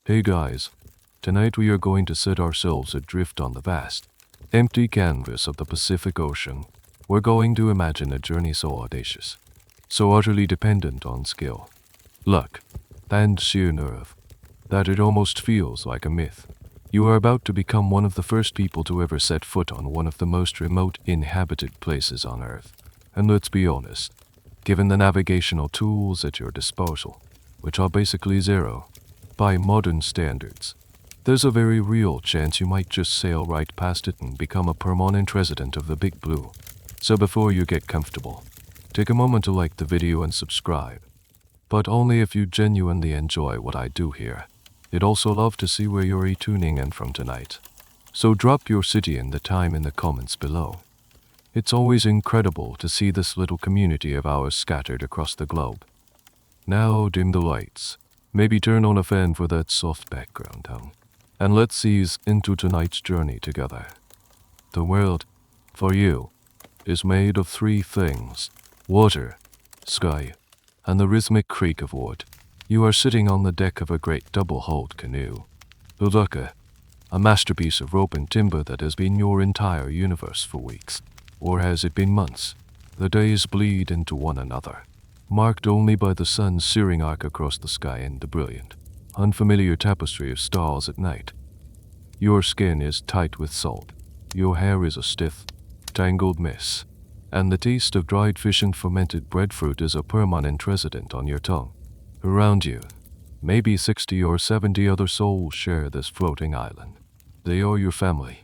Hey guys, tonight we are going to set ourselves adrift on the vast, empty canvas of the Pacific Ocean. We're going to imagine a journey so audacious, so utterly dependent on skill, luck, and sheer nerve, that it almost feels like a myth. You are about to become one of the first people to ever set foot on one of the most remote inhabited places on Earth. And let's be honest, given the navigational tools at your disposal, which are basically zero by modern standards, there's a very real chance you might just sail right past it and become a permanent resident of the Big Blue. So before you get comfortable, take a moment to like the video and subscribe. But only if you genuinely enjoy what I do here. I'd also love to see where you're tuning in from tonight. So drop your city and the time in the comments below. It's always incredible to see this little community of ours scattered across the globe. Now dim the lights. Maybe turn on a fan for that soft background tone. And let's ease into tonight's journey together. The world, for you, is made of three things: water, sky, and the rhythmic creak of wood. You are sitting on the deck of a great double-hulled canoe. Ulaka, a masterpiece of rope and timber that has been your entire universe for weeks. Or has it been months? The days bleed into one another, marked only by the sun's searing arc across the sky and the brilliant, unfamiliar tapestry of stars at night. Your skin is tight with salt. Your hair is a stiff, tangled mess. And the taste of dried fish and fermented breadfruit is a permanent resident on your tongue. Around you, maybe 60 or 70 other souls share this floating island. They are your family,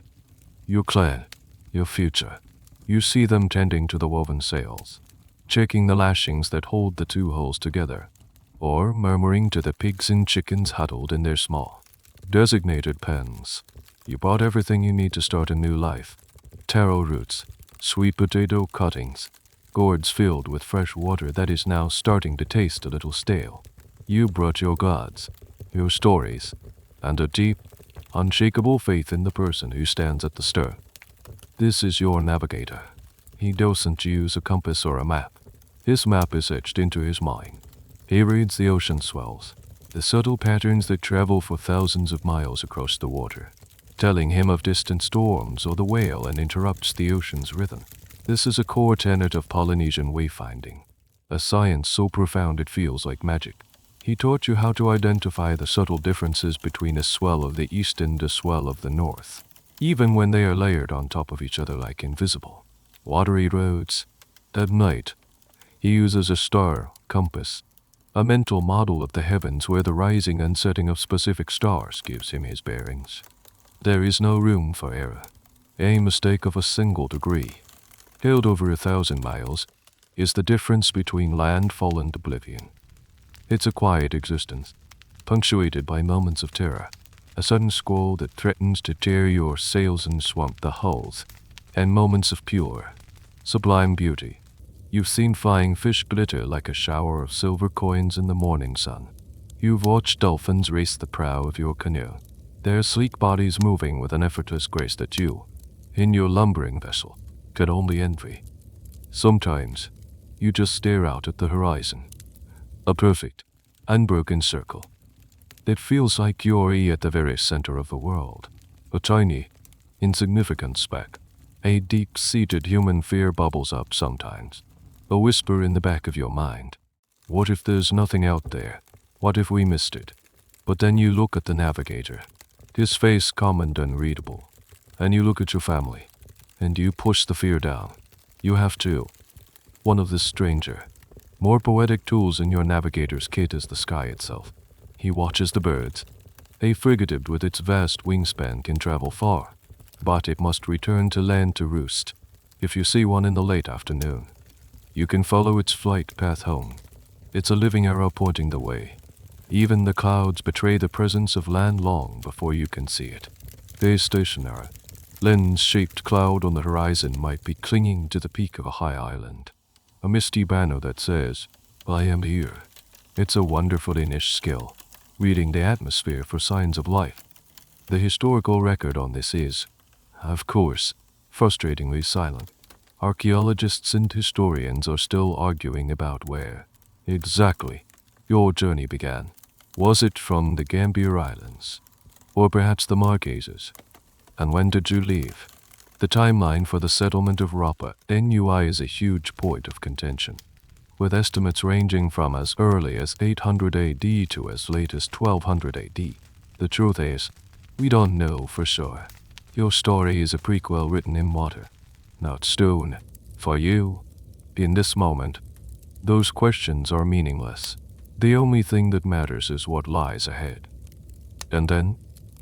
your clan, your future. You see them tending to the woven sails, checking the lashings that hold the two hulls together, or murmuring to the pigs and chickens huddled in their small, designated pens. You bought everything you need to start a new life: taro roots, sweet potato cuttings, gourds filled with fresh water that is now starting to taste a little stale. You brought your gods, your stories, and a deep, unshakable faith in the person who stands at the stern. This is your navigator. He doesn't use a compass or a map. His map is etched into his mind. He reads the ocean swells, the subtle patterns that travel for thousands of miles across the water, telling him of distant storms or the whale, and interrupts the ocean's rhythm. This is a core tenet of Polynesian wayfinding, a science so profound it feels like magic. He taught you how to identify the subtle differences between a swell of the east and a swell of the north, even when they are layered on top of each other like invisible, watery roads. At night, he uses a star compass, a mental model of the heavens where the rising and setting of specific stars gives him his bearings. There is no room for error. A mistake of a single degree, held over 1,000 miles, is the difference between landfall and oblivion. It's a quiet existence, punctuated by moments of terror, a sudden squall that threatens to tear your sails and swamp the hulls, and moments of pure, sublime beauty. You've seen flying fish glitter like a shower of silver coins in the morning sun. You've watched dolphins race the prow of your canoe, their sleek bodies moving with an effortless grace that you, in your lumbering vessel, could only envy. Sometimes, you just stare out at the horizon, a perfect, unbroken circle. It feels like you're at the very center of the world, a tiny, insignificant speck. A deep-seated human fear bubbles up sometimes, a whisper in the back of your mind. What if there's nothing out there? What if we missed it? But then you look at the navigator, his face calm and unreadable, and you look at your family, and you push the fear down. You have to. One of the stranger, more poetic tools in your navigator's kit is the sky itself. He watches the birds. A frigate with its vast wingspan can travel far, but it must return to land to roost. If you see one in the late afternoon, you can follow its flight path home. It's a living arrow pointing the way. Even the clouds betray the presence of land long before you can see it. A stationary, lens-shaped cloud on the horizon might be clinging to the peak of a high island, a misty banner that says, "I am here." It's a wonderfully niche skill, reading the atmosphere for signs of life. The historical record on this is, of course, frustratingly silent. Archaeologists and historians are still arguing about where, exactly, your journey began. Was it from the Gambier Islands? Or perhaps the Marquesas? And when did you leave? The timeline for the settlement of Rapa Nui is a huge point of contention, with estimates ranging from as early as 800 AD to as late as 1200 AD. The truth is, we don't know for sure. Your story is a prequel written in water, not stone. For you, in this moment, those questions are meaningless. The only thing that matters is what lies ahead. And then,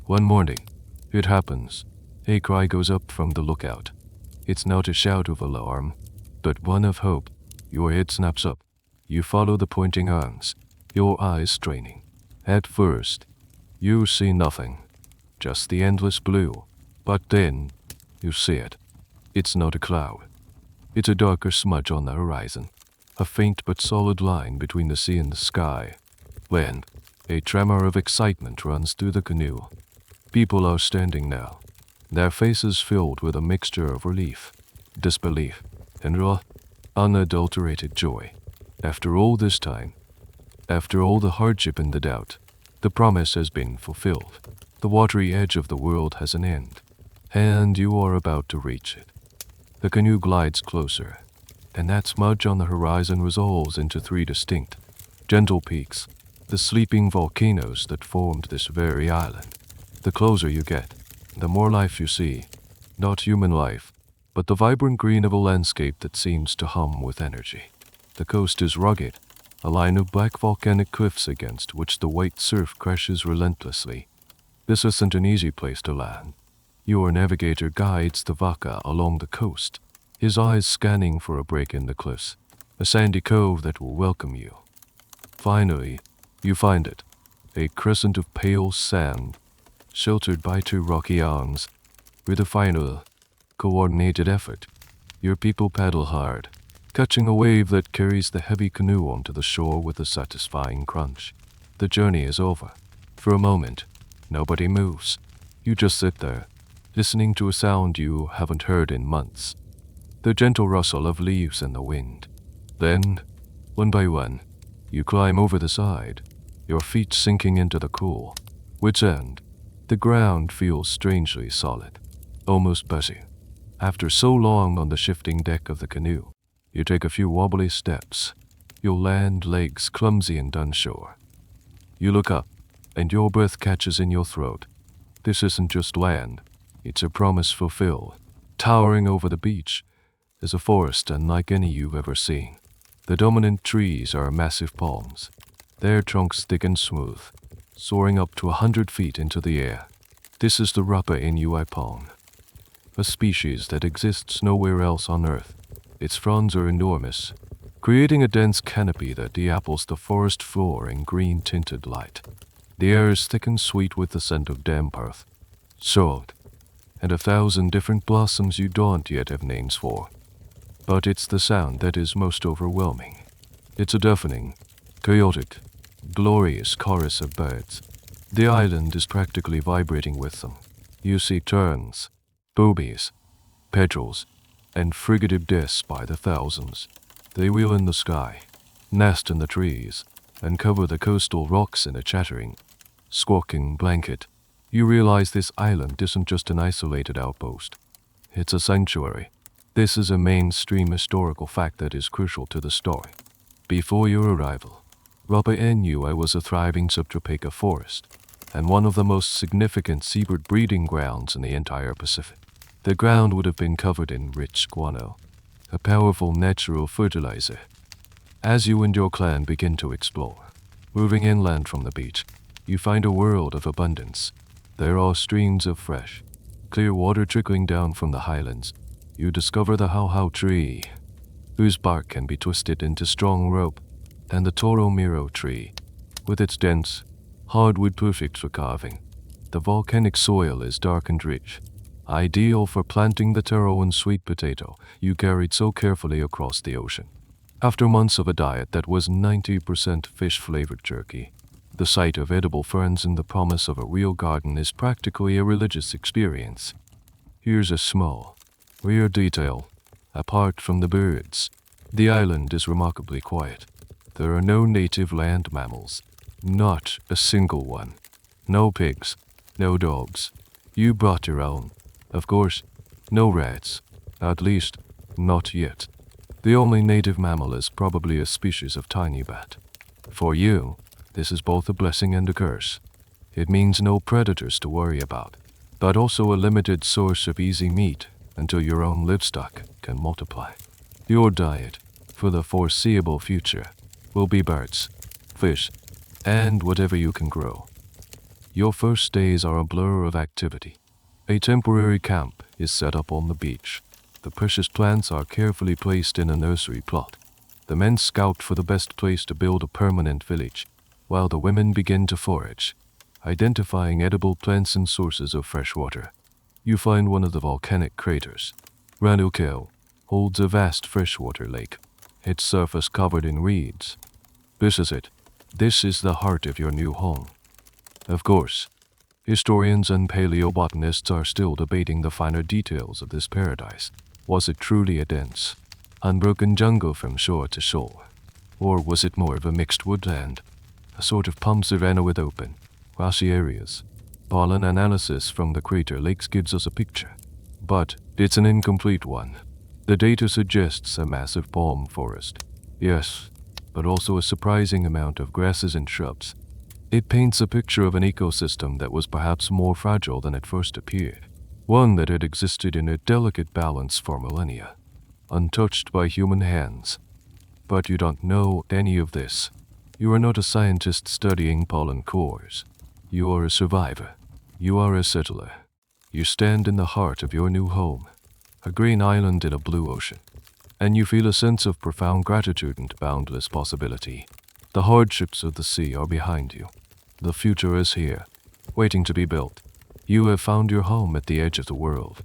one morning, it happens. A cry goes up from the lookout. It's not a shout of alarm, but one of hope. Your head snaps up. You follow the pointing arms, your eyes straining. At first, you see nothing, just the endless blue. But then, you see it. It's not a cloud. It's a darker smudge on the horizon, a faint but solid line between the sea and the sky. Then, a tremor of excitement runs through the canoe. People are standing now, their faces filled with a mixture of relief, disbelief, and raw, unadulterated joy. After all this time, after all the hardship and the doubt, the promise has been fulfilled. The watery edge of the world has an end, and you are about to reach it. The canoe glides closer, and that smudge on the horizon resolves into three distinct, gentle peaks, the sleeping volcanoes that formed this very island. The closer you get, the more life you see, not human life, but the vibrant green of a landscape that seems to hum with energy. The coast is rugged, a line of black volcanic cliffs against which the white surf crashes relentlessly. This isn't an easy place to land. Your navigator guides the Vaka along the coast, his eyes scanning for a break in the cliffs, a sandy cove that will welcome you. Finally, you find it, a crescent of pale sand, sheltered by two rocky arms. With a final, coordinated effort, your people paddle hard, catching a wave that carries the heavy canoe onto the shore with a satisfying crunch. The journey is over. For a moment, nobody moves. You just sit there, listening to a sound you haven't heard in months. The gentle rustle of leaves in the wind. Then, one by one, you climb over the side, your feet sinking into the cool, which end, the ground feels strangely solid, almost busy. After so long on the shifting deck of the canoe, you take a few wobbly steps, your land legs clumsy and unsure. You look up, and your breath catches in your throat. This isn't just land, it's a promise fulfilled. Towering over the beach is a forest unlike any you've ever seen. The dominant trees are massive palms, their trunks thick and smooth, soaring up to 100 feet into the air. This is the Rapa Nui palm, a species that exists nowhere else on Earth. Its fronds are enormous, creating a dense canopy that de-apples the forest floor in green-tinted light. The air is thick and sweet with the scent of damp earth, salt, and 1,000 different blossoms you don't yet have names for. But it's the sound that is most overwhelming. It's a deafening, chaotic, glorious chorus of birds. The island is practically vibrating with them. You see terns, boobies, petrels, and frigatives by the thousands. They wheel in the sky, nest in the trees, and cover the coastal rocks in a chattering, squawking blanket. You realize this island isn't just an isolated outpost. It's a sanctuary. This is a mainstream historical fact that is crucial to the story. Before your arrival, Rapa Nui was a thriving subtropical forest, and one of the most significant seabird breeding grounds in the entire Pacific. The ground would have been covered in rich guano, a powerful natural fertilizer. As you and your clan begin to explore, moving inland from the beach, you find a world of abundance. There are streams of fresh, clear water trickling down from the highlands. You discover the hau tree, whose bark can be twisted into strong rope, and the toro miro tree, with its dense, hardwood perfect for carving. The volcanic soil is dark and rich, ideal for planting the taro and sweet potato you carried so carefully across the ocean. After months of a diet that was 90% fish-flavored jerky, the sight of edible ferns and the promise of a real garden is practically a religious experience. Here's a small, weird detail. Apart from the birds, the island is remarkably quiet. There are no native land mammals. Not a single one. No pigs, no dogs. You brought your own. Of course, no rats. At least, not yet. The only native mammal is probably a species of tiny bat. For you, this is both a blessing and a curse. It means no predators to worry about, but also a limited source of easy meat until your own livestock can multiply. Your diet, for the foreseeable future, will be birds, fish, and whatever you can grow. Your first days are a blur of activity. A temporary camp is set up on the beach. The precious plants are carefully placed in a nursery plot. The men scout for the best place to build a permanent village, while the women begin to forage, identifying edible plants and sources of fresh water. You find one of the volcanic craters. Ranukil holds a vast freshwater lake, its surface covered in reeds. This is it. This is the heart of your new home. Of course, historians and paleobotanists are still debating the finer details of this paradise. Was it truly a dense, unbroken jungle from shore to shore? Or was it more of a mixed woodland, a sort of palm savanna with open, grassy areas? Pollen analysis from the crater lakes gives us a picture, but it's an incomplete one. The data suggests a massive palm forest, yes, but also a surprising amount of grasses and shrubs. It paints a picture of an ecosystem that was perhaps more fragile than it first appeared, one that had existed in a delicate balance for millennia, untouched by human hands. But you don't know any of this. You are not a scientist studying pollen cores. You are a survivor. You are a settler. You stand in the heart of your new home, a green island in a blue ocean, and you feel a sense of profound gratitude and boundless possibility. The hardships of the sea are behind you. The future is here, waiting to be built. You have found your home at the edge of the world,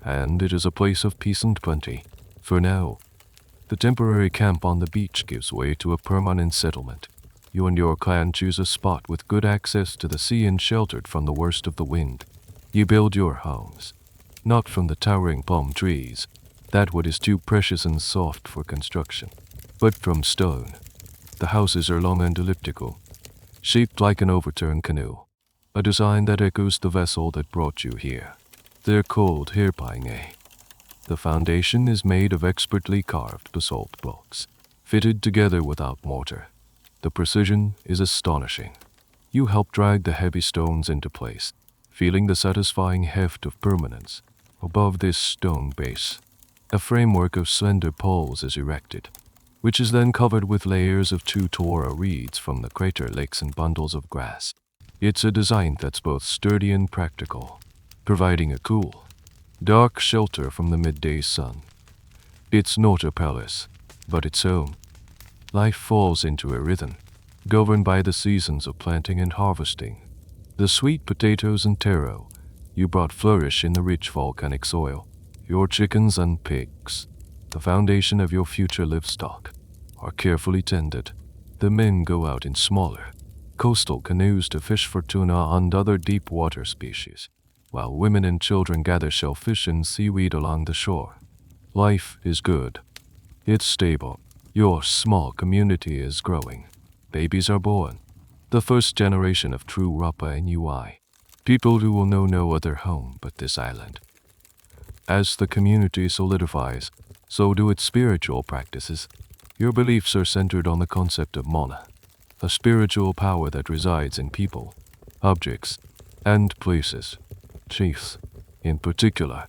and it is a place of peace and plenty. For now, the temporary camp on the beach gives way to a permanent settlement. You and your clan choose a spot with good access to the sea and sheltered from the worst of the wind. You build your homes, not from the towering palm trees, that wood is too precious and soft for construction, but from stone. The houses are long and elliptical, shaped like an overturned canoe, a design that echoes the vessel that brought you here. They're called hirpainge. The foundation is made of expertly carved basalt blocks, fitted together without mortar. The precision is astonishing. You help drag the heavy stones into place, feeling the satisfying heft of permanence. Above this stone base, a framework of slender poles is erected, which is then covered with layers of tutora reeds from the crater lakes and bundles of grass. It's a design that's both sturdy and practical, providing a cool, dark shelter from the midday sun. It's not a palace, but its home. Life falls into a rhythm, governed by the seasons of planting and harvesting. The sweet potatoes and taro you brought flourish in the rich volcanic soil. Your chickens and pigs, the foundation of your future livestock, are carefully tended. The men go out in smaller, coastal canoes to fish for tuna and other deep water species, while women and children gather shellfish and seaweed along the shore. Life is good. It's stable. Your small community is growing. Babies are born. The first generation of true Rapa Nui, people who will know no other home but this island. As the community solidifies, so do its spiritual practices. Your beliefs are centered on the concept of mana, a spiritual power that resides in people, objects, and places. Chiefs, in particular,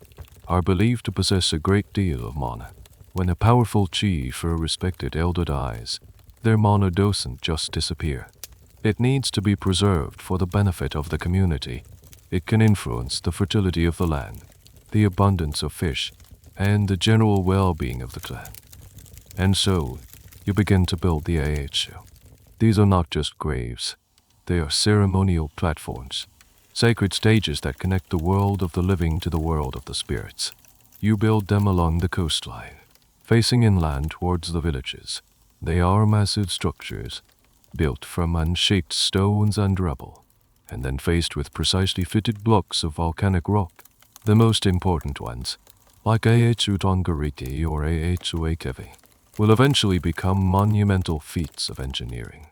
are believed to possess a great deal of mana. When a powerful chief or a respected elder dies, their mana doesn't just disappear. It needs to be preserved for the benefit of the community. It can influence the fertility of the land, the abundance of fish, and the general well-being of the clan. And so, you begin to build the Aechu. These are not just graves. They are ceremonial platforms, sacred stages that connect the world of the living to the world of the spirits. You build them along the coastline, facing inland towards the villages. They are massive structures, built from unshaped stones and rubble, and then faced with precisely fitted blocks of volcanic rock. The most important ones, like Aechu Tongariti or Aechu Akevi, will eventually become monumental feats of engineering.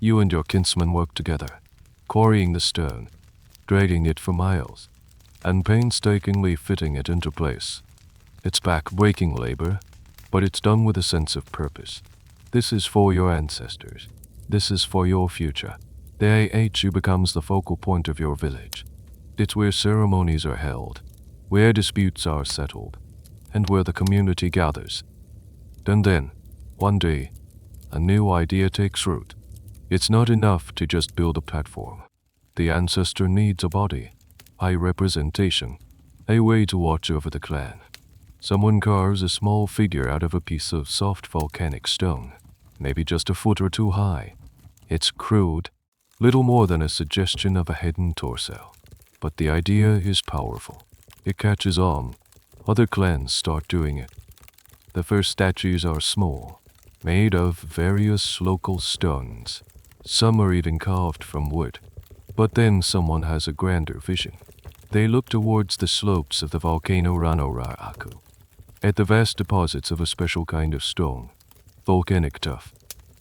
You and your kinsman work together, quarrying the stone, dragging it for miles, and painstakingly fitting it into place. It's back-breaking labor, but it's done with a sense of purpose. This is for your ancestors. This is for your future. The AHU becomes the focal point of your village. It's where ceremonies are held, where disputes are settled, and where the community gathers. And then, one day, a new idea takes root. It's not enough to just build a platform. The ancestor needs a body, a representation, a way to watch over the clan. Someone carves a small figure out of a piece of soft volcanic stone, maybe just a foot or two high. It's crude, little more than a suggestion of a head and torso. But the idea is powerful. It catches on. Other clans start doing it. The first statues are small, made of various local stones. Some are even carved from wood. But then someone has a grander vision. They look towards the slopes of the volcano Ranora'aku, at the vast deposits of a special kind of stone, volcanic tuff.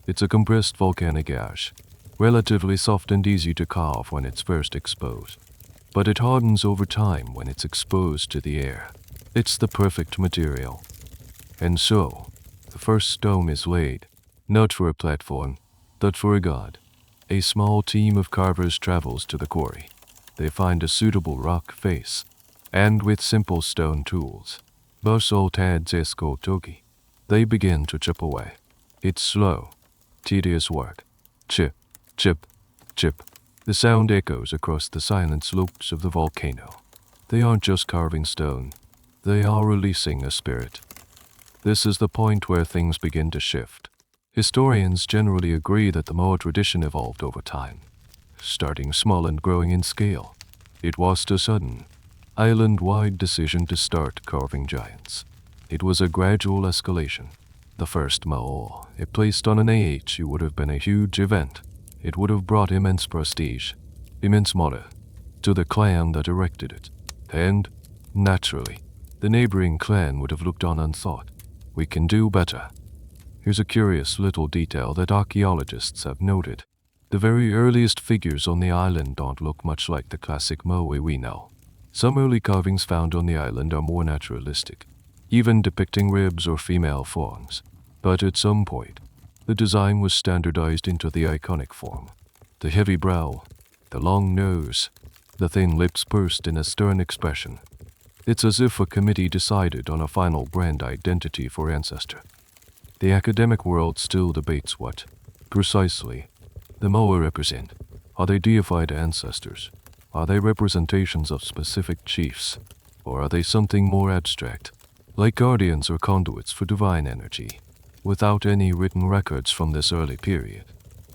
It's a compressed volcanic ash, relatively soft and easy to carve when it's first exposed. But it hardens over time when it's exposed to the air. It's the perfect material. And so, the first stone is laid, not for a platform, but for a god. A small team of carvers travels to the quarry. They find a suitable rock face, and with simple stone tools, togi, they begin to chip away. It's slow, tedious work. Chip, chip, chip. The sound echoes across the silent slopes of the volcano. They aren't just carving stone, they are releasing a spirit. This is the point where things begin to shift. Historians generally agree that the Moa tradition evolved over time, starting small and growing in scale. It was a sudden, island-wide decision to start carving giants. It was a gradual escalation. The first Moa, it placed on an AHU, would have been a huge event. It would have brought immense prestige, immense honor, to the clan that erected it. And, naturally, the neighboring clan would have looked on and thought, we can do better. Here's a curious little detail that archaeologists have noted. The very earliest figures on the island don't look much like the classic Moai we know. Some early carvings found on the island are more naturalistic, even depicting ribs or female forms. But at some point, the design was standardized into the iconic form. The heavy brow, the long nose, the thin lips pursed in a stern expression. It's as if a committee decided on a final brand identity for ancestor. The academic world still debates what, precisely, the Moa represent. Are they deified ancestors? Are they representations of specific chiefs? Or are they something more abstract, like guardians or conduits for divine energy? Without any written records from this early period,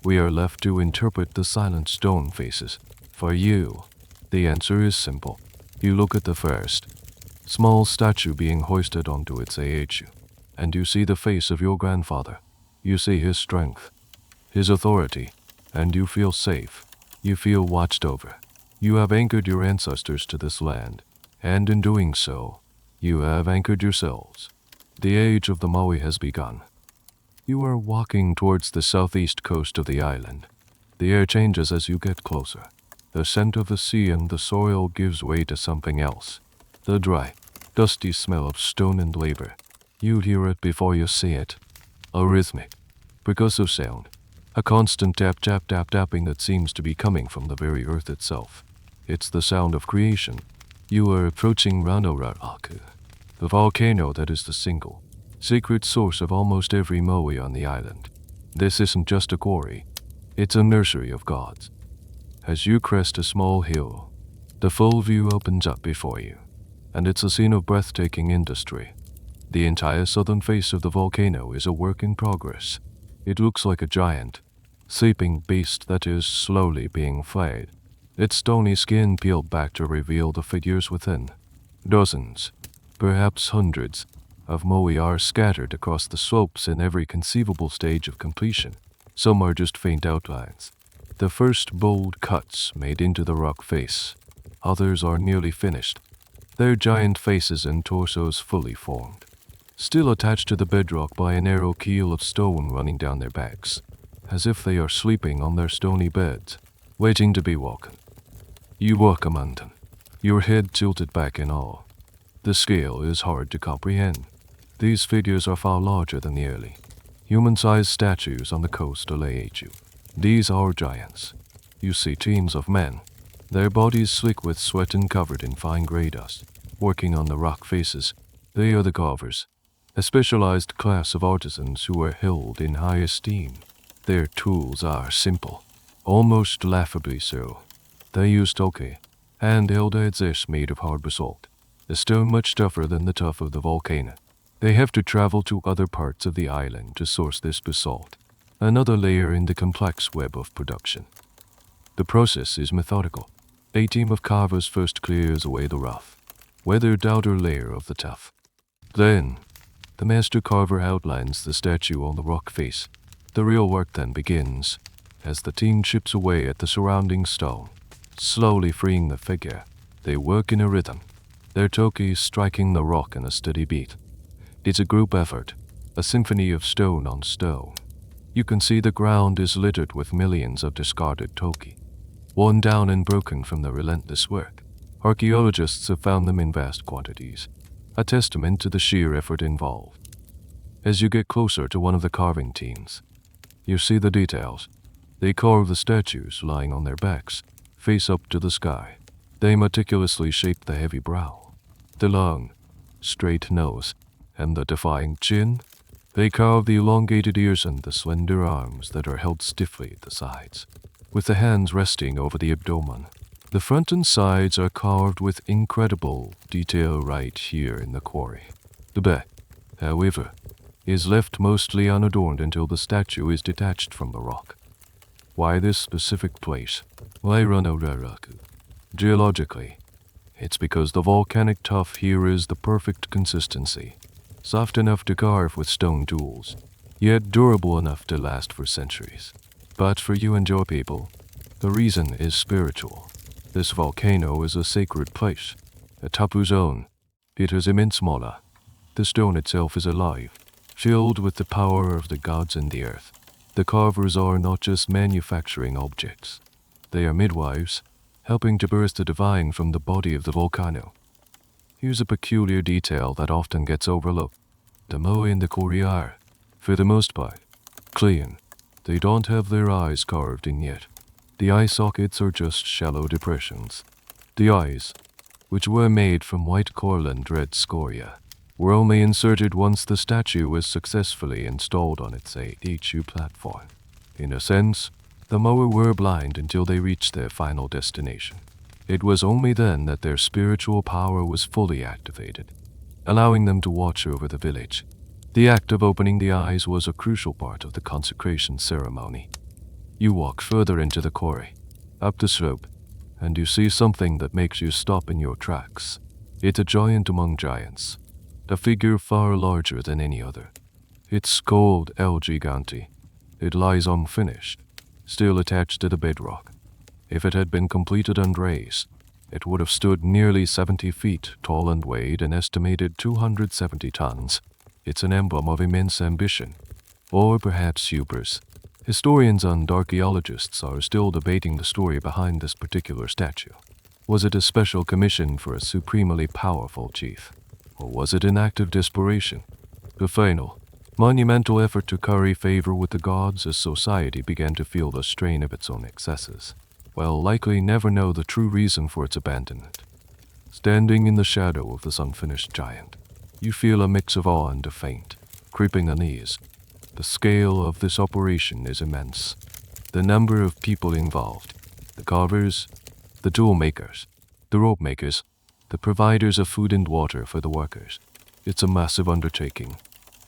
we are left to interpret the silent stone faces. For you, the answer is simple. You look at the first, small statue being hoisted onto its AHU, and you see the face of your grandfather. You see his strength, his authority, and you feel safe. You feel watched over. You have anchored your ancestors to this land, and in doing so, you have anchored yourselves. The age of the Moai has begun. You are walking towards the southeast coast of the island. The air changes as you get closer. The scent of the sea and the soil gives way to something else. The dry, dusty smell of stone and labor. You hear it before you see it. A rhythmic, percussive sound. A constant tapping that seems to be coming from the very earth itself. It's the sound of creation. You are approaching Ranora'aku, the volcano that is the single, secret source of almost every Moai on the island. This isn't just a quarry. It's a nursery of gods. As you crest a small hill, the full view opens up before you, and it's a scene of breathtaking industry. The entire southern face of the volcano is a work in progress. It looks like a giant, sleeping beast that is slowly being flayed, its stony skin peeled back to reveal the figures within. Dozens, perhaps hundreds, of Moai are scattered across the slopes in every conceivable stage of completion. Some are just faint outlines, the first bold cuts made into the rock face. Others are nearly finished, their giant faces and torsos fully formed, still attached to the bedrock by a narrow keel of stone running down their backs. as if they are sleeping on their stony beds, waiting to be woken. You walk among them, your head tilted back in awe. The scale is hard to comprehend. These figures are far larger than the early, human-sized statues on the coast lay at you. These are giants. You see teams of men, their bodies slick with sweat and covered in fine gray dust, working on the rock faces. They are the carvers, a specialized class of artisans who are held in high esteem. Their tools are simple, almost laughably so. They use toke, handheld adzes made of hard basalt, a stone much tougher than the tuff of the volcano. They have to travel to other parts of the island to source this basalt, another layer in the complex web of production. The process is methodical. A team of carvers first clears away the rough, weathered outer layer of the tuff. Then, the master carver outlines the statue on the rock face. The real work then begins, as the team chips away at the surrounding stone, slowly freeing the figure. They work in a rhythm, their toki striking the rock in a steady beat. It's a group effort, a symphony of stone on stone. You can see the ground is littered with millions of discarded toki, worn down and broken from the relentless work. Archaeologists have found them in vast quantities, a testament to the sheer effort involved. As you get closer to one of the carving teams, you see the details. They carve the statues lying on their backs, face up to the sky. They meticulously shape the heavy brow, the long, straight nose, and the defying chin. They carve the elongated ears and the slender arms that are held stiffly at the sides, with the hands resting over the abdomen. The front and sides are carved with incredible detail right here in the quarry. The back, however, is left mostly unadorned until the statue is detached from the rock. Why this specific place? Wairano-Raraku. Geologically, it's because the volcanic tuff here is the perfect consistency, soft enough to carve with stone tools, yet durable enough to last for centuries. But for you and your people, the reason is spiritual. This volcano is a sacred place, a tapu zone. It has immense mola. The stone itself is alive, filled with the power of the gods and the earth. The carvers are not just manufacturing objects. They are midwives, helping to birth the divine from the body of the volcano. Here's a peculiar detail that often gets overlooked. The Moai in the quarry are, for the most part, clean. They don't have their eyes carved in yet. The eye sockets are just shallow depressions. The eyes, which were made from white coral and red scoria, were only inserted once the statue was successfully installed on its HU platform. In a sense, the Moai were blind until they reached their final destination. It was only then that their spiritual power was fully activated, allowing them to watch over the village. The act of opening the eyes was a crucial part of the consecration ceremony. You walk further into the quarry, up the slope, and you see something that makes you stop in your tracks. It's a giant among giants, a figure far larger than any other. It's called El Gigante. It lies unfinished, still attached to the bedrock. If it had been completed and raised, it would have stood nearly 70 feet tall and weighed an estimated 270 tons. It's an emblem of immense ambition, or perhaps hubris. Historians and archaeologists are still debating the story behind this particular statue. Was it a special commission for a supremely powerful chief? Or was it an act of desperation? The final, monumental effort to curry favor with the gods as society began to feel the strain of its own excesses. We'll likely never know the true reason for its abandonment. Standing in the shadow of this unfinished giant, you feel a mix of awe and of faint, creeping unease. The scale of this operation is immense. The number of people involved, the carvers, the tool makers, the rope makers, the providers of food and water for the workers. It's a massive undertaking.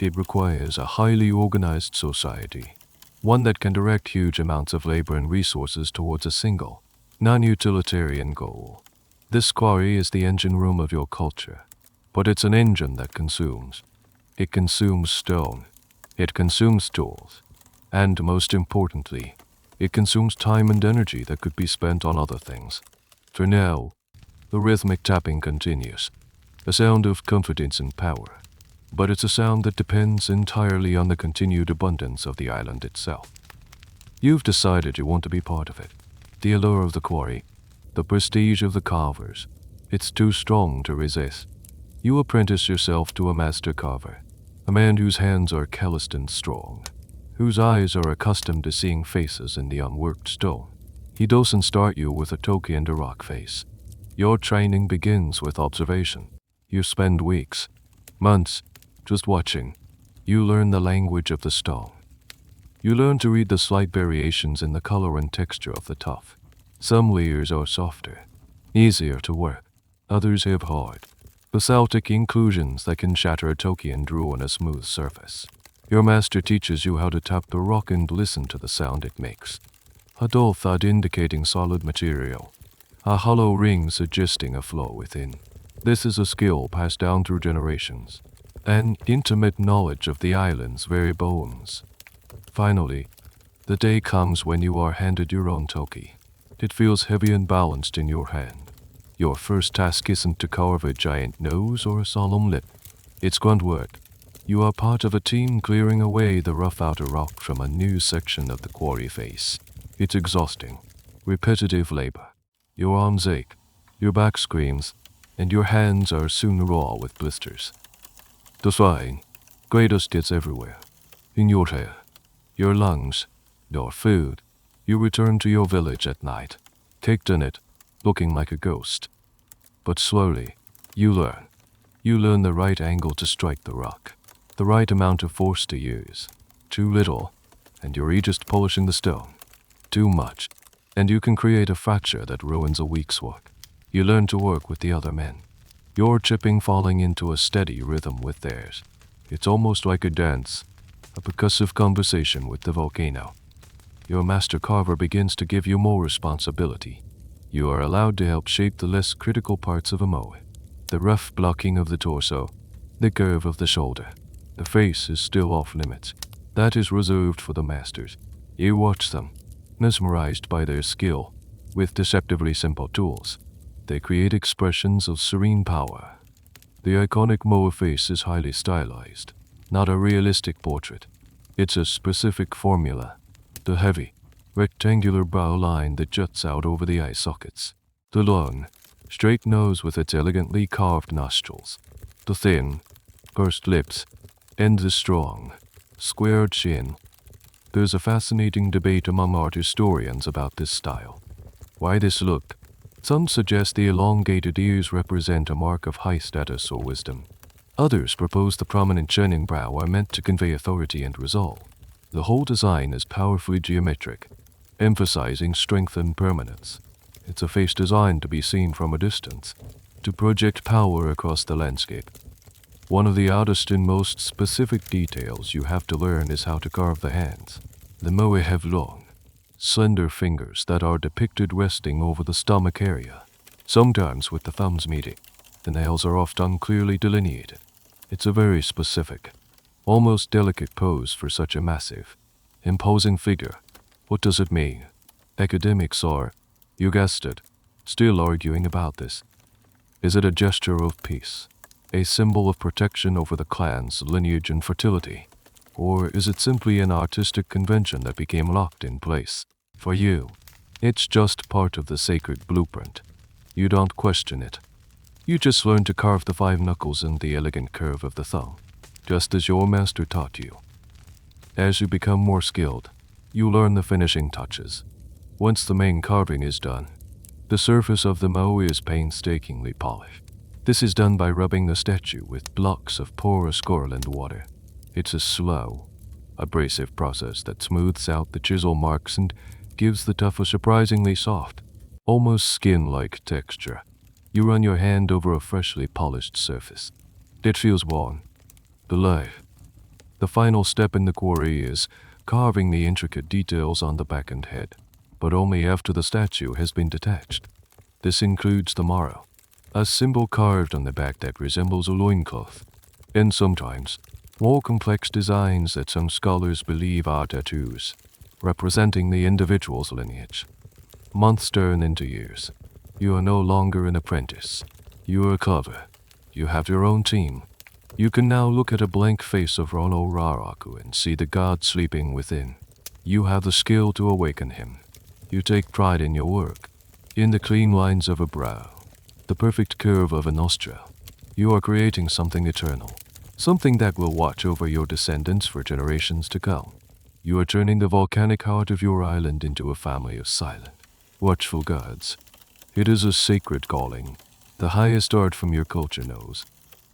It requires a highly organized society, one that can direct huge amounts of labor and resources towards a single, non-utilitarian goal. This quarry is the engine room of your culture, but it's an engine that consumes. It consumes stone. It consumes tools. And most importantly, it consumes time and energy that could be spent on other things. For now, the rhythmic tapping continues, a sound of confidence and power, but it's a sound that depends entirely on the continued abundance of the island itself. You've decided you want to be part of it. The allure of the quarry, the prestige of the carvers, it's too strong to resist. You apprentice yourself to a master carver, a man whose hands are calloused and strong, whose eyes are accustomed to seeing faces in the unworked stone. He doesn't start you with a toki and a rock face. Your training begins with observation. You spend weeks, months, just watching. You learn the language of the stone. You learn to read the slight variations in the color and texture of the tuff. Some layers are softer, easier to work. Others have hard, basaltic inclusions that can shatter a toki and ruin a smooth surface. Your master teaches you how to tap the rock and listen to the sound it makes. A dull thud indicating solid material. A hollow ring suggesting a flow within. This is a skill passed down through generations. An intimate knowledge of the island's very bones. Finally, the day comes when you are handed your own toki. It feels heavy and balanced in your hand. Your first task isn't to carve a giant nose or a solemn lip. It's grunt work. You are part of a team clearing away the rough outer rock from a new section of the quarry face. It's exhausting, repetitive labor. Your arms ache, your back screams, and your hands are soon raw with blisters. The swine, grey dust gets everywhere. In your hair, your lungs, your food. You return to your village at night, caked in it, looking like a ghost. But slowly, you learn. You learn the right angle to strike the rock, the right amount of force to use. Too little, and you're just polishing the stone. Too much, and you can create a fracture that ruins a week's work. You learn to work with the other men. You're chipping falling into a steady rhythm with theirs. It's almost like a dance, a percussive conversation with the volcano. Your master carver begins to give you more responsibility. You are allowed to help shape the less critical parts of a moai. The rough blocking of the torso, the curve of the shoulder. The face is still off limits. That is reserved for the masters. You watch them, mesmerized by their skill, with deceptively simple tools. They create expressions of serene power. The iconic moai face is highly stylized, not a realistic portrait. It's a specific formula. The heavy, rectangular brow line that juts out over the eye sockets. The long, straight nose with its elegantly carved nostrils. The thin, pursed lips, and the strong, square chin. There's a fascinating debate among art historians about this style. Why this look? Some suggest the elongated ears represent a mark of high status or wisdom. Others propose the prominent chin and brow are meant to convey authority and resolve. The whole design is powerfully geometric, emphasizing strength and permanence. It's a face designed to be seen from a distance, to project power across the landscape. One of the oddest and most specific details you have to learn is how to carve the hands. The moai have long, slender fingers that are depicted resting over the stomach area, sometimes with the thumbs meeting. The nails are often clearly delineated. It's a very specific, almost delicate pose for such a massive, imposing figure. What does it mean? Academics are, you guessed it, still arguing about this. Is it a gesture of peace, a symbol of protection over the clan's lineage and fertility? Or is it simply an artistic convention that became locked in place? For you, it's just part of the sacred blueprint. You don't question it. You just learn to carve the 5 knuckles and the elegant curve of the thumb, just as your master taught you. As you become more skilled, you learn the finishing touches. Once the main carving is done, the surface of the moai is painstakingly polished. This is done by rubbing the statue with blocks of porous coral and water. It's a slow, abrasive process that smooths out the chisel marks and gives the tuff a surprisingly soft, almost skin-like texture. You run your hand over a freshly polished surface. It feels warm, alive. The final step in the quarry is carving the intricate details on the back and head, but only after the statue has been detached. This includes the maro, a symbol carved on the back that resembles a loincloth, and sometimes more complex designs that some scholars believe are tattoos, representing the individual's lineage. Months turn into years. You are no longer an apprentice. You are a carver. You have your own team. You can now look at a blank face of Rono Raraku and see the god sleeping within. You have the skill to awaken him. You take pride in your work, in the clean lines of a brow, the perfect curve of a nostril. You are creating something eternal, something that will watch over your descendants for generations to come. You are turning the volcanic heart of your island into a family of silent, watchful gods. It is a sacred calling, the highest art from your culture knows.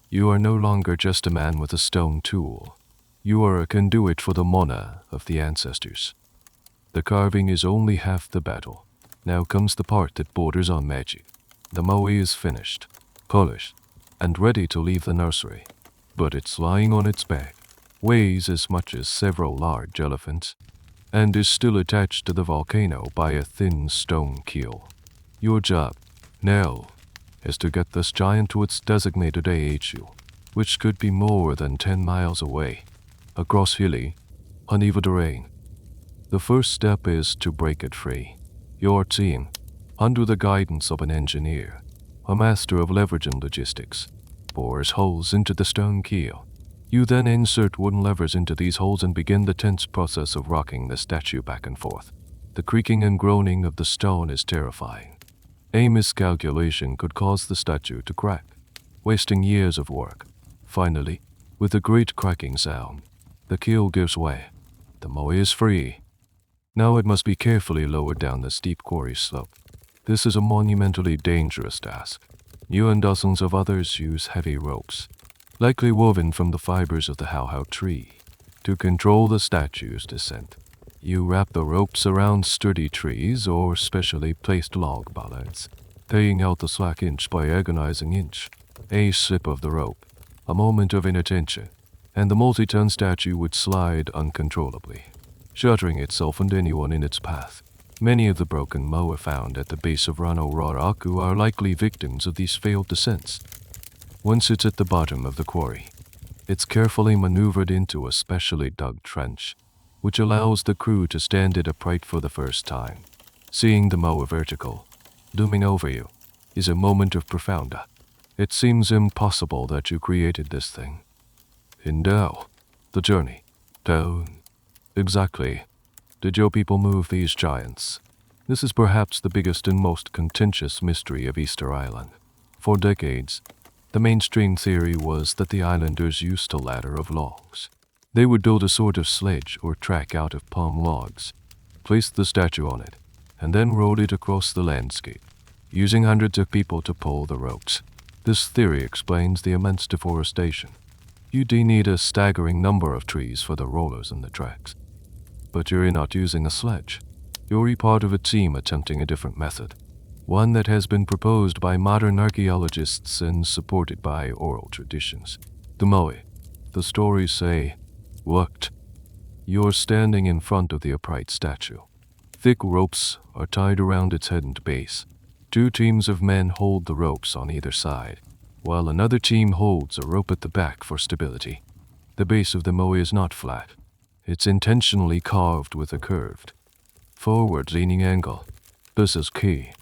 You are no longer just a man with a stone tool. You are a conduit for the mana of the ancestors. The carving is only half the battle. Now comes the part that borders on magic. The moai is finished, polished, and ready to leave the nursery. But it's lying on its back, weighs as much as several large elephants, and is still attached to the volcano by a thin stone keel. Your job, now, is to get this giant to its designated AHU, which could be more than 10 miles away, across hilly, uneven terrain. The first step is to break it free. Your team, under the guidance of an engineer, a master of leverage and logistics, bores holes into the stone keel. You then insert wooden levers into these holes and begin the tense process of rocking the statue back and forth. The creaking and groaning of the stone is terrifying. A miscalculation could cause the statue to crack, wasting years of work. Finally, with a great cracking sound, the keel gives way. The moai is free. Now it must be carefully lowered down the steep quarry slope. This is a monumentally dangerous task. You and dozens of others use heavy ropes, likely woven from the fibers of the hau tree, to control the statue's descent. You wrap the ropes around sturdy trees or specially placed log bollards, paying out the slack inch by agonizing inch. A slip of the rope, a moment of inattention, and the multi-ton statue would slide uncontrollably, shattering itself and anyone in its path. Many of the broken moa found at the base of Rano Raraku are likely victims of these failed descents. Once it's at the bottom of the quarry, it's carefully maneuvered into a specially dug trench, which allows the crew to stand it upright for the first time. Seeing the moa vertical, looming over you, is a moment of profound awe. It seems impossible that you created this thing. And now, the journey. Down. Exactly. Did your people move these giants? This is perhaps the biggest and most contentious mystery of Easter Island. For decades, the mainstream theory was that the islanders used a ladder of logs. They would build a sort of sledge or track out of palm logs, place the statue on it, and then roll it across the landscape, using hundreds of people to pull the ropes. This theory explains the immense deforestation. You do need a staggering number of trees for the rollers and the tracks. But you're not using a sledge. You're part of a team attempting a different method, one that has been proposed by modern archaeologists and supported by oral traditions. The moai, the stories say, worked. You're standing in front of the upright statue. Thick ropes are tied around its head and base. 2 teams of men hold the ropes on either side, while another team holds a rope at the back for stability. The base of the moai is not flat. It's intentionally carved with a curved, forward-leaning angle. This is key.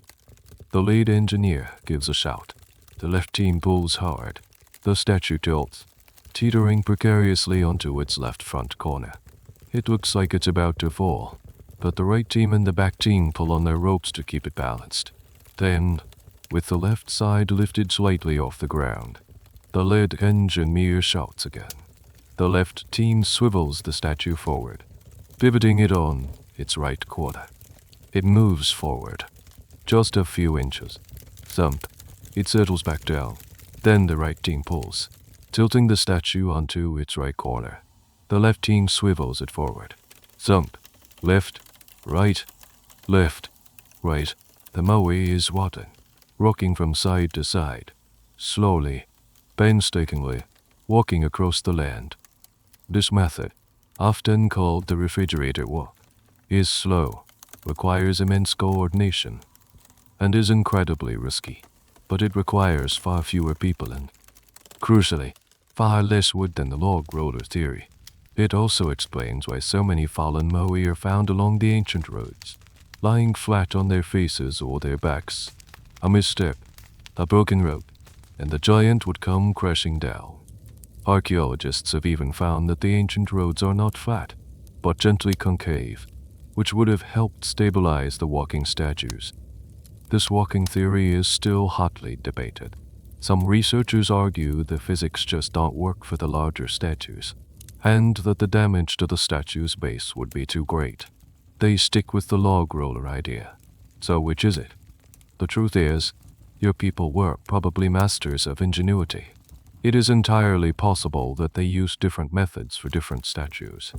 The lead engineer gives a shout. The left team pulls hard. The statue tilts, teetering precariously onto its left front corner. It looks like it's about to fall, but the right team and the back team pull on their ropes to keep it balanced. Then, with the left side lifted slightly off the ground, the lead engineer shouts again. The left team swivels the statue forward, pivoting it on its right quarter. It moves forward, just a few inches. Thump, it settles back down. Then the right team pulls, tilting the statue onto its right corner. The left team swivels it forward. Thump, left, right, left, right. The moai is rocking from side to side, slowly, painstakingly, walking across the land. This method, often called the refrigerator walk, is slow, requires immense coordination, and is incredibly risky, but it requires far fewer people and, crucially, far less wood than the log roller theory. It also explains why so many fallen moai are found along the ancient roads, lying flat on their faces or their backs. A misstep, a broken rope, and the giant would come crashing down. Archaeologists have even found that the ancient roads are not flat, but gently concave, which would have helped stabilize the walking statues. This walking theory is still hotly debated. Some researchers argue the physics just don't work for the larger statues, and that the damage to the statue's base would be too great. They stick with the log roller idea. So which is it? The truth is, your people were probably masters of ingenuity. It is entirely possible that they used different methods for different statues,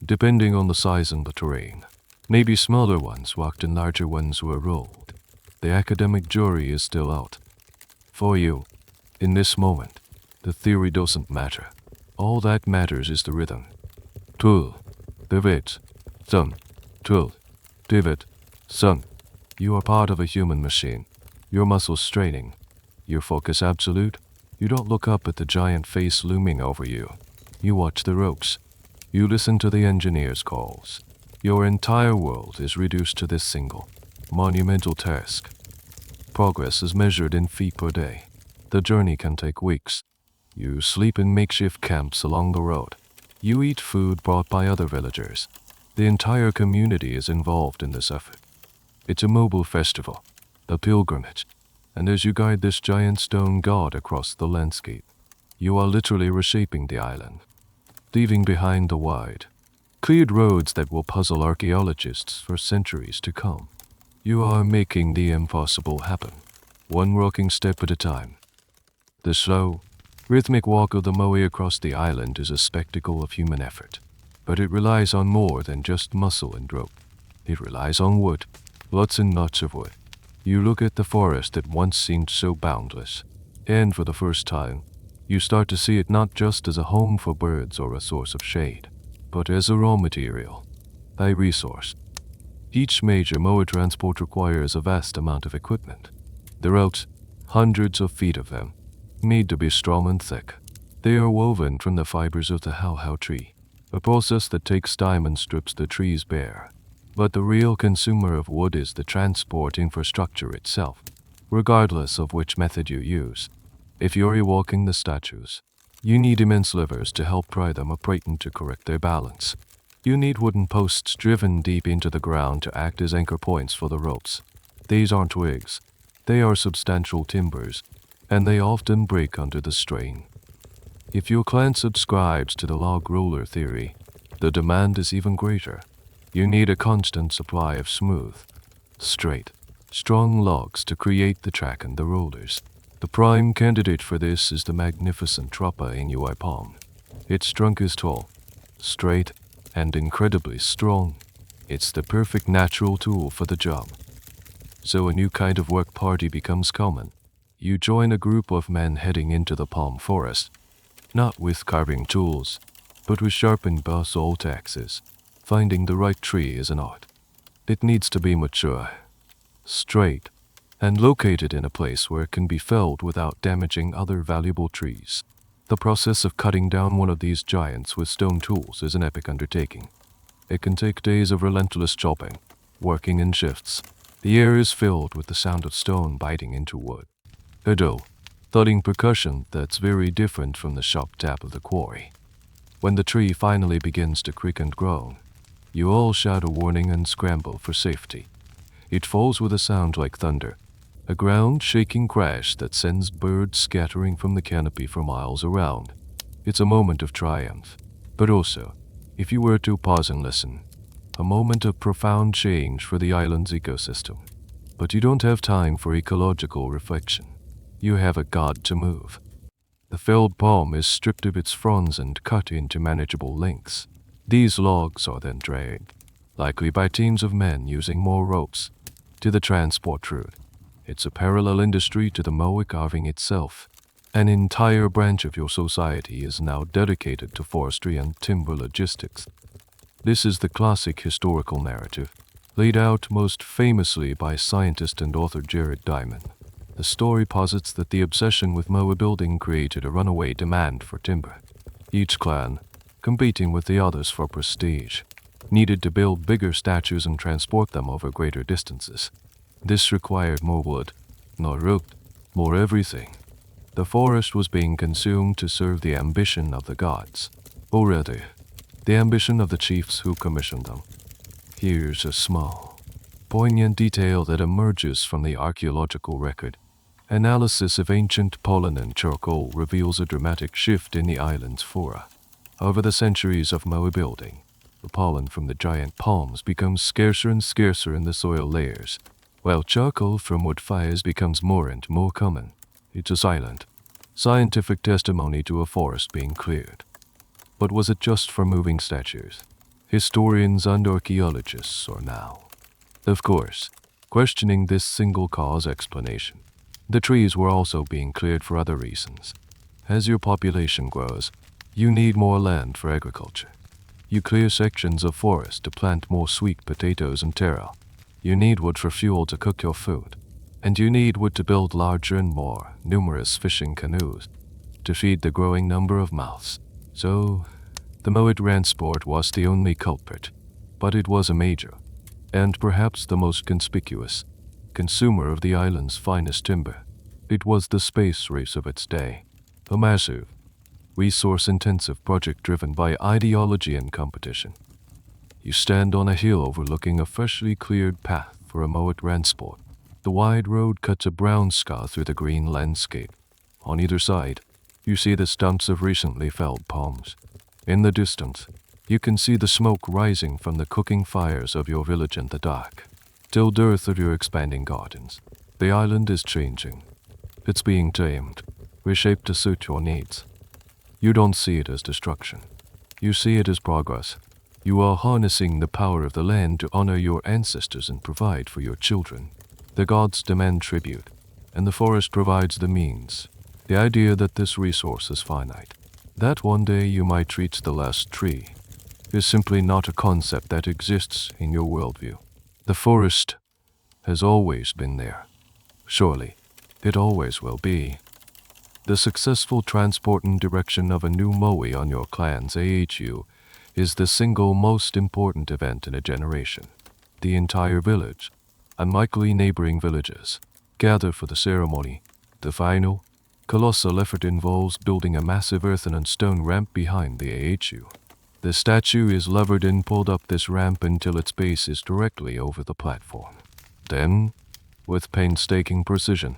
depending on the size and the terrain. Maybe smaller ones walked and larger ones were rolled. The academic jury is still out. For you, in this moment, the theory doesn't matter. All that matters is the rhythm. Tul, divit, sun, tul, divit, sun. You are part of a human machine. Your muscles straining. Your focus absolute. You don't look up at the giant face looming over you. You watch the ropes. You listen to the engineer's calls. Your entire world is reduced to this single, monumental task. Progress is measured in feet per day. The journey can take weeks. You sleep in makeshift camps along the road. You eat food brought by other villagers. The entire community is involved in this effort. It's a mobile festival, a pilgrimage, and as you guide this giant stone god across the landscape, you are literally reshaping the island, leaving behind the wide, cleared roads that will puzzle archaeologists for centuries to come. You are making the impossible happen, one walking step at a time. The slow, rhythmic walk of the Moai across the island is a spectacle of human effort, but it relies on more than just muscle and rope. It relies on wood, lots and lots of wood. You look at the forest that once seemed so boundless, and for the first time, you start to see it not just as a home for birds or a source of shade, but as a raw material, a resource. Each major Moai transport requires a vast amount of equipment. The routes, hundreds of feet of them, need to be strong and thick. They are woven from the fibers of the hau tree, a process that takes time and strips the trees bare. But the real consumer of wood is the transport infrastructure itself, regardless of which method you use. If you're walking the statues, you need immense levers to help pry them upright and to correct their balance. You need wooden posts driven deep into the ground to act as anchor points for the ropes. These aren't twigs. They are substantial timbers, and they often break under the strain. If your clan subscribes to the log roller theory, the demand is even greater. You need a constant supply of smooth, straight, strong logs to create the track and the rollers. The prime candidate for this is the magnificent Rapa Nui palm. Its trunk is tall, straight, and incredibly strong. It's the perfect natural tool for the job. So a new kind of work party becomes common. You join a group of men heading into the palm forest, not with carving tools, but with sharpened basalt axes. Finding the right tree is an art. It needs to be mature, straight, and located in a place where it can be felled without damaging other valuable trees. The process of cutting down one of these giants with stone tools is an epic undertaking. It can take days of relentless chopping, working in shifts. The air is filled with the sound of stone biting into wood. A dull, thudding percussion that's very different from the sharp tap of the quarry. When the tree finally begins to creak and groan, you all shout a warning and scramble for safety. It falls with a sound like thunder, a ground-shaking crash that sends birds scattering from the canopy for miles around. It's a moment of triumph, but also, if you were to pause and listen, a moment of profound change for the island's ecosystem. But you don't have time for ecological reflection. You have a god to move. The felled palm is stripped of its fronds and cut into manageable lengths. These logs are then dragged, likely by teams of men using more ropes, to the transport route. It's a parallel industry to the Moai carving itself. An entire branch of your society is now dedicated to forestry and timber logistics. This is the classic historical narrative, laid out most famously by scientist and author Jared Diamond. The story posits that the obsession with Moai building created a runaway demand for timber. Each clan, competing with the others for prestige, needed to build bigger statues and transport them over greater distances. This required more wood, more rope, more everything. The forest was being consumed to serve the ambition of the gods, or rather, the ambition of the chiefs who commissioned them. Here's a small, poignant detail that emerges from the archaeological record. Analysis of ancient Polynesian charcoal reveals a dramatic shift in the island's flora. Over the centuries of Moai building, the pollen from the giant palms becomes scarcer and scarcer in the soil layers, while charcoal from wood fires becomes more and more common. It's a silent, scientific testimony to a forest being cleared. But was it just for moving statues? Historians and archaeologists are now, of course, questioning this single cause explanation. The trees were also being cleared for other reasons. As your population grows, you need more land for agriculture. You clear sections of forest to plant more sweet potatoes and taro. You need wood for fuel to cook your food. And you need wood to build larger and more numerous fishing canoes to feed the growing number of mouths. So, the Moai transport was the only culprit, but it was a major, and perhaps the most conspicuous, consumer of the island's finest timber. It was the space race of its day, a massive, resource-intensive project driven by ideology and competition. You stand on a hill overlooking a freshly cleared path for a Moai transport. The wide road cuts a brown scar through the green landscape. On either side, you see the stumps of recently felled palms. In the distance, you can see the smoke rising from the cooking fires of your village in the dark, till dearth of your expanding gardens. The island is changing. It's being tamed, reshaped to suit your needs. You don't see it as destruction. You see it as progress. You are harnessing the power of the land to honor your ancestors and provide for your children. The gods demand tribute, and the forest provides the means. The idea that this resource is finite, that one day you might reach the last tree, is simply not a concept that exists in your worldview. The forest has always been there. Surely, it always will be. The successful transport and direction of a new Moai on your clan's AHU is the single most important event in a generation. The entire village, and likely neighboring villages, gather for the ceremony. The final, colossal effort involves building a massive earthen and stone ramp behind the AHU. The statue is levered and pulled up this ramp until its base is directly over the platform. Then, with painstaking precision,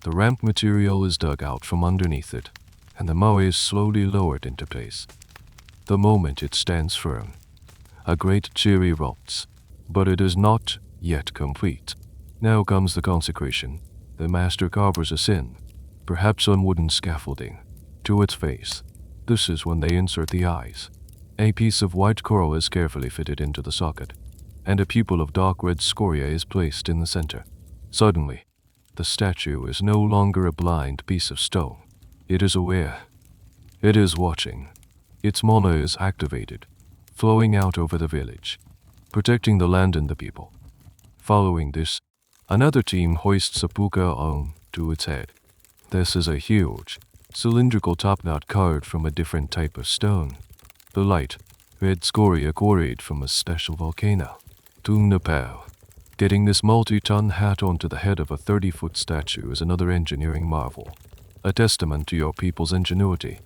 the ramp material is dug out from underneath it, and the Moai is slowly lowered into place. The moment it stands firm, a great cheer erupts, but it is not yet complete. Now comes the consecration. The master carvers ascend, perhaps on wooden scaffolding, to its face. This is when they insert the eyes. A piece of white coral is carefully fitted into the socket, and a pupil of dark red scoria is placed in the center. Suddenly, the statue is no longer a blind piece of stone. It is aware. It is watching. Its mana is activated, flowing out over the village, protecting the land and the people. Following this, another team hoists a puka on to its head. This is a huge, cylindrical top-knot carved from a different type of stone. The light, red scoria quarried from a special volcano. Tunapau. Getting this multi-ton hat onto the head of a 30-foot statue is another engineering marvel, a testament to your people's ingenuity.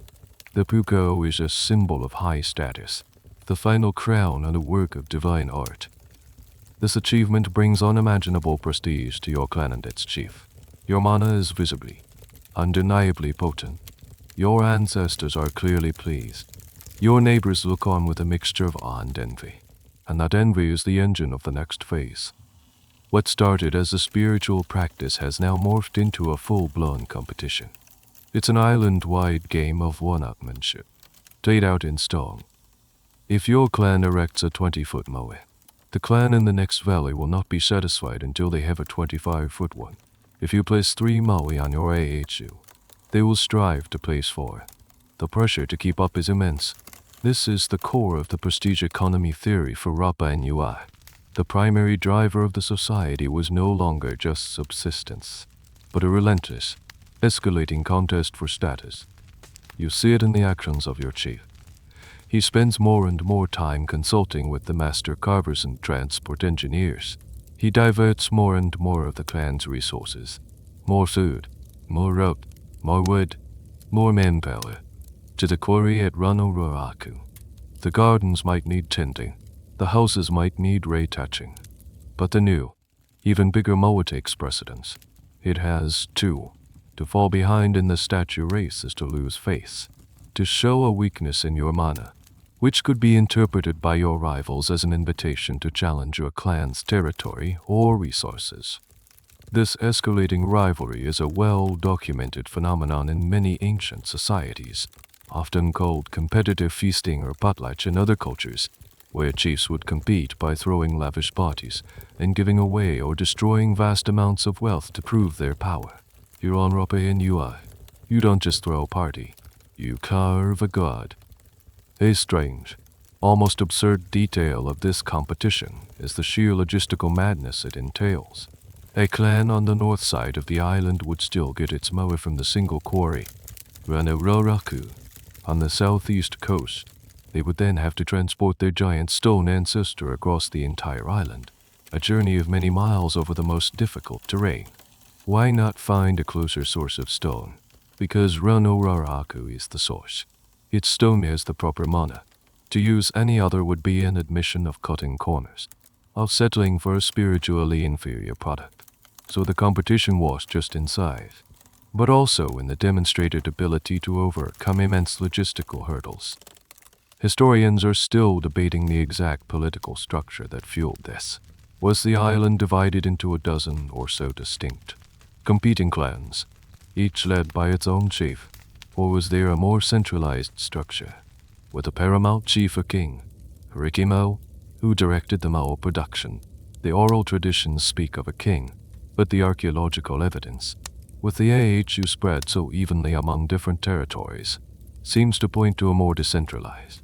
The puka is a symbol of high status, the final crown and a work of divine art. This achievement brings unimaginable prestige to your clan and its chief. Your mana is visibly, undeniably potent. Your ancestors are clearly pleased. Your neighbors look on with a mixture of awe and envy, and that envy is the engine of the next phase. What started as a spiritual practice has now morphed into a full-blown competition. It's an island-wide game of one-upmanship, laid out in stone. If your clan erects a 20-foot Moai, the clan in the next valley will not be satisfied until they have a 25-foot one. If you place 3 Moai on your AHU, they will strive to place 4. The pressure to keep up is immense. This is the core of the prestige economy theory for Rapa Nui. The primary driver of the society was no longer just subsistence, but a relentless, escalating contest for status. You see it in the actions of your chief. He spends more and more time consulting with the master carvers and transport engineers. He diverts more and more of the clan's resources. More food, more rope, more wood, more manpower, to the quarry at Ranororaku. The gardens might need tending, The houses might need retouching, but the new, even bigger Moa takes precedence. It has two. To fall behind in the statue race is to lose face, to show a weakness in your mana, which could be interpreted by your rivals as an invitation to challenge your clan's territory or resources. This escalating rivalry is a well-documented phenomenon in many ancient societies, often called competitive feasting or potlatch in other cultures, where chiefs would compete by throwing lavish parties and giving away or destroying vast amounts of wealth to prove their power. Here on Rapa Nui, you don't just throw a party, you carve a god. A strange, almost absurd detail of this competition is the sheer logistical madness it entails. A clan on the north side of the island would still get its moa from the single quarry, Ranuraku. On the southeast coast, they would then have to transport their giant stone ancestor across the entire island, a journey of many miles over the most difficult terrain. Why not find a closer source of stone? Because Ranuraku is the source. Its stone has the proper mana. To use any other would be an admission of cutting corners, of settling for a spiritually inferior product. So the competition was just in size, but also in the demonstrated ability to overcome immense logistical hurdles. Historians are still debating the exact political structure that fueled this. Was the island divided into a dozen or so distinct, competing clans, each led by its own chief, or was there a more centralized structure, with a paramount chief or king, Rikimo, who directed the Moa production? The oral traditions speak of a king, but the archaeological evidence, with the age who spread so evenly among different territories, seems to point to a more decentralized,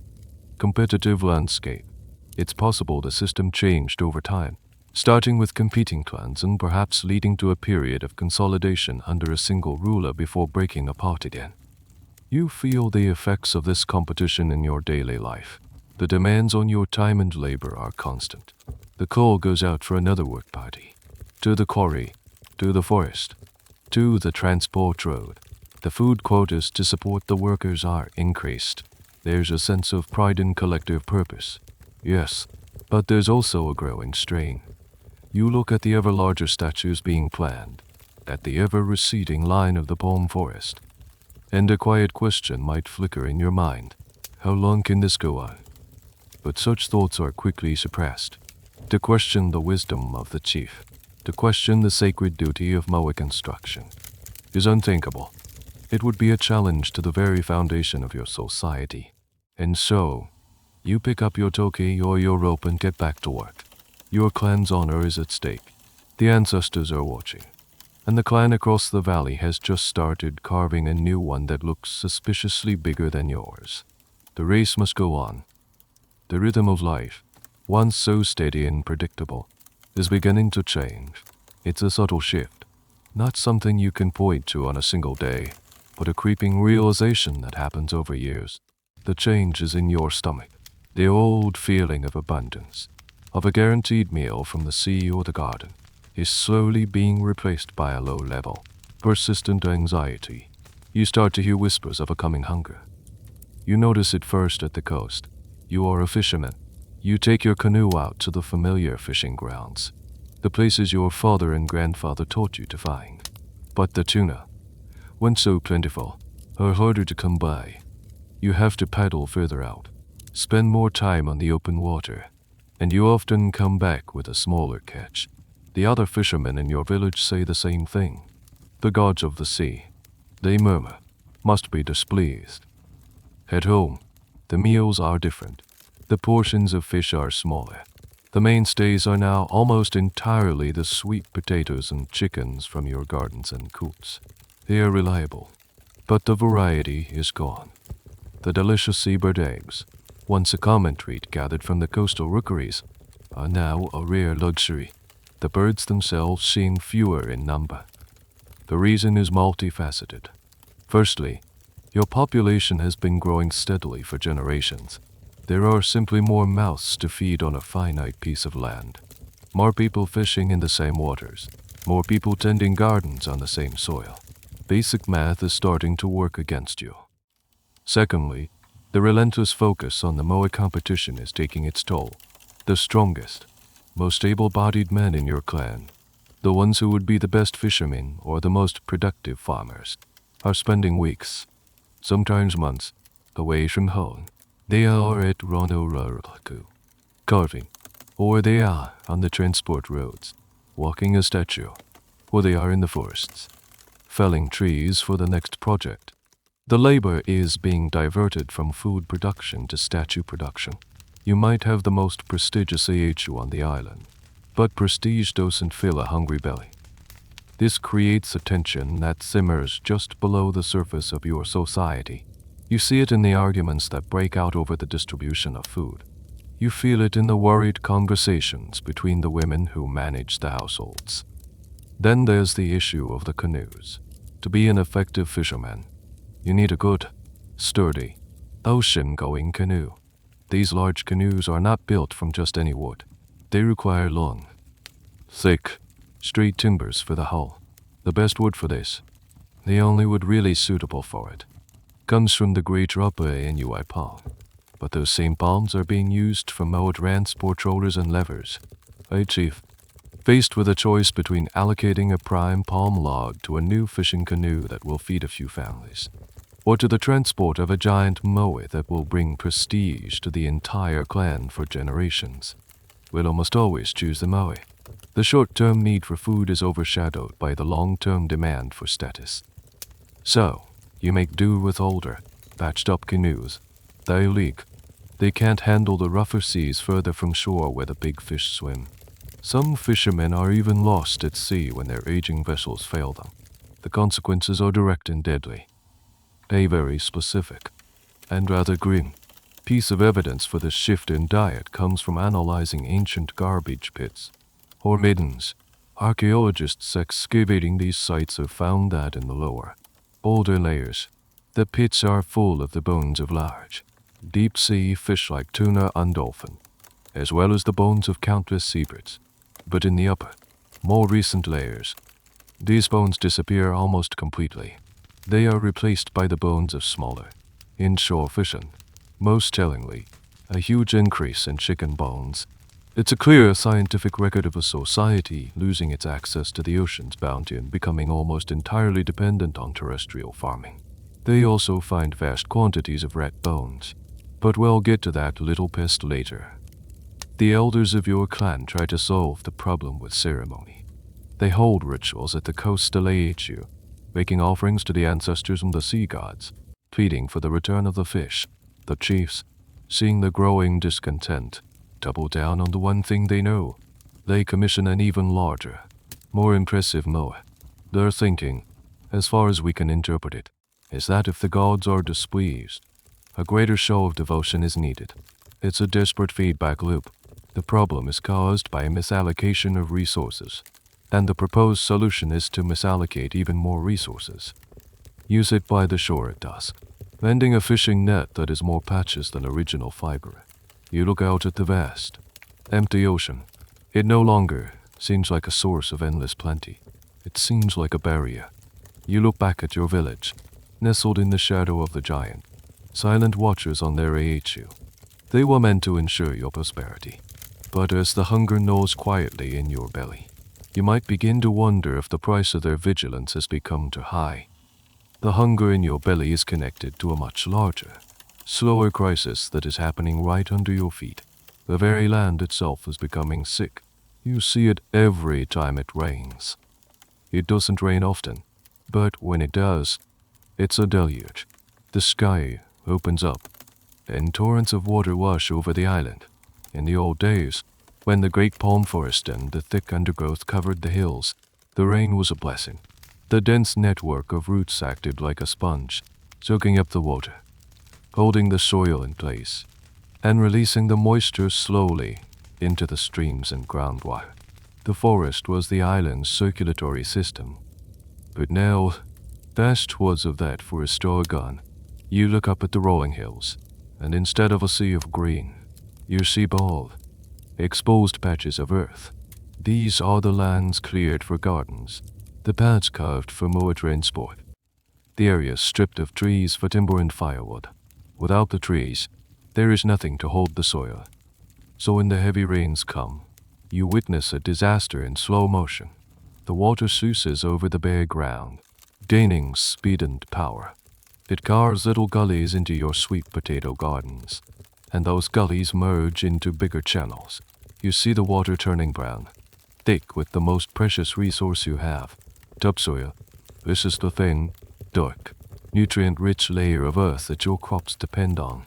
competitive landscape. It's possible the system changed over time, starting with competing clans and perhaps leading to a period of consolidation under a single ruler before breaking apart again. You feel the effects of this competition in your daily life. The demands on your time and labor are constant. The call goes out for another work party. To the quarry, to the forest, to the transport road. The food quotas to support the workers are increased. There's a sense of pride in collective purpose. Yes, but there's also a growing strain. You look at the ever larger statues being planned, at the ever-receding line of the palm forest, and a quiet question might flicker in your mind. How long can this go on? But such thoughts are quickly suppressed. To question the wisdom of the chief, to question the sacred duty of Moa construction, is unthinkable. It would be a challenge to the very foundation of your society. And so, you pick up your toki or your rope and get back to work. Your clan's honor is at stake. The ancestors are watching, and the clan across the valley has just started carving a new one that looks suspiciously bigger than yours. The race must go on. The rhythm of life, once so steady and predictable, is beginning to change. It's a subtle shift, not something you can point to on a single day, but a creeping realization that happens over years. The change is in your stomach, the old feeling of abundance, of a guaranteed meal from the sea or the garden, is slowly being replaced by a low-level, persistent anxiety. You start to hear whispers of a coming hunger. You notice it first at the coast. You are a fisherman. You take your canoe out to the familiar fishing grounds, the places your father and grandfather taught you to find. But the tuna, when so plentiful, are harder to come by. You have to paddle further out, spend more time on the open water, and you often come back with a smaller catch. The other fishermen in your village say the same thing. The gods of the sea, they murmur, must be displeased. At home, the meals are different. The portions of fish are smaller. The mainstays are now almost entirely the sweet potatoes and chickens from your gardens and coops. They are reliable, but the variety is gone. The delicious seabird eggs, once a common treat gathered from the coastal rookeries, are now a rare luxury. The birds themselves seem fewer in number. The reason is multifaceted. Firstly, your population has been growing steadily for generations. There are simply more mouths to feed on a finite piece of land. More people fishing in the same waters. More people tending gardens on the same soil. Basic math is starting to work against you. Secondly, the relentless focus on the Moa competition is taking its toll. The strongest, most able-bodied men in your clan, the ones who would be the best fishermen or the most productive farmers, are spending weeks, sometimes months, away from home. They are at Ronoroku, carving, or they are on the transport roads, walking a statue, or they are in the forests, felling trees for the next project. The labor is being diverted from food production to statue production. You might have the most prestigious AHU on the island, but prestige doesn't fill a hungry belly. This creates a tension that simmers just below the surface of your society. You see it in the arguments that break out over the distribution of food. You feel it in the worried conversations between the women who manage the households. Then there's the issue of the canoes. To be an effective fisherman, you need a good, sturdy, ocean-going canoe. These large canoes are not built from just any wood. They require long, thick, straight timbers for the hull. The best wood for this, the only wood really suitable for it, comes from the great Rapa Nui palm. But those same palms are being used for mowed transport rollers and levers. Hey, Chief. Faced with a choice between allocating a prime palm log to a new fishing canoe that will feed a few families, or to the transport of a giant moai that will bring prestige to the entire clan for generations, we'll almost always choose the moai. The short-term need for food is overshadowed by the long-term demand for status. So, you make do with older, patched-up canoes. They leak. They can't handle the rougher seas further from shore where the big fish swim. Some fishermen are even lost at sea when their aging vessels fail them. The consequences are direct and deadly. A very specific, and rather grim, piece of evidence for this shift in diet comes from analyzing ancient garbage pits, or middens. Archaeologists excavating these sites have found that in the lower, older layers, the pits are full of the bones of large, deep-sea fish like tuna and dolphin, as well as the bones of countless seabirds. But in the upper, more recent layers, these bones disappear almost completely. They are replaced by the bones of smaller, inshore fish and, most tellingly, a huge increase in chicken bones. It's a clear scientific record of a society losing its access to the ocean's bounty and becoming almost entirely dependent on terrestrial farming. They also find vast quantities of rat bones, but we'll get to that little pest later. The elders of your clan try to solve the problem with ceremony. They hold rituals at the coastal AHU, making offerings to the ancestors and the sea gods, pleading for the return of the fish. The chiefs, seeing the growing discontent, double down on the one thing they know. They commission an even larger, more impressive moai. Their thinking, as far as we can interpret it, is that if the gods are displeased, a greater show of devotion is needed. It's a desperate feedback loop. The problem is caused by a misallocation of resources, and the proposed solution is to misallocate even more resources. Use it by the shore at dusk, mending a fishing net that is more patches than original fiber. You look out at the vast, empty ocean. It no longer seems like a source of endless plenty. It seems like a barrier. You look back at your village, nestled in the shadow of the giant, silent watchers on their AHU. They were meant to ensure your prosperity. But as the hunger gnaws quietly in your belly, you might begin to wonder if the price of their vigilance has become too high. The hunger in your belly is connected to a much larger, slower crisis that is happening right under your feet. The very land itself is becoming sick. You see it every time it rains. It doesn't rain often, but when it does, it's a deluge. The sky opens up, and torrents of water wash over the island. In the old days, when the great palm forest and the thick undergrowth covered the hills, the rain was a blessing. The dense network of roots acted like a sponge, soaking up the water, holding the soil in place, and releasing the moisture slowly into the streams and groundwater. The forest was the island's circulatory system. But now, vast hordes of that forest are gone. You look up at the rolling hills, and instead of a sea of green, you see bald, exposed patches of earth. These are the lands cleared for gardens, the paths carved for mower transport, the areas stripped of trees for timber and firewood. Without the trees, there is nothing to hold the soil. So when the heavy rains come, you witness a disaster in slow motion. The water sluices over the bare ground, gaining speed and power. It carves little gullies into your sweet potato gardens, and those gullies merge into bigger channels. You see the water turning brown, thick with the most precious resource you have, topsoil. This is the thin, dark, nutrient-rich layer of earth that your crops depend on.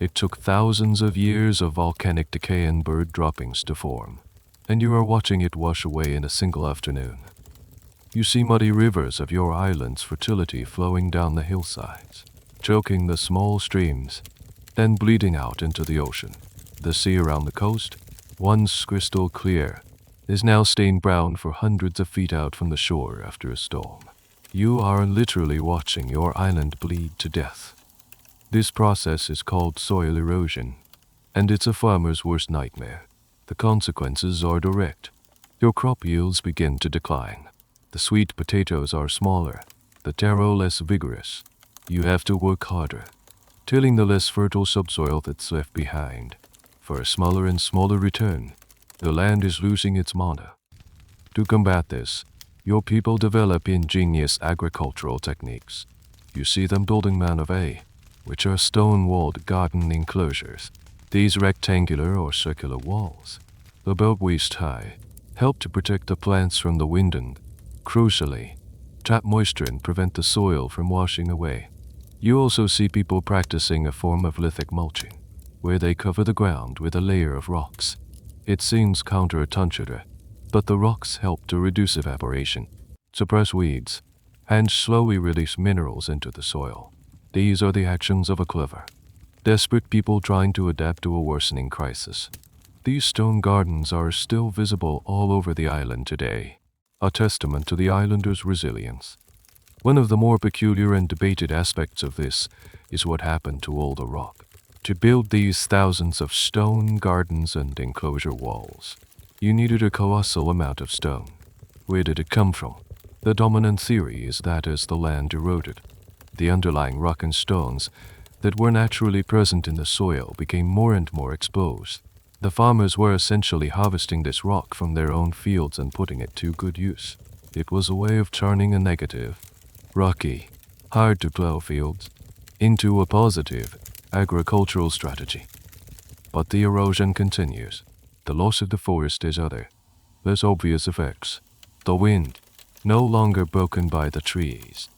It took thousands of years of volcanic decay and bird droppings to form, and you are watching it wash away in a single afternoon. You see muddy rivers of your island's fertility flowing down the hillsides, choking the small streams, then bleeding out into the ocean. The sea around the coast, once crystal clear, is now stained brown for hundreds of feet out from the shore after a storm. You are literally watching your island bleed to death. This process is called soil erosion, and it's a farmer's worst nightmare. The consequences are direct. Your crop yields begin to decline. The sweet potatoes are smaller, the taro less vigorous. You have to work harder, tilling the less fertile subsoil that's left behind. For a smaller and smaller return, the land is losing its mana. To combat this, your people develop ingenious agricultural techniques. You see them building manove, which are stone-walled garden enclosures. These rectangular or circular walls, about waist high, help to protect the plants from the wind and, crucially, trap moisture and prevent the soil from washing away. You also see people practicing a form of lithic mulching, where they cover the ground with a layer of rocks. It seems counterintuitive, but the rocks help to reduce evaporation, suppress weeds, and slowly release minerals into the soil. These are the actions of a clever, desperate people trying to adapt to a worsening crisis. These stone gardens are still visible all over the island today, a testament to the islanders' resilience. One of the more peculiar and debated aspects of this is what happened to all the rock. To build these thousands of stone gardens and enclosure walls, you needed a colossal amount of stone. Where did it come from? The dominant theory is that as the land eroded, the underlying rock and stones that were naturally present in the soil became more and more exposed. The farmers were essentially harvesting this rock from their own fields and putting it to good use. It was a way of turning a negative, rocky, hard-to-plow fields into a positive agricultural strategy. But the erosion continues. The loss of the forest is other, less obvious effects. The wind, no longer broken by the trees,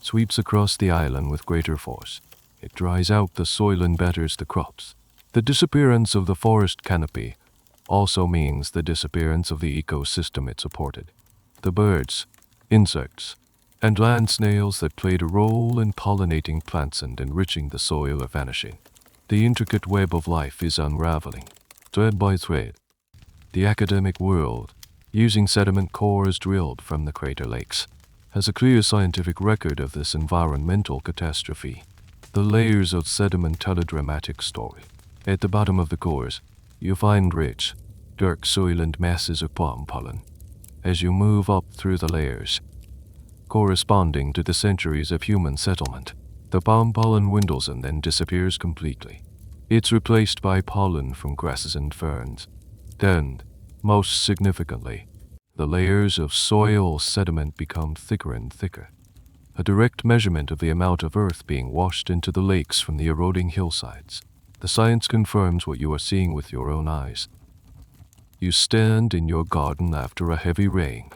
sweeps across the island with greater force. It dries out the soil and batters the crops. The disappearance of the forest canopy also means the disappearance of the ecosystem it supported. The birds, insects, and land snails that played a role in pollinating plants and enriching the soil are vanishing. The intricate web of life is unraveling, thread by thread. The academic world, using sediment cores drilled from the crater lakes, has a clear scientific record of this environmental catastrophe. The layers of sediment tell a dramatic story. At the bottom of the cores, you find rich, dark soil and masses of palm pollen. As you move up through the layers, corresponding to the centuries of human settlement, the palm pollen dwindles and then disappears completely. It's replaced by pollen from grasses and ferns. Then, most significantly, the layers of soil sediment become thicker and thicker, a direct measurement of the amount of earth being washed into the lakes from the eroding hillsides. The science confirms what you are seeing with your own eyes. You stand in your garden after a heavy rain.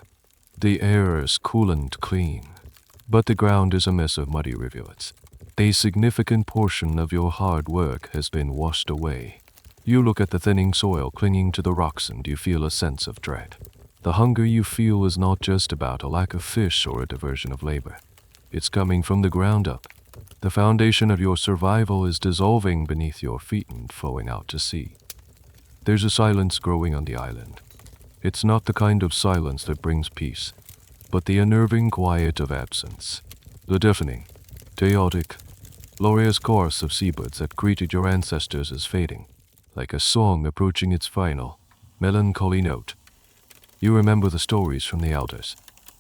The air is cool and clean, but the ground is a mess of muddy rivulets. A significant portion of your hard work has been washed away. You look at the thinning soil clinging to the rocks and you feel a sense of dread. The hunger you feel is not just about a lack of fish or a diversion of labor. It's coming from the ground up. The foundation of your survival is dissolving beneath your feet and flowing out to sea. There's a silence growing on the island. It's not the kind of silence that brings peace, but the unnerving quiet of absence. The deafening, chaotic, glorious chorus of seabirds that greeted your ancestors is fading, like a song approaching its final, melancholy note. You remember the stories from the elders,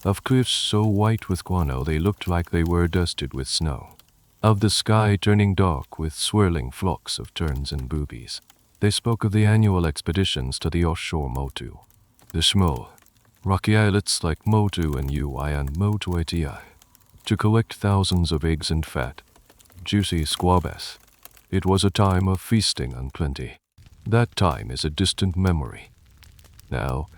of cliffs so white with guano they looked like they were dusted with snow, of the sky turning dark with swirling flocks of terns and boobies. They spoke of the annual expeditions to the offshore Motu, the small, rocky islets like Motu and Ui and Motu Ati, to collect thousands of eggs and fat, juicy squabas. It was a time of feasting and plenty. That time is a distant memory. Now,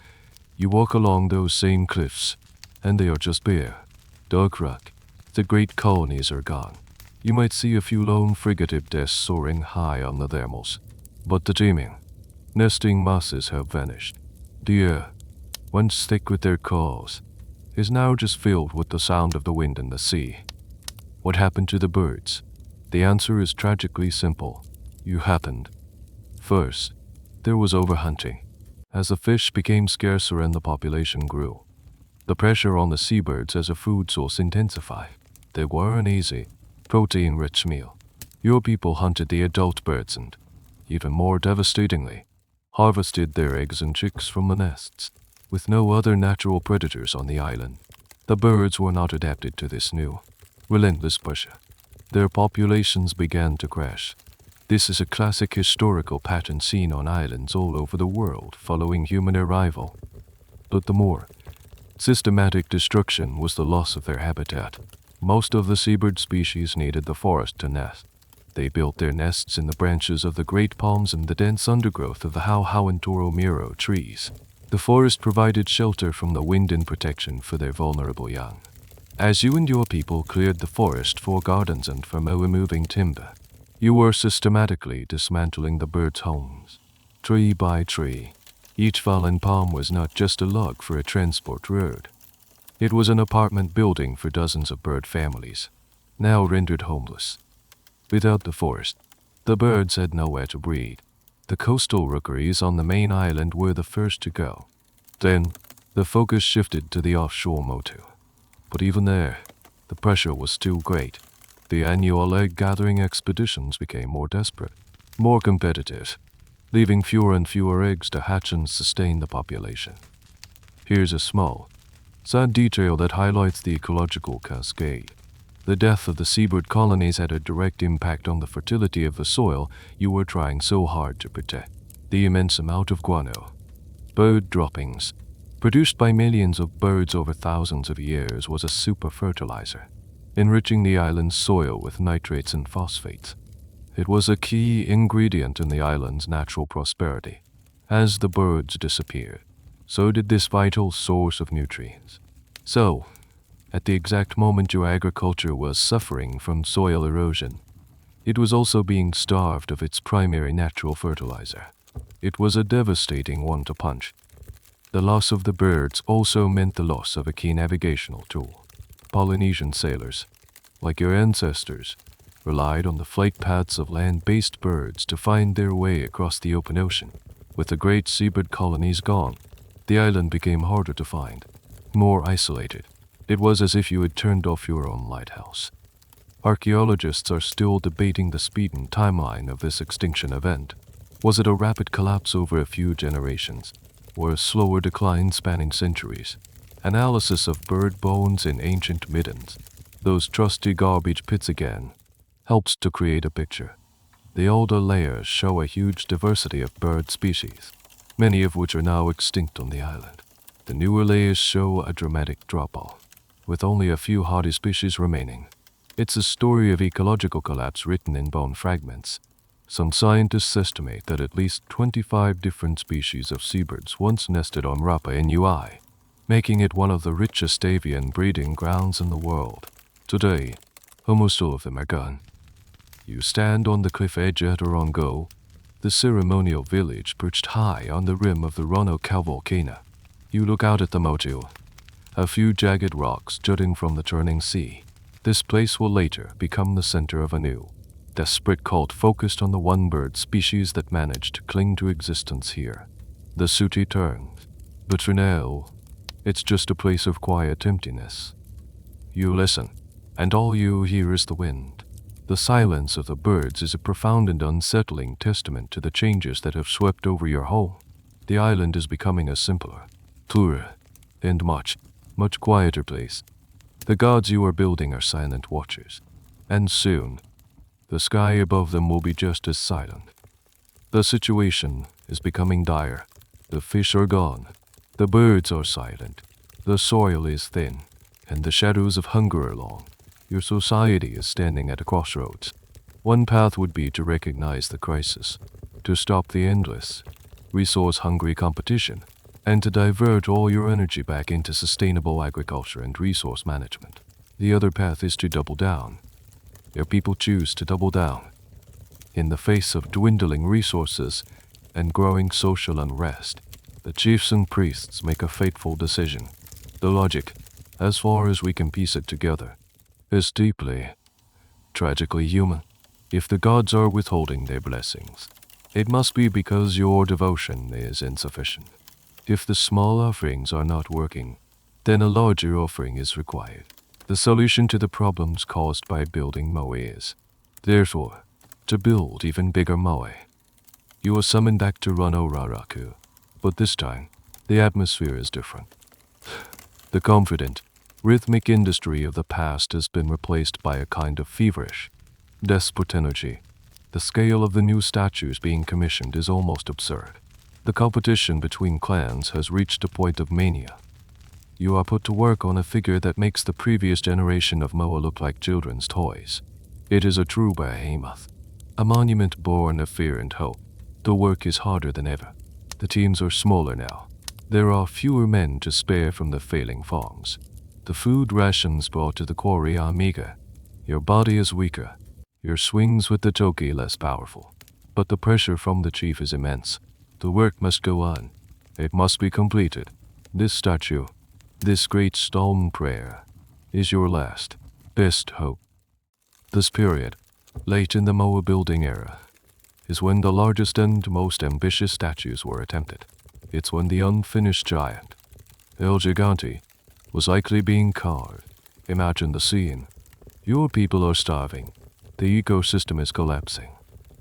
you walk along those same cliffs, and they are just bare, dark rock. The great colonies are gone. You might see a few lone frigate soaring high on the thermals, but the teeming, nesting masses have vanished. The air, once thick with their calls, is now just filled with the sound of the wind and the sea. What happened to the birds? The answer is tragically simple. You happened. First, there was overhunting. As the fish became scarcer and the population grew, the pressure on the seabirds as a food source intensified. They were an easy, protein-rich meal. Your people hunted the adult birds and, even more devastatingly, harvested their eggs and chicks from the nests. With no other natural predators on the island, the birds were not adapted to this new, relentless pressure. Their populations began to crash. This is a classic historical pattern seen on islands all over the world following human arrival. But the more systematic destruction was the loss of their habitat. Most of the seabird species needed the forest to nest. They built their nests in the branches of the great palms and the dense undergrowth of the Hau and Toro Miro trees. The forest provided shelter from the wind and protection for their vulnerable young. As you and your people cleared the forest for gardens and for removing timber, you were systematically dismantling the birds' homes, tree by tree. Each fallen palm was not just a log for a transport road. It was an apartment building for dozens of bird families, now rendered homeless. Without the forest, the birds had nowhere to breed. The coastal rookeries on the main island were the first to go. Then, the focus shifted to the offshore Motu. But even there, the pressure was too great. The annual egg-gathering expeditions became more desperate, more competitive, leaving fewer and fewer eggs to hatch and sustain the population. Here's a small, sad detail that highlights the ecological cascade. The death of the seabird colonies had a direct impact on the fertility of the soil you were trying so hard to protect. The immense amount of guano, bird droppings, produced by millions of birds over thousands of years was a super fertilizer, enriching the island's soil with nitrates and phosphates. It was a key ingredient in the island's natural prosperity. As the birds disappeared, so did this vital source of nutrients. So, at the exact moment your agriculture was suffering from soil erosion, it was also being starved of its primary natural fertilizer. It was a devastating one to punch. The loss of the birds also meant the loss of a key navigational tool. Polynesian sailors, like your ancestors, relied on the flight paths of land-based birds to find their way across the open ocean. With the great seabird colonies gone, the island became harder to find, more isolated. It was as if you had turned off your own lighthouse. Archaeologists are still debating the speed and timeline of this extinction event. Was it a rapid collapse over a few generations, or a slower decline spanning centuries? Analysis of bird bones in ancient middens, those trusty garbage pits again, helps to create a picture. The older layers show a huge diversity of bird species, many of which are now extinct on the island. The newer layers show a dramatic drop-off, with only a few hardy species remaining. It's a story of ecological collapse written in bone fragments. Some scientists estimate that at least 25 different species of seabirds once nested on Rapa Nui, making it one of the richest avian breeding grounds in the world. Today, almost all of them are gone. You stand on the cliff edge at Orongo, the ceremonial village perched high on the rim of the Ronokau volcano. You look out at the Motu, a few jagged rocks jutting from the turning sea. This place will later become the center of a new, desperate cult focused on the one bird species that managed to cling to existence here. The Suti turns, but for now, it's just a place of quiet emptiness. You listen, and all you hear is the wind. The silence of the birds is a profound and unsettling testament to the changes that have swept over your home. The island is becoming a simpler, clearer, and much quieter place. The gods you are building are silent watchers, and soon, the sky above them will be just as silent. The situation is becoming dire. The fish are gone. The birds are silent. The soil is thin, and the shadows of hunger are long. Your society is standing at a crossroads. One path would be to recognize the crisis, to stop the endless, resource-hungry competition, and to divert all your energy back into sustainable agriculture and resource management. The other path is to double down. Your people choose to double down. In the face of dwindling resources and growing social unrest, the chiefs and priests make a fateful decision. The logic, as far as we can piece it together, is deeply, tragically human. If the gods are withholding their blessings, it must be because your devotion is insufficient. If the small offerings are not working, then a larger offering is required. The solution to the problems caused by building Moai is, therefore, to build even bigger Moai. You are summoned back to Raraku, but this time, the atmosphere is different. The confident, rhythmic industry of the past has been replaced by a kind of feverish, desperate energy. The scale of the new statues being commissioned is almost absurd. The competition between clans has reached a point of mania. You are put to work on a figure that makes the previous generation of Moa look like children's toys. It is a true behemoth, a monument born of fear and hope. The work is harder than ever. The teams are smaller now. There are fewer men to spare from the failing farms. The food rations brought to the quarry are meager. Your body is weaker. Your swings with the toki less powerful. But the pressure from the chief is immense. The work must go on. It must be completed. This statue, this great stone prayer, is your last, best hope. This period, late in the Moa building era, is when the largest and most ambitious statues were attempted. It's when the unfinished giant, El Gigante, was likely being carved. Imagine the scene. Your people are starving. The ecosystem is collapsing.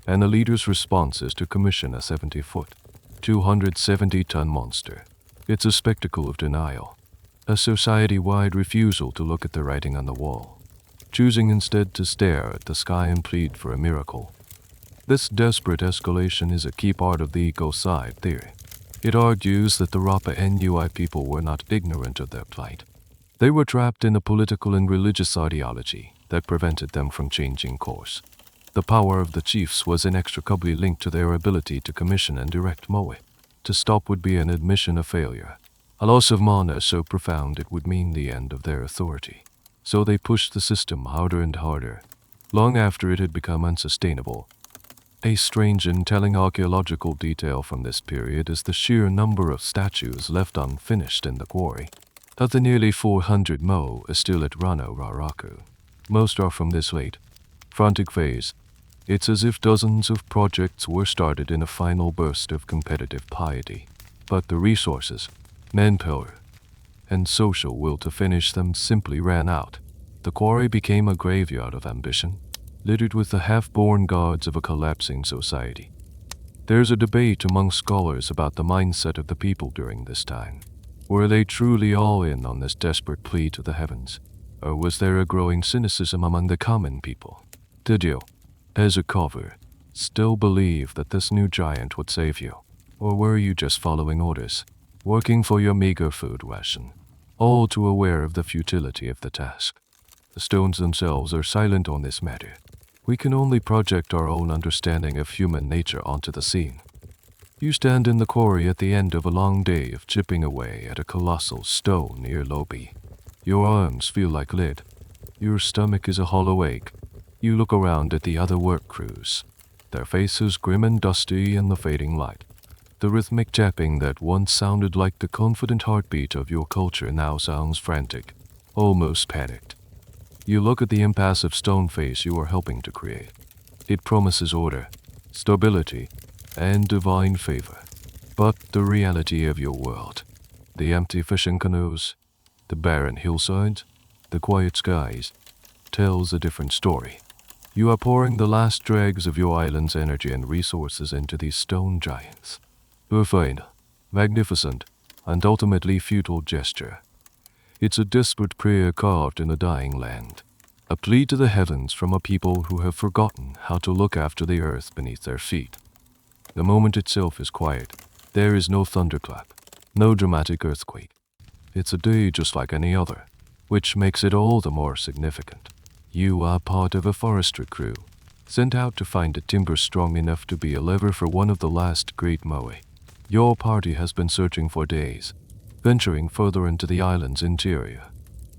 And the leader's response is to commission a 70-foot, 270-ton monster. It's a spectacle of denial. A society-wide refusal to look at the writing on the wall, choosing instead to stare at the sky and plead for a miracle. This desperate escalation is a key part of the ecocide theory. It argues that the Rapa Nui people were not ignorant of their plight. They were trapped in a political and religious ideology that prevented them from changing course. The power of the chiefs was inextricably linked to their ability to commission and direct Moai. To stop would be an admission of failure. A loss of mana so profound it would mean the end of their authority. So they pushed the system harder and harder, long after it had become unsustainable. A strange and telling archaeological detail from this period is the sheer number of statues left unfinished in the quarry. Of the nearly 400 Mo is still at Raraku. Most are from this late, frantic phase. It's as if dozens of projects were started in a final burst of competitive piety. But the resources, manpower, and social will to finish them simply ran out. The quarry became a graveyard of ambition, littered with the half-born gods of a collapsing society. There's a debate among scholars about the mindset of the people during this time. Were they truly all in on this desperate plea to the heavens? Or was there a growing cynicism among the common people? Did you, as a carver, still believe that this new giant would save you? Or were you just following orders, working for your meager food ration, all too aware of the futility of the task? The stones themselves are silent on this matter. We can only project our own understanding of human nature onto the scene. You stand in the quarry at the end of a long day of chipping away at a colossal stone near Lobi. Your arms feel like lead. Your stomach is a hollow ache. You look around at the other work crews, their faces grim and dusty in the fading light. The rhythmic tapping that once sounded like the confident heartbeat of your culture now sounds frantic, almost panicked. You look at the impassive stone face you are helping to create. It promises order, stability, and divine favor. But the reality of your world, the empty fishing canoes, the barren hillsides, the quiet skies, tells a different story. You are pouring the last dregs of your island's energy and resources into these stone giants. A fine, magnificent, and ultimately futile gesture. It's a desperate prayer carved in a dying land, a plea to the heavens from a people who have forgotten how to look after the earth beneath their feet. The moment itself is quiet. There is no thunderclap, no dramatic earthquake. It's a day just like any other, which makes it all the more significant. You are part of a forestry crew, sent out to find a timber strong enough to be a lever for one of the last great Moai. Your party has been searching for days, venturing further into the island's interior,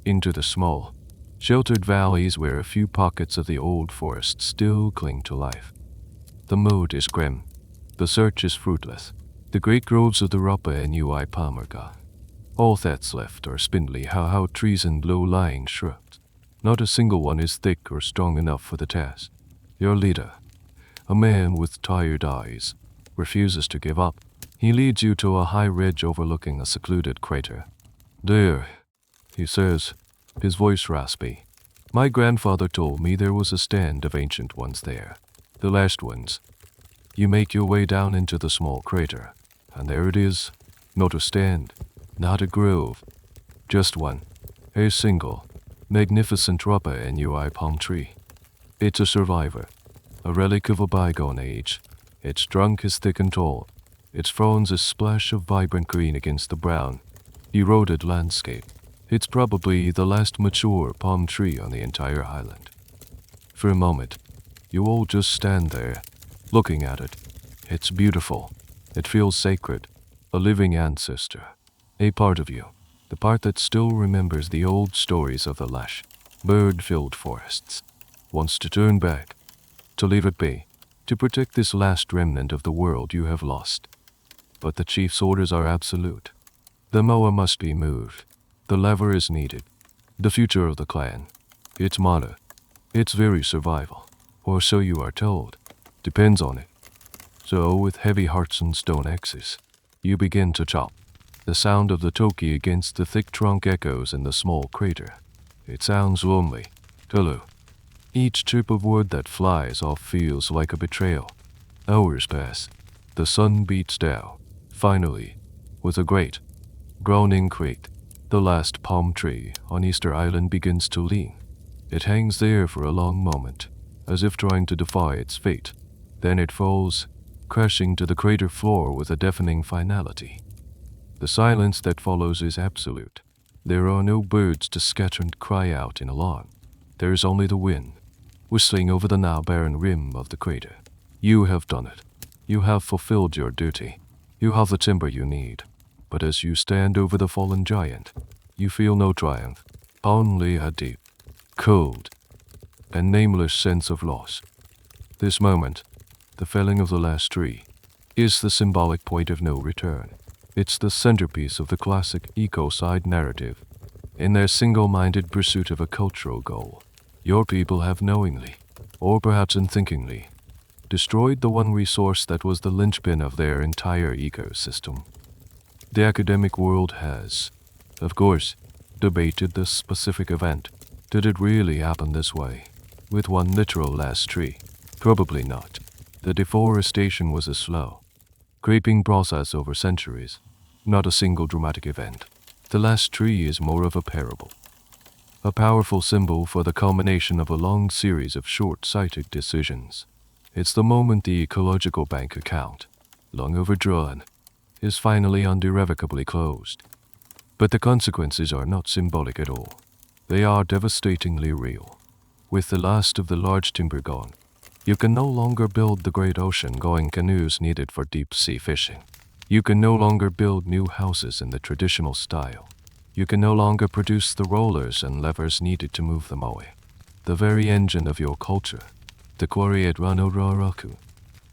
into the small, sheltered valleys where a few pockets of the old forest still cling to life. The mood is grim. The search is fruitless. The great groves of the Rapa Nui palm are gone. All that's left are spindly how trees and low-lying shrubs. Not a single one is thick or strong enough for the task. Your leader, a man with tired eyes, refuses to give up. He leads you to a high ridge overlooking a secluded crater. "There," he says, his voice raspy. "My grandfather told me there was a stand of ancient ones there. The last ones." You make your way down into the small crater, and there it is. Not a stand, not a grove, just one. A single, magnificent Rapa Nui palm tree. It's a survivor, a relic of a bygone age. Its trunk is thick and tall, its fronds a splash of vibrant green against the brown, eroded landscape. It's probably the last mature palm tree on the entire island. For a moment, you all just stand there, looking at it. It's beautiful. It feels sacred, a living ancestor, a part of you, the part that still remembers the old stories of the lush, bird-filled forests, wants to turn back, to leave it be, to protect this last remnant of the world you have lost. But the chief's orders are absolute. The moa must be moved. The lever is needed. The future of the clan, its motto, its very survival, or so you are told, depends on it. So, with heavy hearts and stone axes, you begin to chop. The sound of the toki against the thick trunk echoes in the small crater. It sounds lonely, Tulu. Each chip of wood that flies off feels like a betrayal. Hours pass. The sun beats down. Finally, with a great, groaning creak, the last palm tree on Easter Island begins to lean. It hangs there for a long moment, as if trying to defy its fate. Then it falls, crashing to the crater floor with a deafening finality. The silence that follows is absolute. There are no birds to scatter and cry out in alarm. There is only the wind, whistling over the now barren rim of the crater. You have done it. You have fulfilled your duty. You have the timber you need. But as you stand over the fallen giant, you feel no triumph, only a deep, cold, and nameless sense of loss. This moment, the felling of the last tree, is the symbolic point of no return. It's the centerpiece of the classic ecocide narrative. In their single-minded pursuit of a cultural goal, your people have knowingly, or perhaps unthinkingly, destroyed the one resource that was the linchpin of their entire ecosystem. The academic world has, of course, debated this specific event. Did it really happen this way, with one literal last tree? Probably not. The deforestation was a slow, creeping process over centuries, not a single dramatic event. The last tree is more of a parable, a powerful symbol for the culmination of a long series of short-sighted decisions. It's the moment the ecological bank account, long overdrawn, is finally and irrevocably closed. But the consequences are not symbolic at all. They are devastatingly real. With the last of the large timber gone, you can no longer build the great ocean-going canoes needed for deep-sea fishing. You can no longer build new houses in the traditional style. You can no longer produce the rollers and levers needed to move the moai. The very engine of your culture, the quarry at Ranororaku,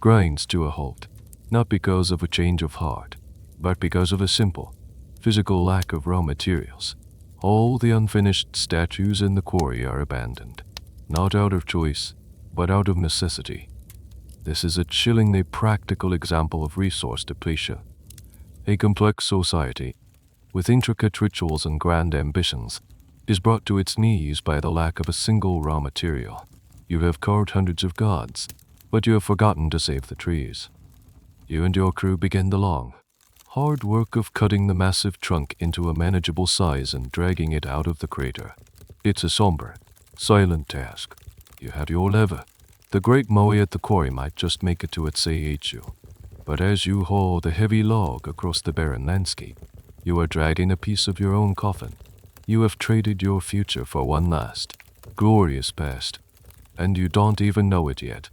grinds to a halt, not because of a change of heart, but because of a simple, physical lack of raw materials. All the unfinished statues in the quarry are abandoned, not out of choice, but out of necessity. This is a chillingly practical example of resource depletion. A complex society, with intricate rituals and grand ambitions, is brought to its knees by the lack of a single raw material. You have carved hundreds of gods, but you have forgotten to save the trees. You and your crew begin the long, hard work of cutting the massive trunk into a manageable size and dragging it out of the crater. It's a somber, silent task. You have your lever. The great moai at the quarry might just make it to its AHU. But as you haul the heavy log across the barren landscape, you are dragging a piece of your own coffin. You have traded your future for one last, glorious past, and you don't even know it yet.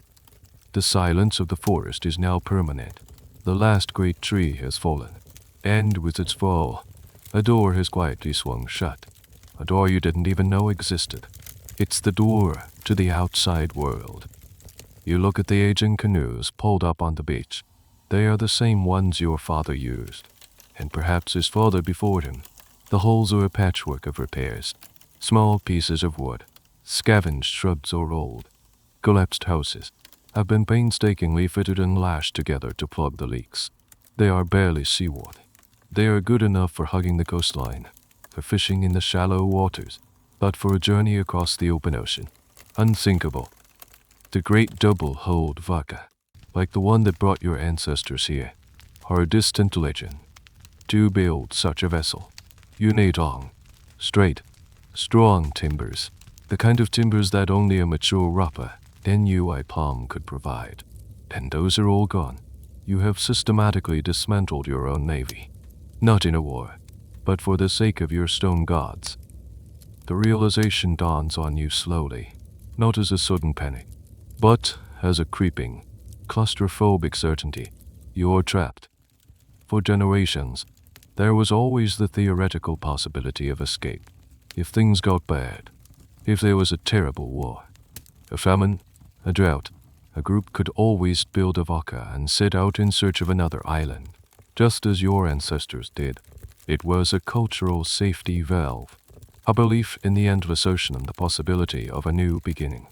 The silence of the forest is now permanent. The last great tree has fallen, and with its fall, a door has quietly swung shut. A door you didn't even know existed. It's the door to the outside world. You look at the aging canoes pulled up on the beach. They are the same ones your father used, and perhaps his father before him. The hulls are a patchwork of repairs. Small pieces of wood, scavenged shrubs or old, collapsed houses, have been painstakingly fitted and lashed together to plug the leaks. They are barely seaworthy. They are good enough for hugging the coastline, for fishing in the shallow waters, but for a journey across the open ocean, unsinkable. The great double-hulled vaca, like the one that brought your ancestors here, are a distant legend. To build such a vessel, you need long, straight, strong timbers, the kind of timbers that only a mature Rapa Nui palm could provide. And those are all gone. You have systematically dismantled your own navy, not in a war, but for the sake of your stone gods. The realization dawns on you slowly, not as a sudden panic, but as a creeping, claustrophobic certainty. You're trapped. For generations, there was always the theoretical possibility of escape. If things got bad, if there was a terrible war, a famine, a drought, a group could always build a vaca and set out in search of another island, just as your ancestors did. It was a cultural safety valve, a belief in the endless ocean and the possibility of a new beginning.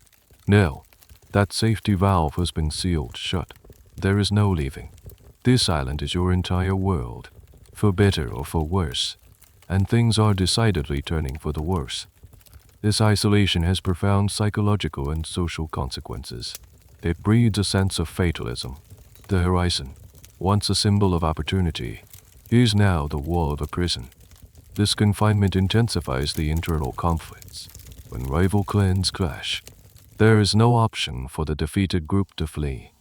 Now, that safety valve has been sealed shut. There is no leaving. This island is your entire world, for better or for worse, and things are decidedly turning for the worse. This isolation has profound psychological and social consequences. It breeds a sense of fatalism. The horizon, once a symbol of opportunity, is now the wall of a prison. This confinement intensifies the internal conflicts. When rival clans clash, there is no option for the defeated group to flee.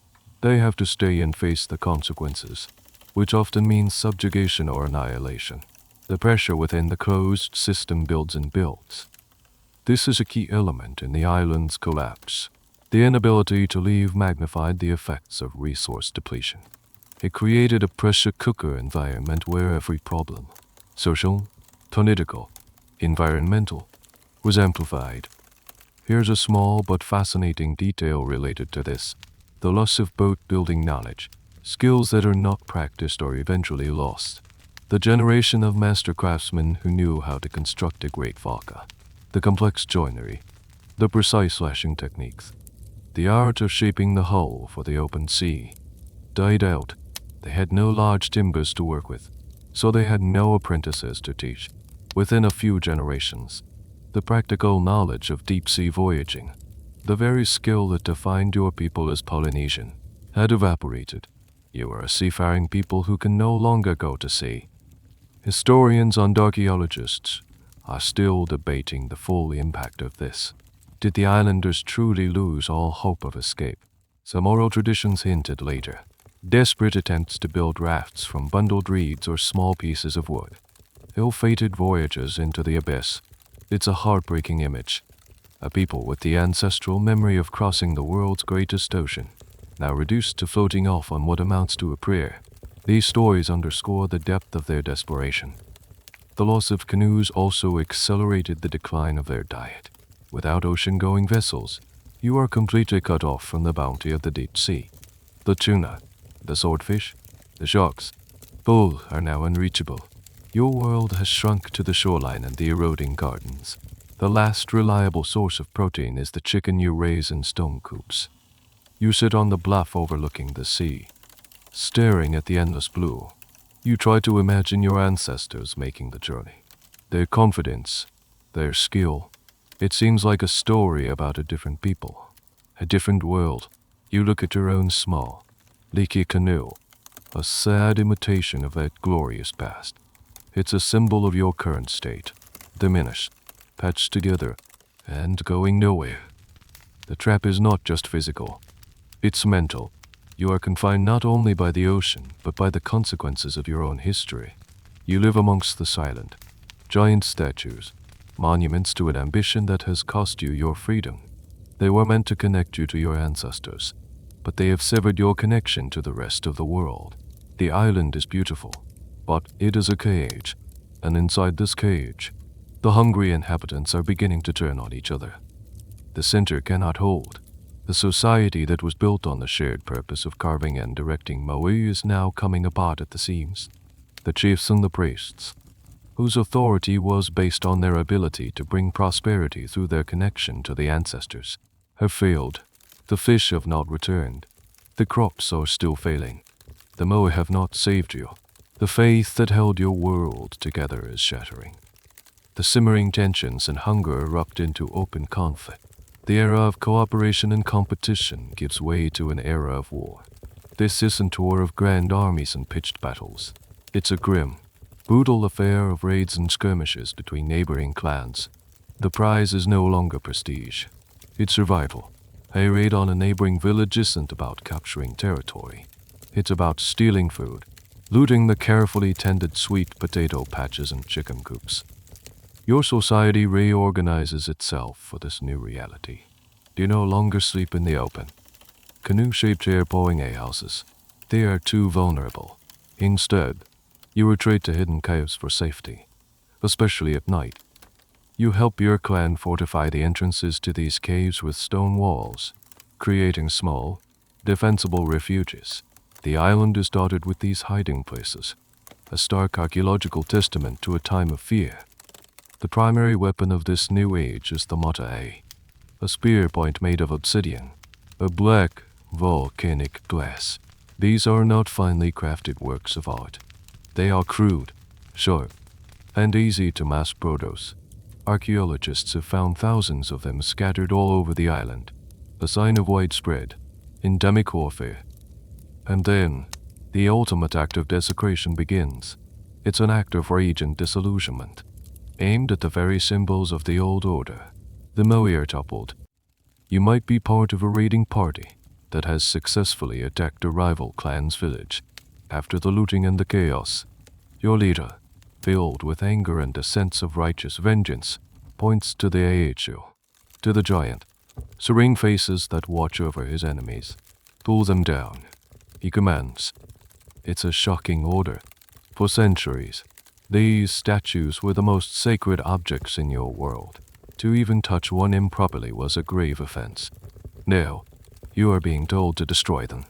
They have to stay and face the consequences, which often means subjugation or annihilation. The pressure within the closed system builds and builds. This is a key element in the island's collapse. The inability to leave magnified the effects of resource depletion. It created a pressure cooker environment where every problem, social, political, environmental, was amplified. Here's a small but fascinating detail related to this: the loss of boat-building knowledge, skills that are not practiced or eventually lost. The generation of master craftsmen who knew how to construct a great vaca, the complex joinery, the precise lashing techniques, the art of shaping the hull for the open sea, died out. They had no large timbers to work with, so they had no apprentices to teach. Within a few generations, the practical knowledge of deep-sea voyaging, the very skill that defined your people as Polynesian, had evaporated. You are a seafaring people who can no longer go to sea. Historians and archaeologists are still debating the full impact of this. Did the islanders truly lose all hope of escape? Some oral traditions hinted later. Desperate attempts to build rafts from bundled reeds or small pieces of wood. Ill-fated voyagers into the abyss. It's a heartbreaking image. A people with the ancestral memory of crossing the world's greatest ocean, now reduced to floating off on what amounts to a prayer. These stories underscore the depth of their desperation. The loss of canoes also accelerated the decline of their diet. Without ocean-going vessels, you are completely cut off from the bounty of the deep sea. The tuna, the swordfish, the sharks, all are now unreachable. Your world has shrunk to the shoreline and the eroding gardens. The last reliable source of protein is the chicken you raise in stone coops. You sit on the bluff overlooking the sea, staring at the endless blue. You try to imagine your ancestors making the journey. Their confidence, their skill. It seems like a story about a different people, a different world. You look at your own small, leaky canoe, a sad imitation of that glorious past. It's a symbol of your current state, diminished, patched together, and going nowhere. The trap is not just physical, it's mental. You are confined not only by the ocean, but by the consequences of your own history. You live amongst the silent, giant statues, monuments to an ambition that has cost you your freedom. They were meant to connect you to your ancestors, but they have severed your connection to the rest of the world. The island is beautiful, but it is a cage, and inside this cage, the hungry inhabitants are beginning to turn on each other. The center cannot hold. The society that was built on the shared purpose of carving and directing Moai is now coming apart at the seams. The chiefs and the priests, whose authority was based on their ability to bring prosperity through their connection to the ancestors, have failed. The fish have not returned. The crops are still failing. The Moai have not saved you. The faith that held your world together is shattering. The simmering tensions and hunger erupt into open conflict. The era of cooperation and competition gives way to an era of war. This isn't a war of grand armies and pitched battles. It's a grim, brutal affair of raids and skirmishes between neighboring clans. The prize is no longer prestige. It's survival. A raid on a neighboring village isn't about capturing territory. It's about stealing food, looting the carefully tended sweet potato patches and chicken coops. Your society reorganizes itself for this new reality. You no longer sleep in the open. Canoe-shaped air-pouring houses. They are too vulnerable. Instead, you retreat to hidden caves for safety, especially at night. You help your clan fortify the entrances to these caves with stone walls, creating small, defensible refuges. The island is dotted with these hiding places, a stark archaeological testament to a time of fear. The primary weapon of this new age is the Moai, a spear point made of obsidian, a black, volcanic glass. These are not finely crafted works of art. They are crude, sharp, and easy to mass produce. Archaeologists have found thousands of them scattered all over the island, a sign of widespread, endemic warfare. And then, the ultimate act of desecration begins. It's an act of rage and disillusionment, aimed at the very symbols of the old order. The Moai are toppled. You might be part of a raiding party that has successfully attacked a rival clan's village. After the looting and the chaos, your leader, filled with anger and a sense of righteous vengeance, points to the AHU, to the giant, serene faces that watch over his enemies. Pull them down, he commands. It's a shocking order. For centuries, these statues were the most sacred objects in your world. To even touch one improperly was a grave offense. Now, you are being told to destroy them.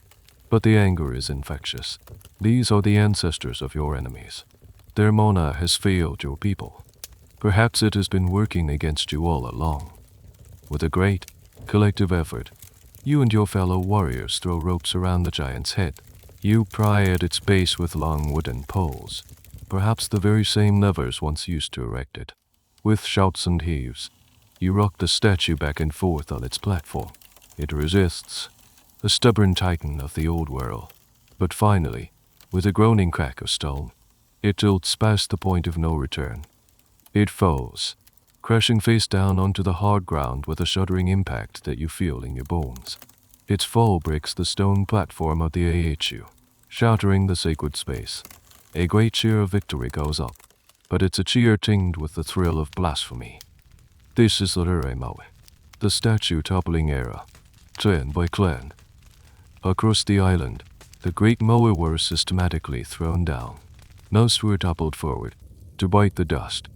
But the anger is infectious. These are the ancestors of your enemies. Their mana has failed your people. Perhaps it has been working against you all along. With a great, collective effort, you and your fellow warriors throw ropes around the giant's head. You pry at its base with long wooden poles, perhaps the very same levers once used to erect it. With shouts and heaves, you rock the statue back and forth on its platform. It resists, a stubborn titan of the old world. But finally, with a groaning crack of stone, it tilts past the point of no return. It falls, crashing face down onto the hard ground with a shuddering impact that you feel in your bones. Its fall breaks the stone platform of the AHU, shattering the sacred space. A great cheer of victory goes up, but it's a cheer tinged with the thrill of blasphemy. This is the Moai, the statue toppling era, clan by clan. Across the island, the great Moai were systematically thrown down. Most were toppled forward, to bite the dust,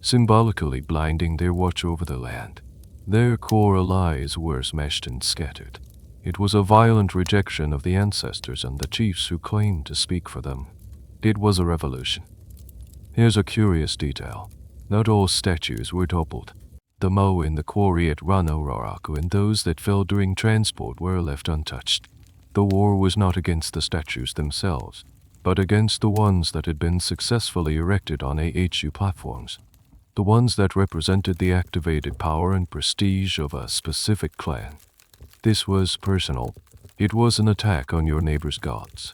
symbolically blinding their watch over the land. Their coral eyes were smashed and scattered. It was a violent rejection of the ancestors and the chiefs who claimed to speak for them. It was a revolution. Here's a curious detail. Not all statues were toppled. The Moai in the quarry at Ranoraku and those that fell during transport were left untouched. The war was not against the statues themselves, but against the ones that had been successfully erected on AHU platforms. The ones that represented the activated power and prestige of a specific clan. This was personal. It was an attack on your neighbor's gods.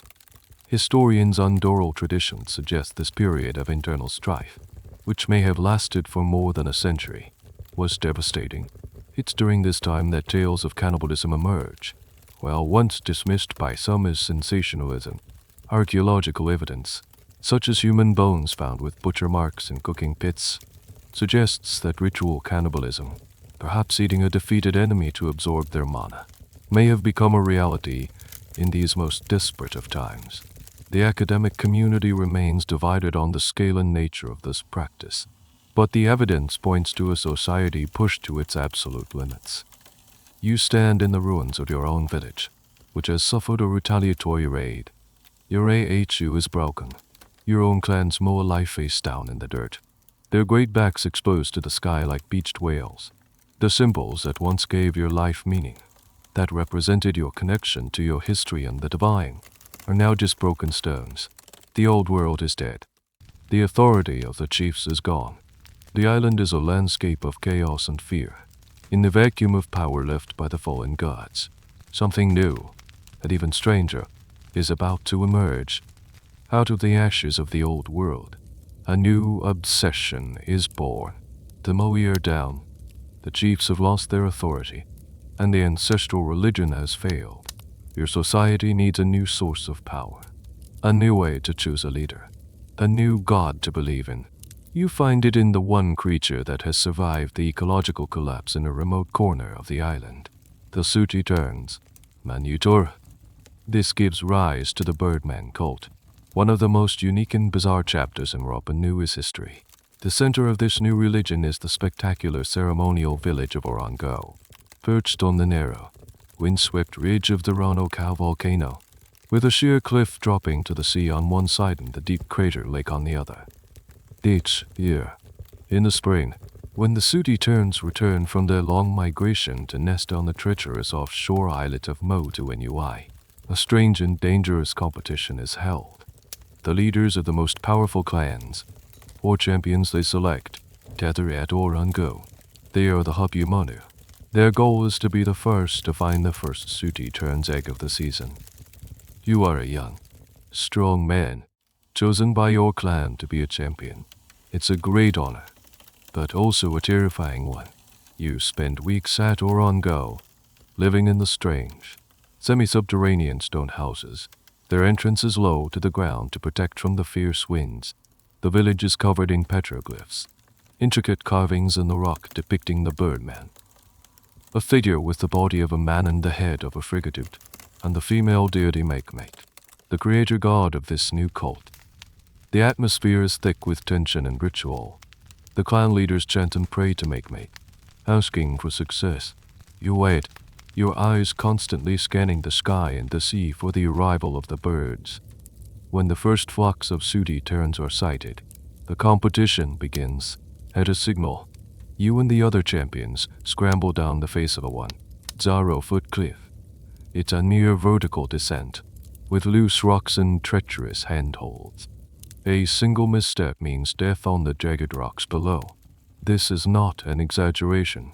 Historians on oral tradition suggest this period of internal strife, which may have lasted for more than a century, was devastating. It's during this time that tales of cannibalism emerge, while once dismissed by some as sensationalism, archaeological evidence, such as human bones found with butcher marks in cooking pits, suggests that ritual cannibalism, perhaps eating a defeated enemy to absorb their mana, may have become a reality in these most desperate of times. The academic community remains divided on the scale and nature of this practice, but the evidence points to a society pushed to its absolute limits. You stand in the ruins of your own village, which has suffered a retaliatory raid. Your AHU is broken. Your own clans mow a life face down in the dirt, their great backs exposed to the sky like beached whales. The symbols that once gave your life meaning, that represented your connection to your history and the divine, are now just broken stones. The old world is dead. The authority of the chiefs is gone. The island is a landscape of chaos and fear. In the vacuum of power left by the fallen gods, something new, and even stranger, is about to emerge. Out of the ashes of the old world, a new obsession is born. The Moai are down. The chiefs have lost their authority, and the ancestral religion has failed. Your society needs a new source of power, a new way to choose a leader, a new god to believe in. You find it in the one creature that has survived the ecological collapse in a remote corner of the island, the Sooty Terns, Manutor. This gives rise to the Birdman cult, one of the most unique and bizarre chapters in Rapa Nui's history. The center of this new religion is the spectacular ceremonial village of Orango, perched on the narrow, windswept ridge of the Ranokau volcano, with a sheer cliff dropping to the sea on one side and the deep crater lake on the other. Each year, in the spring, when the Sooty Terns return from their long migration to nest on the treacherous offshore islet of Nui, a strange and dangerous competition is held. The leaders of the most powerful clans, or champions they select, tether at Orango. They are the Hapumanu. Their goal is to be the first to find the first Sooty Terns egg of the season. You are a young, strong man, chosen by your clan to be a champion. It's a great honor, but also a terrifying one. You spend weeks at Orango, living in the strange, semi-subterranean stone houses. Their entrance is low to the ground to protect from the fierce winds. The village is covered in petroglyphs, intricate carvings in the rock depicting the Birdman, a figure with the body of a man and the head of a frigate, and the female deity Makemate, the creator god of this new cult. The atmosphere is thick with tension and ritual. The clan leaders chant and pray to Makemate, asking for success. You wait, your eyes constantly scanning the sky and the sea for the arrival of the birds. When the first flocks of Sooty Terns are sighted, the competition begins. At a signal, you and the other champions scramble down the face of a 1,000-foot cliff. It's a near vertical descent, with loose rocks and treacherous handholds. A single misstep means death on the jagged rocks below. This is not an exaggeration.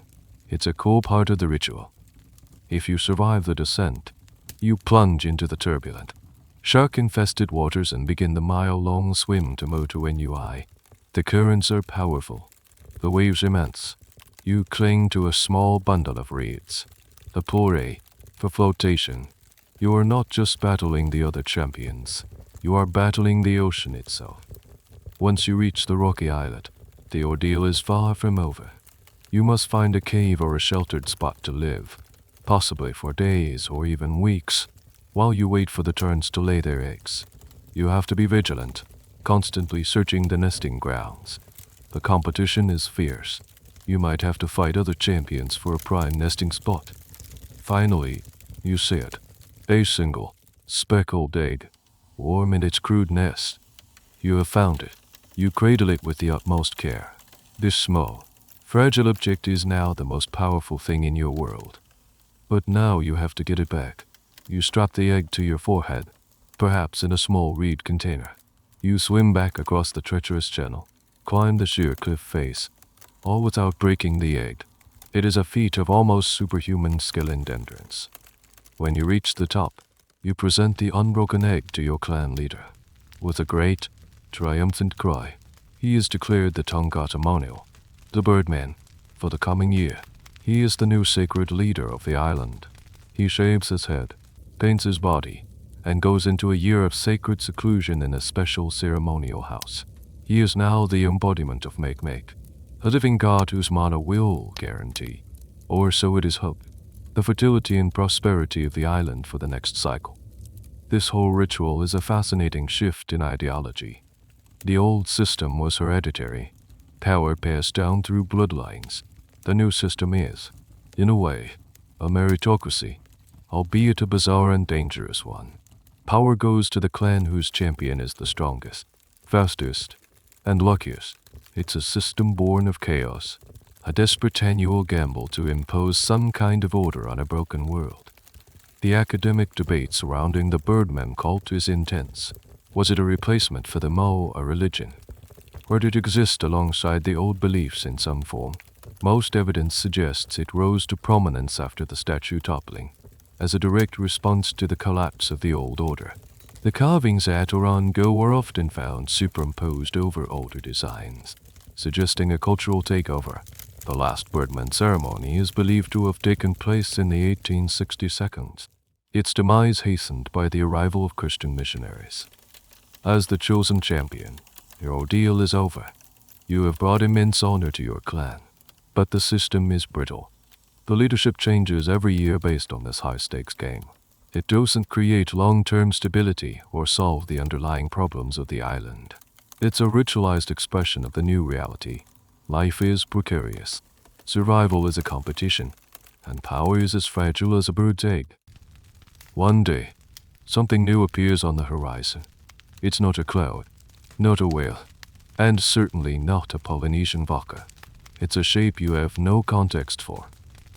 It's a core part of the ritual. If you survive the descent, you plunge into the turbulent, shark-infested waters and begin the mile-long swim to Nui. The currents are powerful, the waves immense. You cling to a small bundle of reeds, a pore, for flotation. You are not just battling the other champions. You are battling the ocean itself. Once you reach the rocky islet, the ordeal is far from over. You must find a cave or a sheltered spot to live, possibly for days or even weeks, while you wait for the terns to lay their eggs. You have to be vigilant, constantly searching the nesting grounds. The competition is fierce. You might have to fight other champions for a prime nesting spot. Finally, you see it. A single, speckled egg, warm in its crude nest. You have found it. You cradle it with the utmost care. This small, fragile object is now the most powerful thing in your world. But now you have to get it back. You strap the egg to your forehead, perhaps in a small reed container. You swim back across the treacherous channel, climb the sheer cliff face, all without breaking the egg. It is a feat of almost superhuman skill and endurance. When you reach the top, you present the unbroken egg to your clan leader. With a great, triumphant cry, he is declared the Tongatamonio, the Birdman, for the coming year. He is the new sacred leader of the island. He shaves his head, paints his body, and goes into a year of sacred seclusion in a special ceremonial house. He is now the embodiment of Make, a living god whose mana will guarantee, or so it is hoped, the fertility and prosperity of the island for the next cycle. This whole ritual is a fascinating shift in ideology. The old system was hereditary, power passed down through bloodlines. The new system is, in a way, a meritocracy, albeit a bizarre and dangerous one. Power goes to the clan whose champion is the strongest, fastest, and luckiest. It's a system born of chaos, a desperate annual gamble to impose some kind of order on a broken world. The academic debate surrounding the Birdman cult is intense. Was it a replacement for the Mo, a religion? Or did it exist alongside the old beliefs in some form? Most evidence suggests it rose to prominence after the statue toppling, as a direct response to the collapse of the old order. The carvings at or on Go are often found superimposed over older designs, suggesting a cultural takeover. The last Birdman ceremony is believed to have taken place in the 1862. Its demise hastened by the arrival of Christian missionaries. As the chosen champion, your ordeal is over. You have brought immense honor to your clan, but the system is brittle. The leadership changes every year based on this high-stakes game. It doesn't create long-term stability or solve the underlying problems of the island. It's a ritualized expression of the new reality. Life is precarious. Survival is a competition, and power is as fragile as a bird's egg. One day, something new appears on the horizon. It's not a cloud, not a whale, and certainly not a Polynesian vodka. It's a shape you have no context for.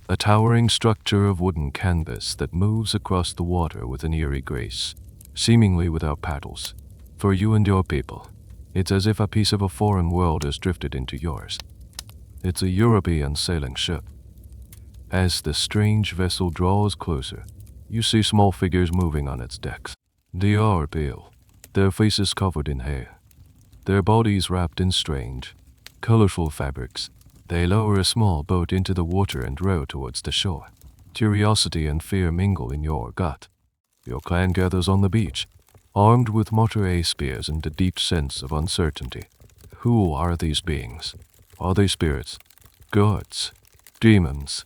A towering structure of wooden canvas that moves across the water with an eerie grace, seemingly without paddles. For you and your people, it's as if a piece of a foreign world has drifted into yours. It's a European sailing ship. As the strange vessel draws closer, you see small figures moving on its decks. They are pale, their faces covered in hair, their bodies wrapped in strange, colorful fabrics. They lower a small boat into the water and row towards the shore. Curiosity and fear mingle in your gut. Your clan gathers on the beach, armed with mortar spears and a deep sense of uncertainty. Who are these beings? Are they spirits? Gods? Demons?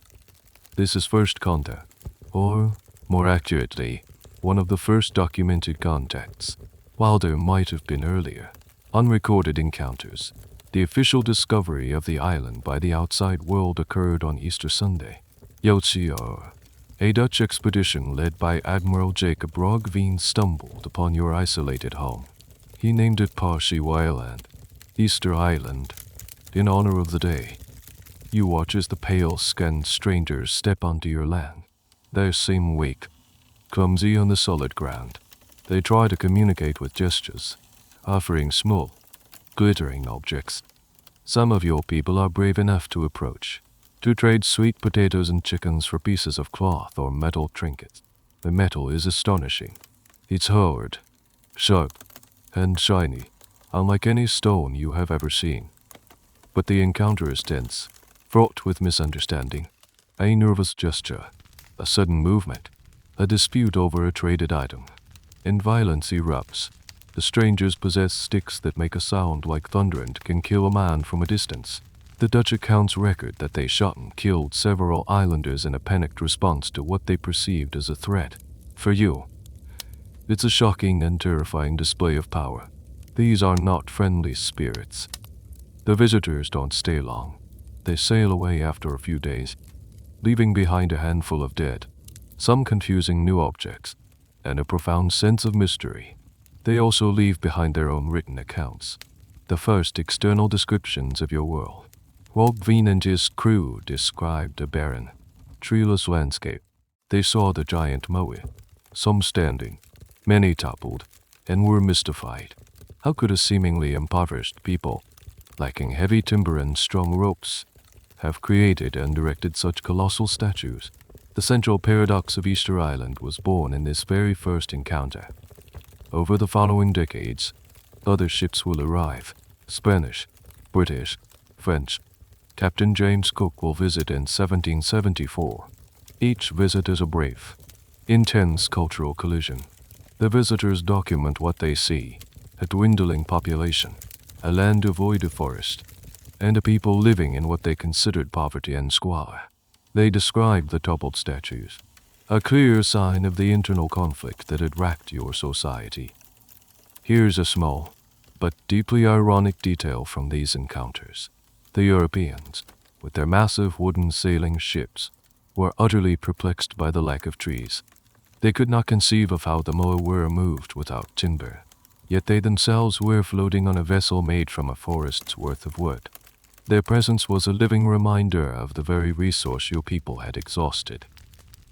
This is first contact, or, more accurately, one of the first documented contacts, while there might have been earlier, unrecorded encounters. The official discovery of the island by the outside world occurred on Easter Sunday. Yotsior, a Dutch expedition led by Admiral Jacob Rogveen, stumbled upon your isolated home. He named it Pashiwailand, Easter Island, in honor of the day. You watch as the pale-skinned strangers step onto your land. They seem weak, clumsy on the solid ground. They try to communicate with gestures, offering small, glittering objects. Some of your people are brave enough to approach, to trade sweet potatoes and chickens for pieces of cloth or metal trinkets. The metal is astonishing. It's hard, sharp, and shiny, unlike any stone you have ever seen. But the encounter is tense, fraught with misunderstanding. A nervous gesture, a sudden movement, a dispute over a traded item, and violence erupts. The strangers possess sticks that make a sound like thunder and can kill a man from a distance. The Dutch accounts record that they shot and killed several islanders in a panicked response to what they perceived as a threat. For you, it's a shocking and terrifying display of power. These are not friendly spirits. The visitors don't stay long. They sail away after a few days, leaving behind a handful of dead, some confusing new objects, and a profound sense of mystery. They also leave behind their own written accounts, the first external descriptions of your world. Rogveen and his crew described a barren, treeless landscape. They saw the giant Moai, some standing, many toppled, and were mystified. How could a seemingly impoverished people, lacking heavy timber and strong ropes, have created and erected such colossal statues? The central paradox of Easter Island was born in this very first encounter. Over the following decades, other ships will arrive. Spanish, British, French. Captain James Cook will visit in 1774. Each visit is a brave, Intense cultural collision. The visitors document what they see: a dwindling population, a land devoid of forest, and a people living in what they considered poverty and squalor. They described the toppled statues, a clear sign of the internal conflict that had racked your society. Here's a small, but deeply ironic detail from these encounters. The Europeans, with their massive wooden sailing ships, were utterly perplexed by the lack of trees. They could not conceive of how the Moai were moved without timber, yet they themselves were floating on a vessel made from a forest's worth of wood. Their presence was a living reminder of the very resource your people had exhausted.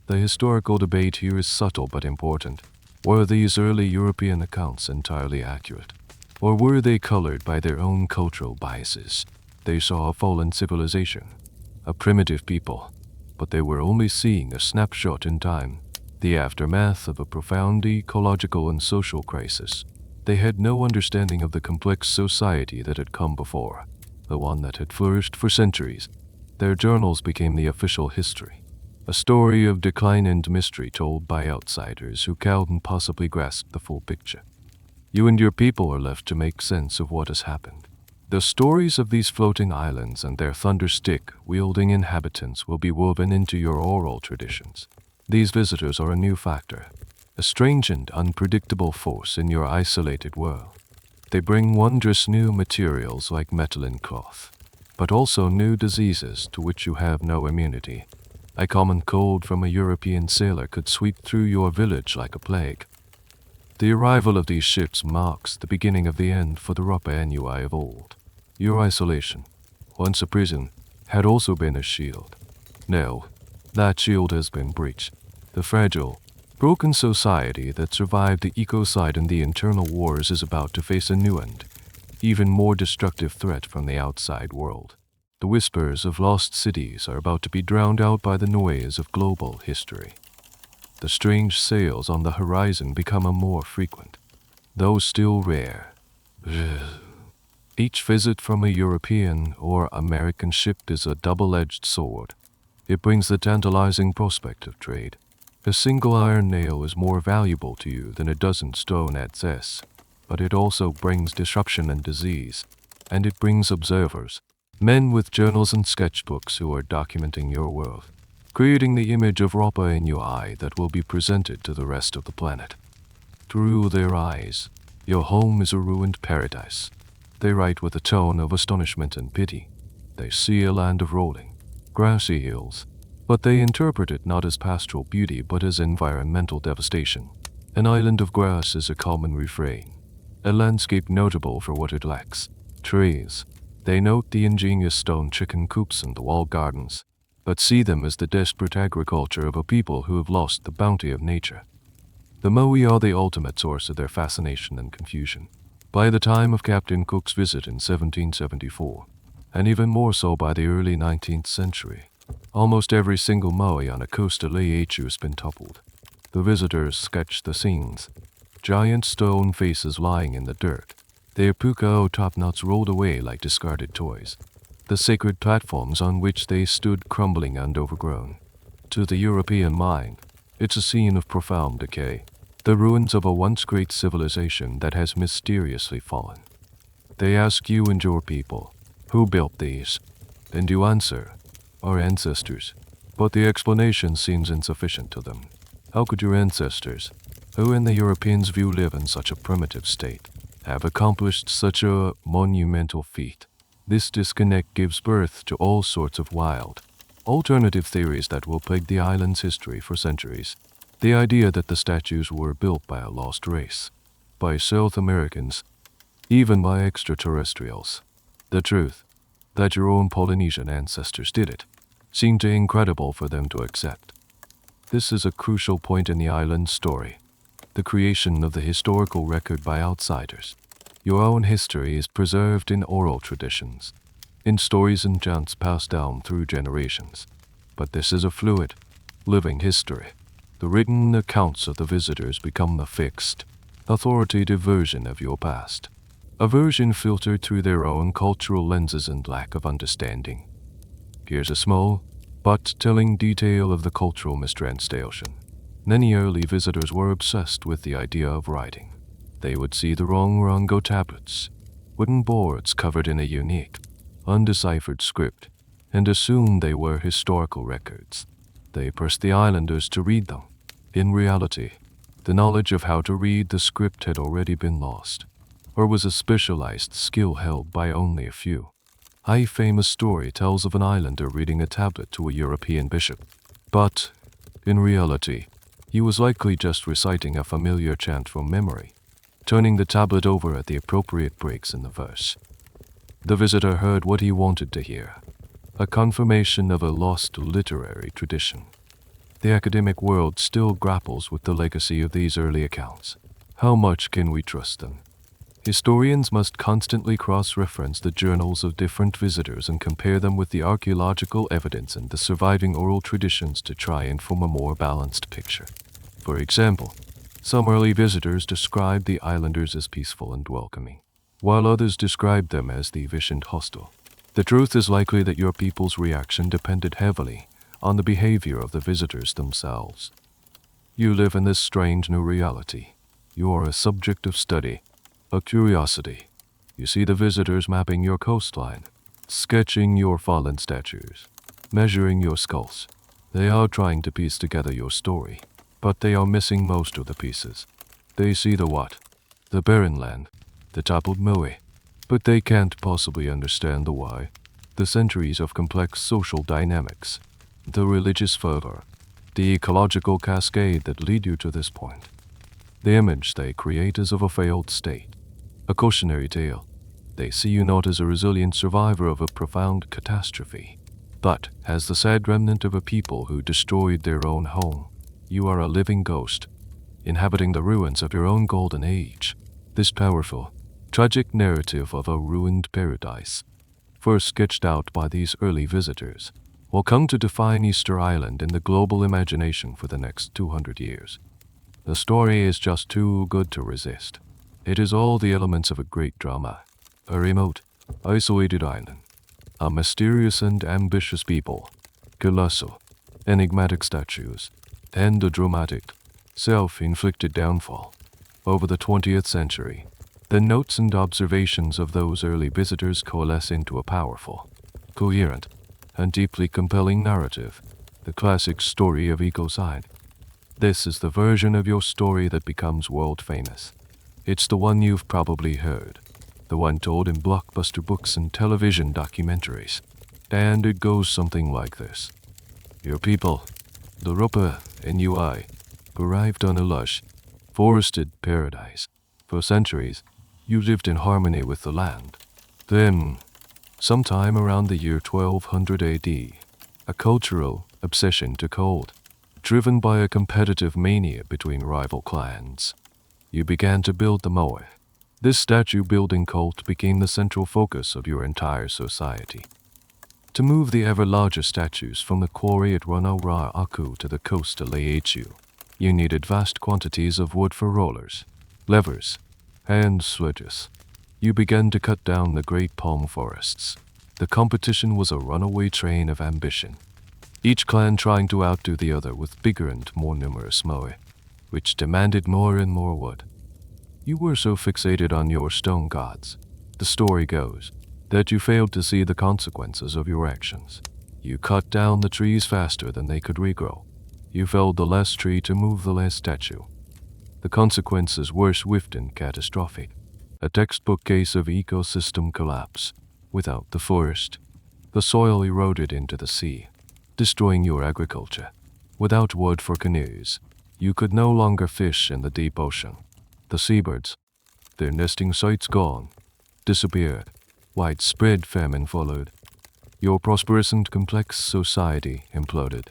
The historical debate here is subtle but important. Were these early European accounts entirely accurate? Or were they colored by their own cultural biases? They saw a fallen civilization, a primitive people, but they were only seeing a snapshot in time, the aftermath of a profound ecological and social crisis. They had no understanding of the complex society that had come before, the one that had flourished for centuries. Their journals became the official history, a story of decline and mystery told by outsiders who couldn't possibly grasp the full picture. You and your people are left to make sense of what has happened. The stories of these floating islands and their thunderstick-wielding inhabitants will be woven into your oral traditions. These visitors are a new factor, a strange and unpredictable force in your isolated world. They bring wondrous new materials like metal and cloth, but also new diseases to which you have no immunity. A common cold from a European sailor could sweep through your village like a plague. The arrival of these ships marks the beginning of the end for the Rapa Nui of old. Your isolation, once a prison, had also been a shield. Now, that shield has been breached. The fragile, broken society that survived the ecocide and the internal wars is about to face a new and even more destructive threat from the outside world. The whispers of lost cities are about to be drowned out by the noise of global history. The strange sails on the horizon become more frequent, though still rare. Each visit from a European or American ship is a double-edged sword. It brings the tantalizing prospect of trade. A single iron nail is more valuable to you than a dozen stone adzes, but it also brings disruption and disease, and it brings observers, men with journals and sketchbooks who are documenting your world, creating the image of Rapa Nui that will be presented to the rest of the planet. Through their eyes, your home is a ruined paradise. They write with a tone of astonishment and pity. They see a land of rolling, grassy hills, but they interpret it not as pastoral beauty but as environmental devastation. An island of grass is a common refrain, a landscape notable for what it lacks: trees. They note the ingenious stone chicken coops and the walled gardens, but see them as the desperate agriculture of a people who have lost the bounty of nature. The Moai are the ultimate source of their fascination and confusion. By the time of Captain Cook's visit in 1774, and even more so by the early 19th century, almost every single Moai on a coastal AHU has been toppled. The visitors sketch the scenes: giant stone faces lying in the dirt, their puka top-knots rolled away like discarded toys, the sacred platforms on which they stood crumbling and overgrown. To the European mind, it's a scene of profound decay, the ruins of a once great civilization that has mysteriously fallen. They ask you and your people, who built these? And you answer, our ancestors. But the explanation seems insufficient to them. How could your ancestors, who in the Europeans' view live in such a primitive state, have accomplished such a monumental feat? This disconnect gives birth to all sorts of wild, alternative theories that will plague the island's history for centuries. The idea that the statues were built by a lost race, by South Americans, even by extraterrestrials. The truth, that your own Polynesian ancestors did it, seemed too incredible for them to accept. This is a crucial point in the island's story, the creation of the historical record by outsiders. Your own history is preserved in oral traditions, in stories and chants passed down through generations. But this is a fluid, living history. The written accounts of the visitors become the fixed, authoritative version of your past, a version filtered through their own cultural lenses and lack of understanding. Here's a small, but telling detail of the cultural mistranslation. Many early visitors were obsessed with the idea of writing. They would see the Rongo tablets, wooden boards covered in a unique, undeciphered script, and assume they were historical records. They pressed the islanders to read them. In reality, the knowledge of how to read the script had already been lost, or was a specialized skill held by only a few. A famous story tells of an islander reading a tablet to a European bishop, but, in reality, he was likely just reciting a familiar chant from memory, turning the tablet over at the appropriate breaks in the verse. The visitor heard what he wanted to hear, a confirmation of a lost literary tradition. The academic world still grapples with the legacy of these early accounts. How much can we trust them? Historians must constantly cross-reference the journals of different visitors and compare them with the archaeological evidence and the surviving oral traditions to try and form a more balanced picture. For example, some early visitors described the islanders as peaceful and welcoming, while others described them as thievish and hostile. The truth is likely that your people's reaction depended heavily on the behavior of the visitors themselves. You live in this strange new reality. You are a subject of study, a curiosity. You see the visitors mapping your coastline, sketching your fallen statues, measuring your skulls. They are trying to piece together your story, but they are missing most of the pieces. They see the what? The barren land, the toppled Moai, but they can't possibly understand the why, the centuries of complex social dynamics, the religious fervor, the ecological cascade that lead you to this point. The image they create is of a failed state, a cautionary tale. They see you not as a resilient survivor of a profound catastrophe, but as the sad remnant of a people who destroyed their own home. You are a living ghost, inhabiting the ruins of your own golden age. This powerful, tragic narrative of a ruined paradise, first sketched out by these early visitors, will come to define Easter Island in the global imagination for the next 200 years. The story is just too good to resist. It is all the elements of a great drama, a remote, isolated island, a mysterious and ambitious people, colossal, enigmatic statues, and a dramatic, self-inflicted downfall. Over the 20th century, the notes and observations of those early visitors coalesce into a powerful, coherent, and deeply compelling narrative, the classic story of ecocide. This is the version of your story that becomes world famous. It's the one you've probably heard, the one told in blockbuster books and television documentaries. And it goes something like this. Your people, the Rapa Nui, arrived on a lush, forested paradise. For centuries, you lived in harmony with the land. Then, sometime around the year 1200 AD, a cultural obsession took hold, driven by a competitive mania between rival clans. You began to build the Moai. This statue-building cult became the central focus of your entire society. To move the ever larger statues from the quarry at Ra'aku to the coast of Lipo, you needed vast quantities of wood for rollers, levers, and sledges. You began to cut down the great palm forests. The competition was a runaway train of ambition, each clan trying to outdo the other with bigger and more numerous Moai, which demanded more and more wood. You were so fixated on your stone gods, the story goes, that you failed to see the consequences of your actions. You cut down the trees faster than they could regrow. You felled the last tree to move the last statue. The consequences were swift and catastrophic, a textbook case of ecosystem collapse. Without the forest, the soil eroded into the sea, destroying your agriculture. Without wood for canoes, you could no longer fish in the deep ocean. The seabirds, their nesting sites gone, disappeared. Widespread famine followed. Your prosperous and complex society imploded.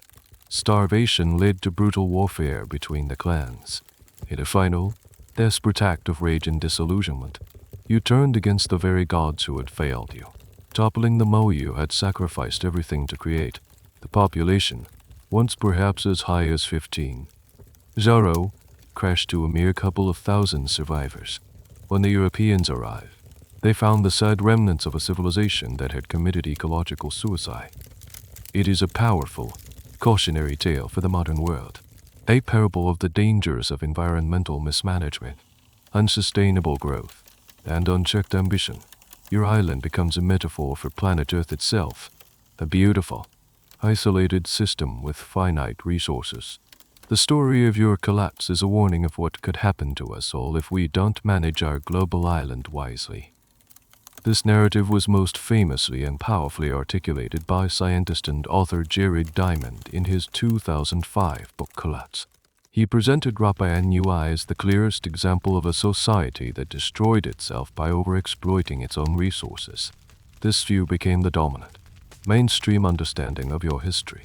Starvation led to brutal warfare between the clans. In a final, desperate act of rage and disillusionment, you turned against the very gods who had failed you. Toppling the Moai you had sacrificed everything to create, the population, once perhaps as high as 15, crashed to a mere couple of thousand survivors. When the Europeans arrived, they found the sad remnants of a civilization that had committed ecological suicide. It is a powerful, cautionary tale for the modern world. a parable of the dangers of environmental mismanagement, unsustainable growth, and unchecked ambition. Your island becomes a metaphor for planet Earth itself, a beautiful, isolated system with finite resources. The story of your collapse is a warning of what could happen to us all if we don't manage our global island wisely. This narrative was most famously and powerfully articulated by scientist and author Jared Diamond in his 2005 book Collapse. He presented Rapa Nui as the clearest example of a society that destroyed itself by overexploiting its own resources. This view became the dominant, mainstream understanding of your history.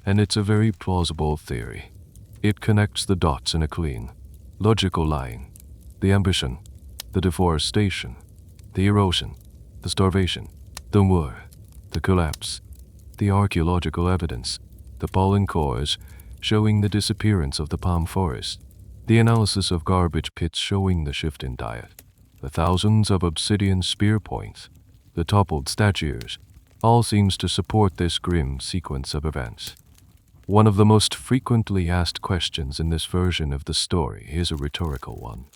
And it's a very plausible theory. It connects the dots in a clean, logical line. The ambition, the deforestation, the erosion, the starvation, the war, the collapse, the archaeological evidence, the pollen cores showing the disappearance of the palm forest, the analysis of garbage pits showing the shift in diet, the thousands of obsidian spear points, the toppled statues, all seems to support this grim sequence of events. One of the most frequently asked questions in this version of the story is a rhetorical one.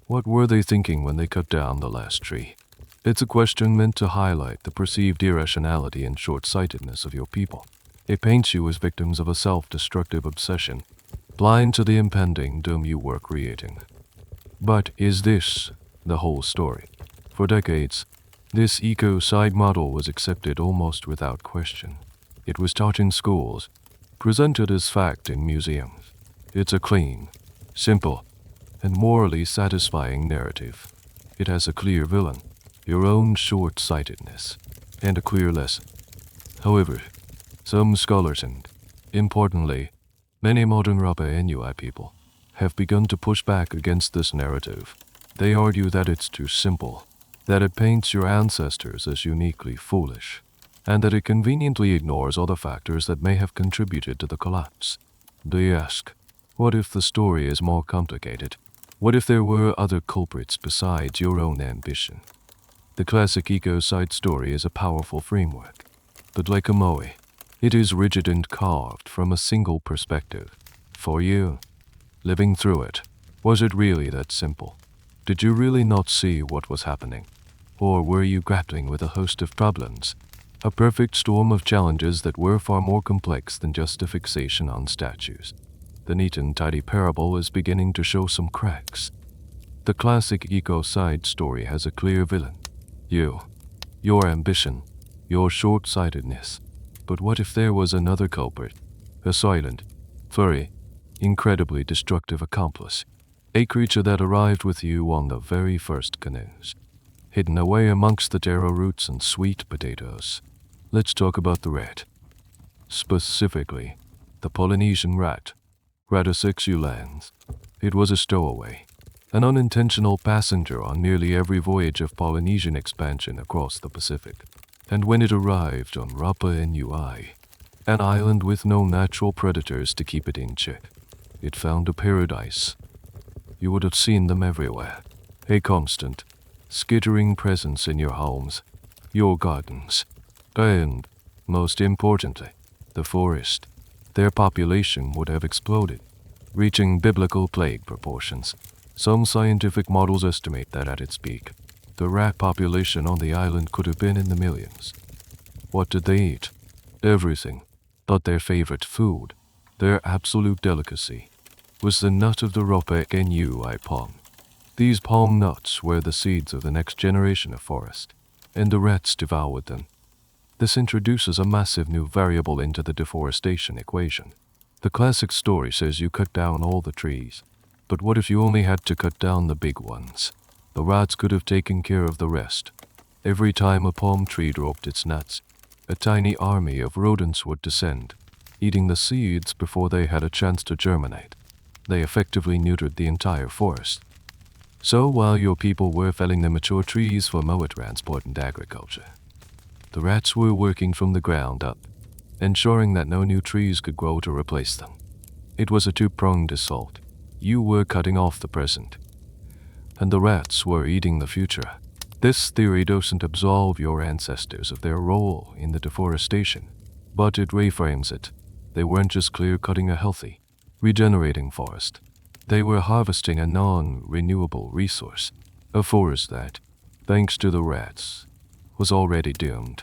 What were they thinking when they cut down the last tree? It's a question meant to highlight the perceived irrationality and short-sightedness of your people. It paints you as victims of a self-destructive obsession, blind to the impending doom you were creating. But is this the whole story? For decades, this ecocide model was accepted almost without question. It was taught in schools, presented as fact in museums. It's a clean, simple, and morally satisfying narrative. It has a clear villain, your own short-sightedness, and a clear lesson. However, some scholars and, importantly, many modern Rapa Nui people have begun to push back against this narrative. They argue that it's too simple, that it paints your ancestors as uniquely foolish, and that it conveniently ignores other factors that may have contributed to the collapse. They ask, what if the story is more complicated? What if there were other culprits besides your own ambition? The classic ecocide story is a powerful framework, but like a Moai, it is rigid and carved from a single perspective. For you, living through it, was it really that simple? Did you really not see what was happening? Or were you grappling with a host of problems, a perfect storm of challenges that were far more complex than just a fixation on statues? The neat and tidy parable is beginning to show some cracks. The classic ecocide story has a clear villain. You, your ambition, your short-sightedness. But what if there was another culprit? A silent, furry, incredibly destructive accomplice. A creature that arrived with you on the very first canoes, hidden away amongst the taro roots and sweet potatoes. Let's talk about the rat. Specifically, the Polynesian rat, Rata sexulans. It was a stowaway, an unintentional passenger on nearly every voyage of Polynesian expansion across the Pacific. And when it arrived on Rapa Nui, an island with no natural predators to keep it in check, it found a paradise. You would have seen them everywhere, a constant, skittering presence in your homes, your gardens, and, most importantly, the forest. Their population would have exploded, reaching biblical plague proportions. Some scientific models estimate that at its peak, the rat population on the island could have been in the millions. What did they eat? Everything, but their favorite food, their absolute delicacy, was the nut of the Rapa Nui palm. These palm nuts were the seeds of the next generation of forest, and the rats devoured them. This introduces a massive new variable into the deforestation equation. The classic story says you cut down all the trees, but what if you only had to cut down the big ones? The rats could have taken care of the rest. Every time a palm tree dropped its nuts, a tiny army of rodents would descend, eating the seeds before they had a chance to germinate. They effectively neutered the entire forest. So while your people were felling the mature trees for mower transport and agriculture, the rats were working from the ground up, ensuring that no new trees could grow to replace them. It was a two-pronged assault. You were cutting off the present, and the rats were eating the future. This theory doesn't absolve your ancestors of their role in the deforestation, but it reframes it. They weren't just clear-cutting a healthy, regenerating forest. They were harvesting a non-renewable resource, a forest that, thanks to the rats, was already doomed.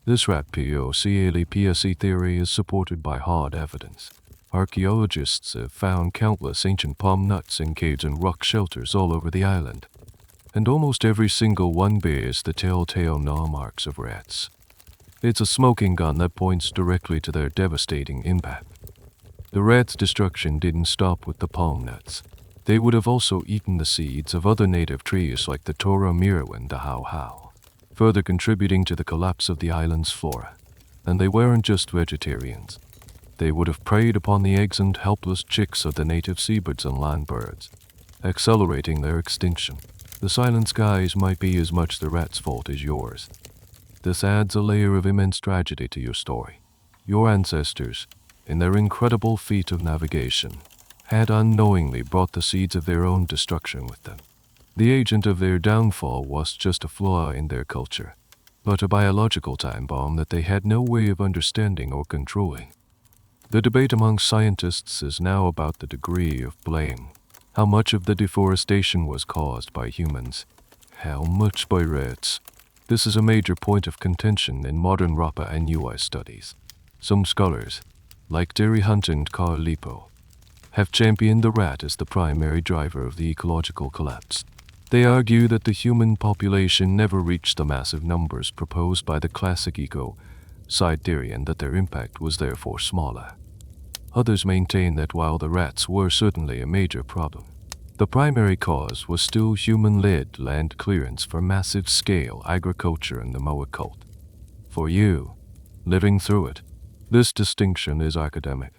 This rat POCALPSE theory is supported by hard evidence. Archaeologists have found countless ancient palm nuts in caves and rock shelters all over the island, and almost every single one bears the telltale gnaw marks of rats. It's a smoking gun that points directly to their devastating impact. The rats' destruction didn't stop with the palm nuts. They would have also eaten the seeds of other native trees like the Tora Miru and the Hau, further contributing to the collapse of the island's flora. And they weren't just vegetarians. They would have preyed upon the eggs and helpless chicks of the native seabirds and land birds, accelerating their extinction. The silent skies might be as much the rats' fault as yours. This adds a layer of immense tragedy to your story. Your ancestors, in their incredible feat of navigation, had unknowingly brought the seeds of their own destruction with them. The agent of their downfall was just a flaw in their culture, but a biological time bomb that they had no way of understanding or controlling. The debate among scientists is now about the degree of blame. How much of the deforestation was caused by humans? How much by rats? This is a major point of contention in modern Rapa Nui studies. Some scholars, like Terry Hunt and Carl Lipo, have championed the rat as the primary driver of the ecological collapse. They argue that the human population never reached the massive numbers proposed by the classic ecocide theory and that their impact was therefore smaller. Others maintain that while the rats were certainly a major problem, the primary cause was still human-led land clearance for massive-scale agriculture in the Moai cult. For you, living through it, this distinction is academic.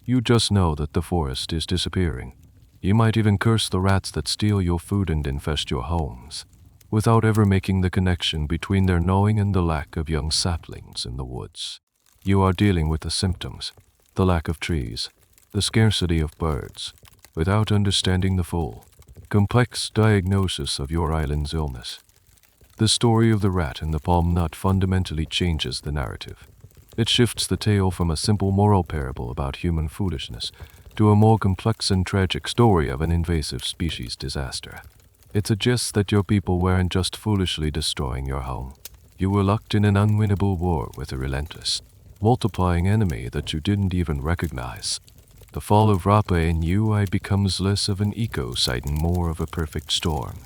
You just know that the forest is disappearing. You might even curse the rats that steal your food and infest your homes, without ever making the connection between their gnawing and the lack of young saplings in the woods. You are dealing with the symptoms, the lack of trees, the scarcity of birds, without understanding the full, complex diagnosis of your island's illness. The story of the rat and the palm nut fundamentally changes the narrative. It shifts the tale from a simple moral parable about human foolishness to a more complex and tragic story of an invasive species disaster. It suggests that your people weren't just foolishly destroying your home. You were locked in an unwinnable war with a relentless, multiplying enemy that you didn't even recognize. The fall of Rapa Nui becomes less of an ecocide and more of a perfect storm,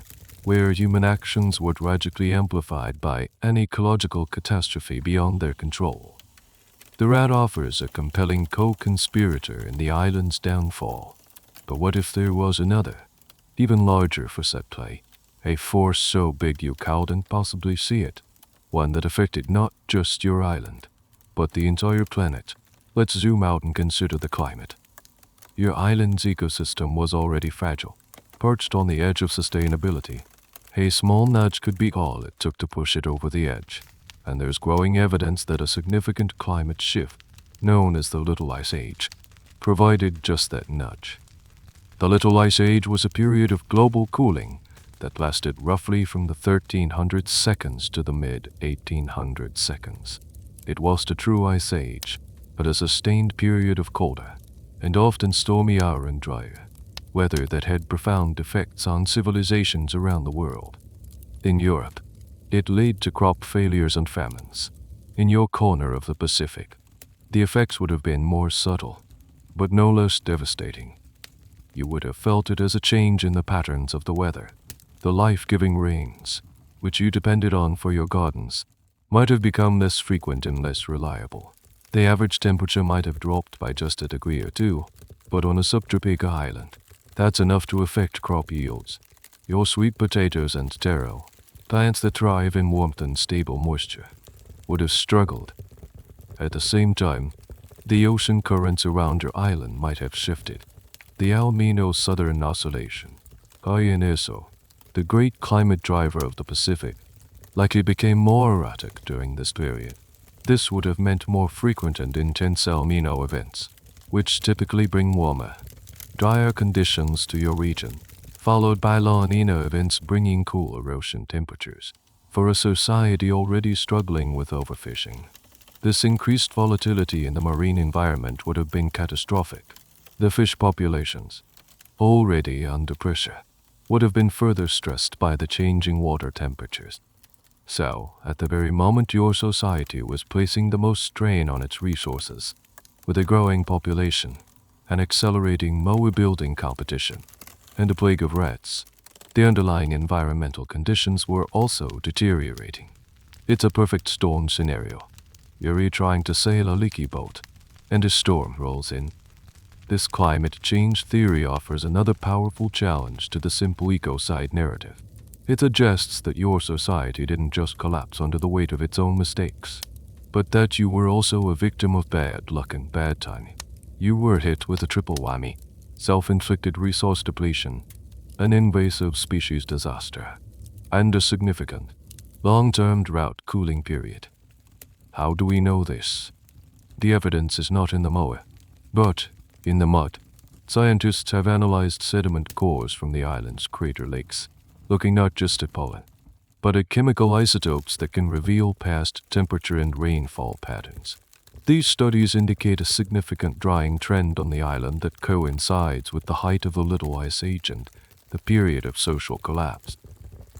where human actions were tragically amplified by an ecological catastrophe beyond their control. The rat offers a compelling co-conspirator in the island's downfall. But what if there was another, even larger for set play, a force so big you couldn't possibly see it, one that affected not just your island, but the entire planet? Let's zoom out and consider the climate. Your island's ecosystem was already fragile, perched on the edge of sustainability. A small nudge could be all it took to push it over the edge, and there's growing evidence that a significant climate shift, known as the Little Ice Age, provided just that nudge. The Little Ice Age was a period of global cooling that lasted roughly from the 1300 seconds to the mid-1800 seconds. It was the true Ice Age, but a sustained period of colder, and often stormier and drier, weather that had profound effects on civilizations around the world. In Europe, it led to crop failures and famines. In your corner of the Pacific, the effects would have been more subtle, but no less devastating. You would have felt it as a change in the patterns of the weather. The life-giving rains, which you depended on for your gardens, might have become less frequent and less reliable. The average temperature might have dropped by just a degree or two, but on a subtropical island, that's enough to affect crop yields. Your sweet potatoes and taro, plants that thrive in warmth and stable moisture, would have struggled. At the same time, the ocean currents around your island might have shifted. The El Niño Southern Oscillation, INSO, the great climate driver of the Pacific, likely became more erratic during this period. This would have meant more frequent and intense El Niño events, which typically bring warmer, drier conditions to your region, followed by La Niña events bringing cooler ocean temperatures. For a society already struggling with overfishing, this increased volatility in the marine environment would have been catastrophic. The fish populations, already under pressure, would have been further stressed by the changing water temperatures. So, at the very moment your society was placing the most strain on its resources, with a growing population, an accelerating Moai building competition, and a plague of rats, the underlying environmental conditions were also deteriorating. It's a perfect storm scenario. You're trying to sail a leaky boat, and a storm rolls in. This climate change theory offers another powerful challenge to the simple ecocide narrative. It suggests that your society didn't just collapse under the weight of its own mistakes, but that you were also a victim of bad luck and bad timing. You were hit with a triple whammy: self-inflicted resource depletion, an invasive species disaster, and a significant, long-term drought cooling period. How do we know this? The evidence is not in the Moai, but in the mud. Scientists have analyzed sediment cores from the island's crater lakes, looking not just at pollen, but at chemical isotopes that can reveal past temperature and rainfall patterns. These studies indicate a significant drying trend on the island that coincides with the height of the Little Ice Age and the period of social collapse.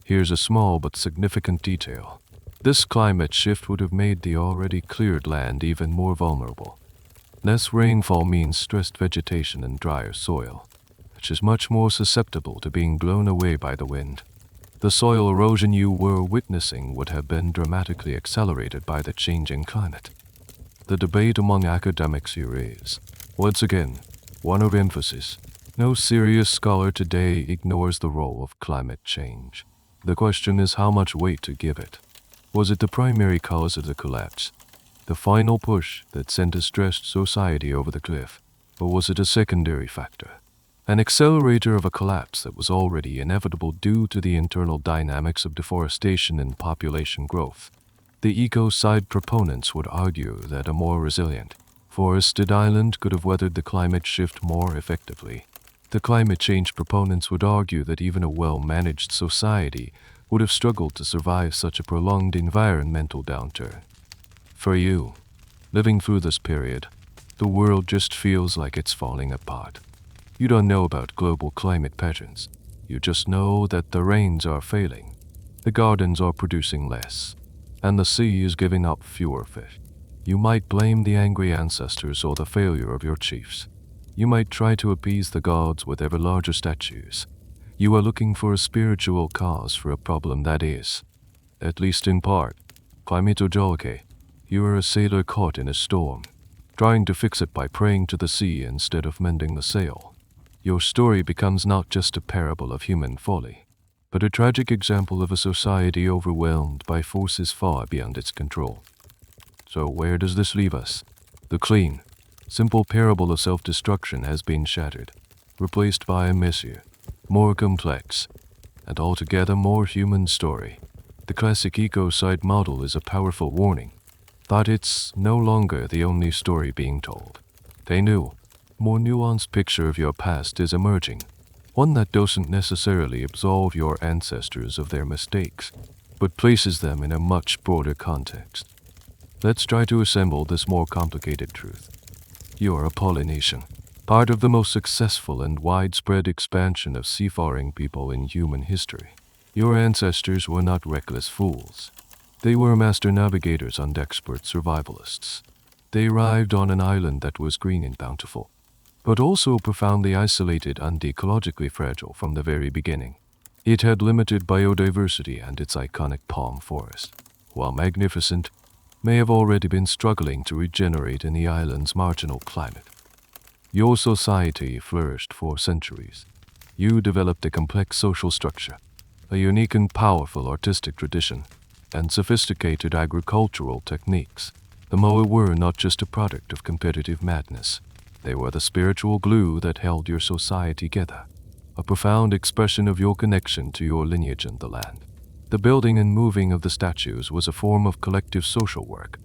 Here's a small but significant detail. This climate shift would have made the already cleared land even more vulnerable. Less rainfall means stressed vegetation and drier soil, which is much more susceptible to being blown away by the wind. The soil erosion you were witnessing would have been dramatically accelerated by the changing climate. The debate among academics here is, once again, one of emphasis. No serious scholar today ignores the role of climate change. The question is how much weight to give it. Was it the primary cause of the collapse, the final push that sent a stressed society over the cliff, or was it a secondary factor, an accelerator of a collapse that was already inevitable due to the internal dynamics of deforestation and population growth? The ecocide proponents would argue that a more resilient, forested island could have weathered the climate shift more effectively. The climate change proponents would argue that even a well-managed society would have struggled to survive such a prolonged environmental downturn. For you, living through this period, the world just feels like it's falling apart. You don't know about global climate patterns. You just know that the rains are failing, the gardens are producing less, and the sea is giving up fewer fish. You might blame the angry ancestors or the failure of your chiefs. You might try to appease the gods with ever larger statues. You are looking for a spiritual cause for a problem that is, at least in part, climatological. You are a sailor caught in a storm, trying to fix it by praying to the sea instead of mending the sail. Your story becomes not just a parable of human folly, but a tragic example of a society overwhelmed by forces far beyond its control. So where does this leave us? The clean, simple parable of self-destruction has been shattered, replaced by a messier, more complex, and altogether more human story. The classic ecocide model is a powerful warning, but it's no longer the only story being told. A new, more nuanced picture of your past is emerging, one that doesn't necessarily absolve your ancestors of their mistakes, but places them in a much broader context. Let's try to assemble this more complicated truth. You're a Polynesian, part of the most successful and widespread expansion of seafaring people in human history. Your ancestors were not reckless fools. They were master navigators and expert survivalists. They arrived on an island that was green and bountiful, but also profoundly isolated and ecologically fragile from the very beginning. It had limited biodiversity, and its iconic palm forest, while magnificent, may have already been struggling to regenerate in the island's marginal climate. Your society flourished for centuries. You developed a complex social structure, a unique and powerful artistic tradition, and sophisticated agricultural techniques. The Moai were not just a product of competitive madness. They were the spiritual glue that held your society together, a profound expression of your connection to your lineage and the land. The building and moving of the statues was a form of collective social work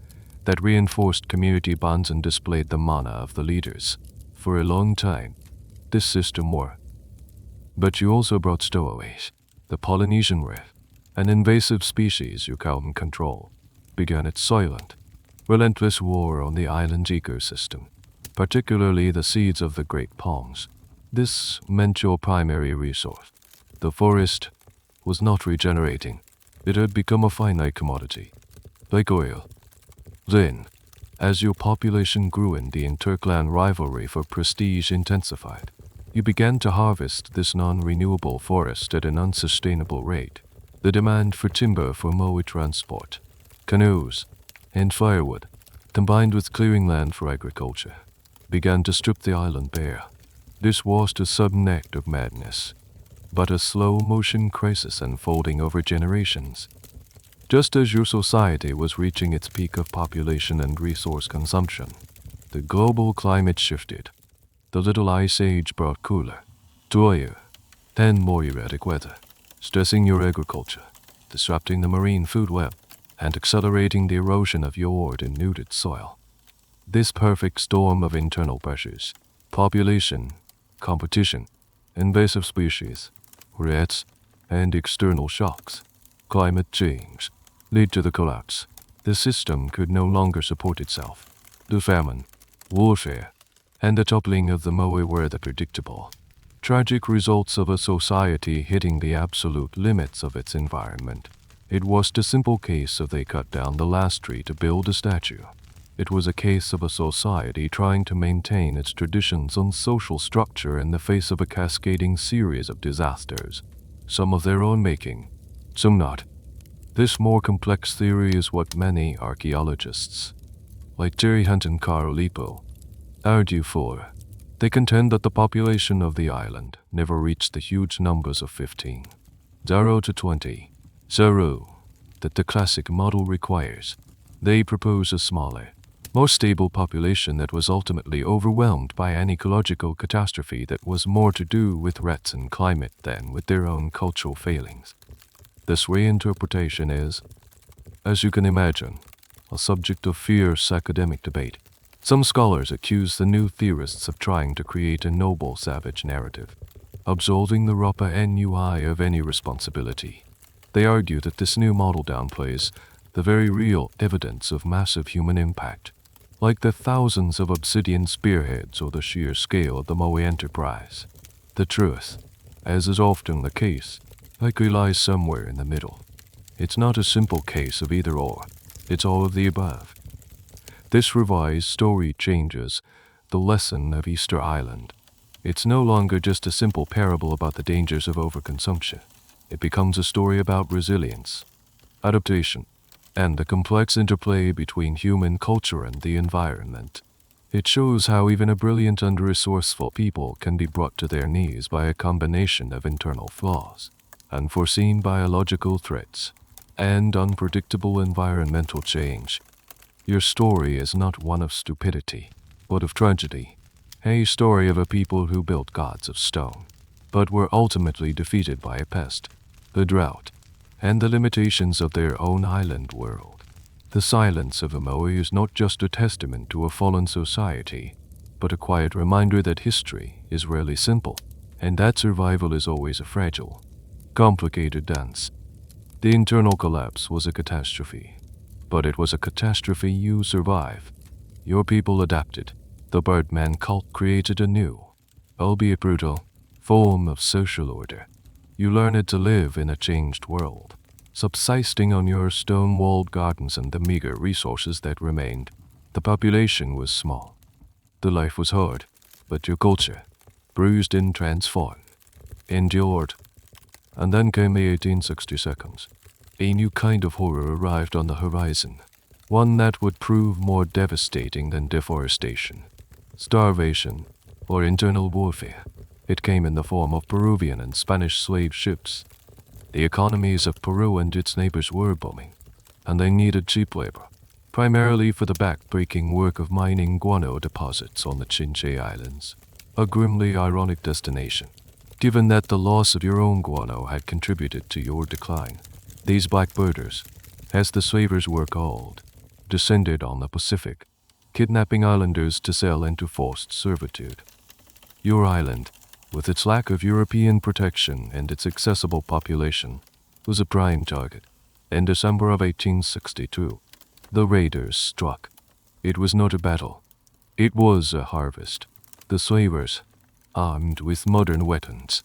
that reinforced community bonds and displayed the mana of the leaders. For a long time, this system worked. But you also brought stowaways. The Polynesian riff, an invasive species you couldn't control, began its silent, relentless war on the island's ecosystem. particularly the seeds of the great palms. This meant your primary resource. The forest was not regenerating. It had become a finite commodity, like oil. Then, as your population grew and the interclan rivalry for prestige intensified, you began to harvest this non-renewable forest at an unsustainable rate. The demand for timber for Moai transport, canoes, and firewood, combined with clearing land for agriculture, began to strip the island bare. This wasn't a sudden act of madness, but a slow-motion crisis unfolding over generations. Just as your society was reaching its peak of population and resource consumption, the global climate shifted. The Little Ice Age brought cooler, drier, and more erratic weather, stressing your agriculture, disrupting the marine food web, and accelerating the erosion of your denuded soil. This perfect storm of internal pressures, population, competition, invasive species, threats, and external shocks, climate change, led to the collapse. The system could no longer support itself. The famine, warfare, and the toppling of the Moai were the predictable, tragic results of a society hitting the absolute limits of its environment. It wasn't a simple case of they cut down the last tree to build a statue. It was a case of a society trying to maintain its traditions on social structure in the face of a cascading series of disasters, some of their own making, some not. This more complex theory is what many archaeologists, like Terry Hunt and Carl Lipo, argue for. They contend that the population of the island never reached the huge numbers of 15, 0 to 20, 0, that the classic model requires. They propose a smaller, more stable population that was ultimately overwhelmed by an ecological catastrophe that was more to do with threats and climate than with their own cultural failings. This reinterpretation is, as you can imagine, a subject of fierce academic debate. Some scholars accuse the new theorists of trying to create a noble savage narrative, absolving the Rapa Nui of any responsibility. They argue that this new model downplays the very real evidence of massive human impact, like the thousands of obsidian spearheads or the sheer scale of the Moai enterprise. The truth, as is often the case, likely lies somewhere in the middle. It's not a simple case of either or, it's all of the above. This revised story changes the lesson of Easter Island. It's no longer just a simple parable about the dangers of overconsumption. It becomes a story about resilience, adaptation, and the complex interplay between human culture and the environment. It shows how even a brilliant and resourceful people can be brought to their knees by a combination of internal flaws, unforeseen biological threats, and unpredictable environmental change. Your story is not one of stupidity, but of tragedy, a story of a people who built gods of stone, but were ultimately defeated by a pest, the drought, and the limitations of their own island world. The silence of the Moai is not just a testament to a fallen society, but a quiet reminder that history is rarely simple, and that survival is always a fragile, complicated dance. The internal collapse was a catastrophe, but it was a catastrophe you survived. Your people adapted. The Birdman cult created a new, albeit brutal, form of social order. You learned to live in a changed world, subsisting on your stone-walled gardens and the meager resources that remained. The population was small. The life was hard, but your culture, bruised and transformed, endured. And then came the 1860s. A new kind of horror arrived on the horizon, one that would prove more devastating than deforestation, starvation, or internal warfare. It came in the form of Peruvian and Spanish slave ships. The economies of Peru and its neighbors were booming, and they needed cheap labor, primarily for the back-breaking work of mining guano deposits on the Chinche Islands, a grimly ironic destination, given that the loss of your own guano had contributed to your decline. These blackbirders, as the slavers were called, descended on the Pacific, kidnapping islanders to sell into forced servitude. Your island, with its lack of European protection and its accessible population, was a prime target. In December of 1862, the raiders struck. It was not a battle, It was a harvest. The slavers, armed with modern weapons,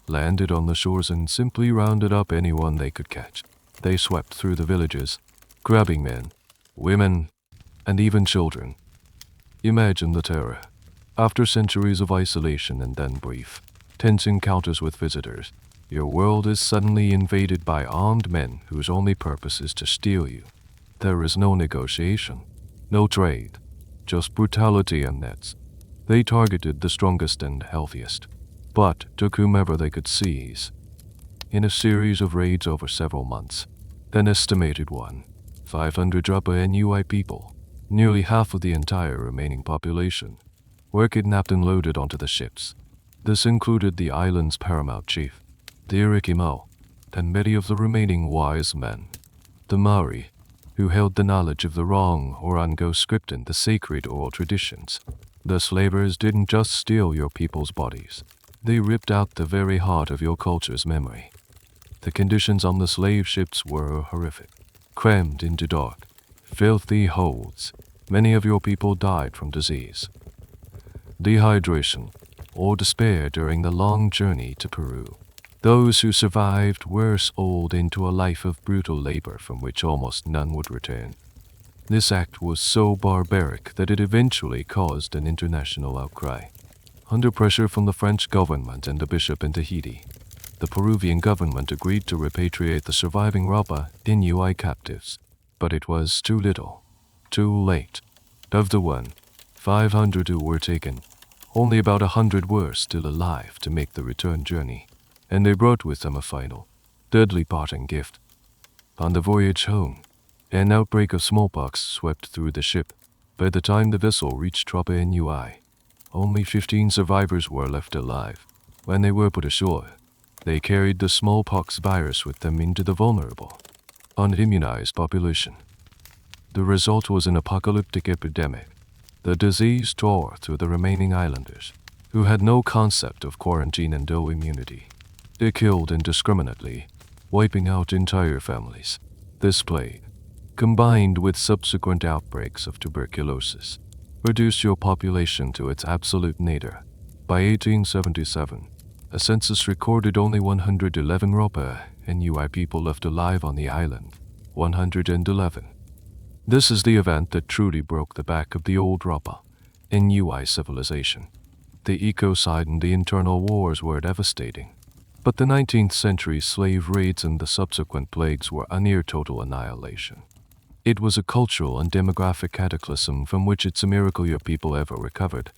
landed on the shores and simply rounded up anyone they could catch. They swept through the villages, grabbing men, women, and even children. Imagine the terror. After centuries of isolation and then brief, tense encounters with visitors, your world is suddenly invaded by armed men whose only purpose is to steal you. There is no negotiation, no trade, just brutality and nets. They targeted the strongest and healthiest, but took whomever they could seize. In a series of raids over several months, an estimated 500 Rapa Nui people, nearly half of the entire remaining population, were kidnapped and loaded onto the ships. This included the island's paramount chief, the Irikimo, and many of the remaining wise men. The Maori, who held the knowledge of the wrong or ungo script in the sacred oral traditions. The slavers didn't just steal your people's bodies. They ripped out the very heart of your culture's memory. The conditions on the slave ships were horrific. Crammed into dark, filthy holds, many of your people died from disease, dehydration, or despair during the long journey to Peru. Those who survived were sold into a life of brutal labor from which almost none would return. This act was so barbaric that it eventually caused an international outcry. Under pressure from the French government and the bishop in Tahiti, the Peruvian government agreed to repatriate the surviving Rapa Nui captives, but it was too little, too late. Of the 500 who were taken, only about 100 were still alive to make the return journey, and they brought with them a final, deadly parting gift. On the voyage home, an outbreak of smallpox swept through the ship. By the time the vessel reached Rapa Nui, only 15 survivors were left alive. When they were put ashore, they carried the smallpox virus with them into the vulnerable, unimmunized population. The result was an apocalyptic epidemic. The disease tore through the remaining islanders, who had no concept of quarantine and no immunity. It killed indiscriminately, wiping out entire families. This plague, combined with subsequent outbreaks of tuberculosis, reduced your population to its absolute nadir. By 1877, a census recorded only 111 Rapa Nui people left alive on the island. 111. This is the event that truly broke the back of the old Rapa Nui civilization. The ecocide and the internal wars were devastating, but the 19th century slave raids and the subsequent plagues were a near total annihilation. It was a cultural and demographic cataclysm from which it's a miracle your people ever recovered.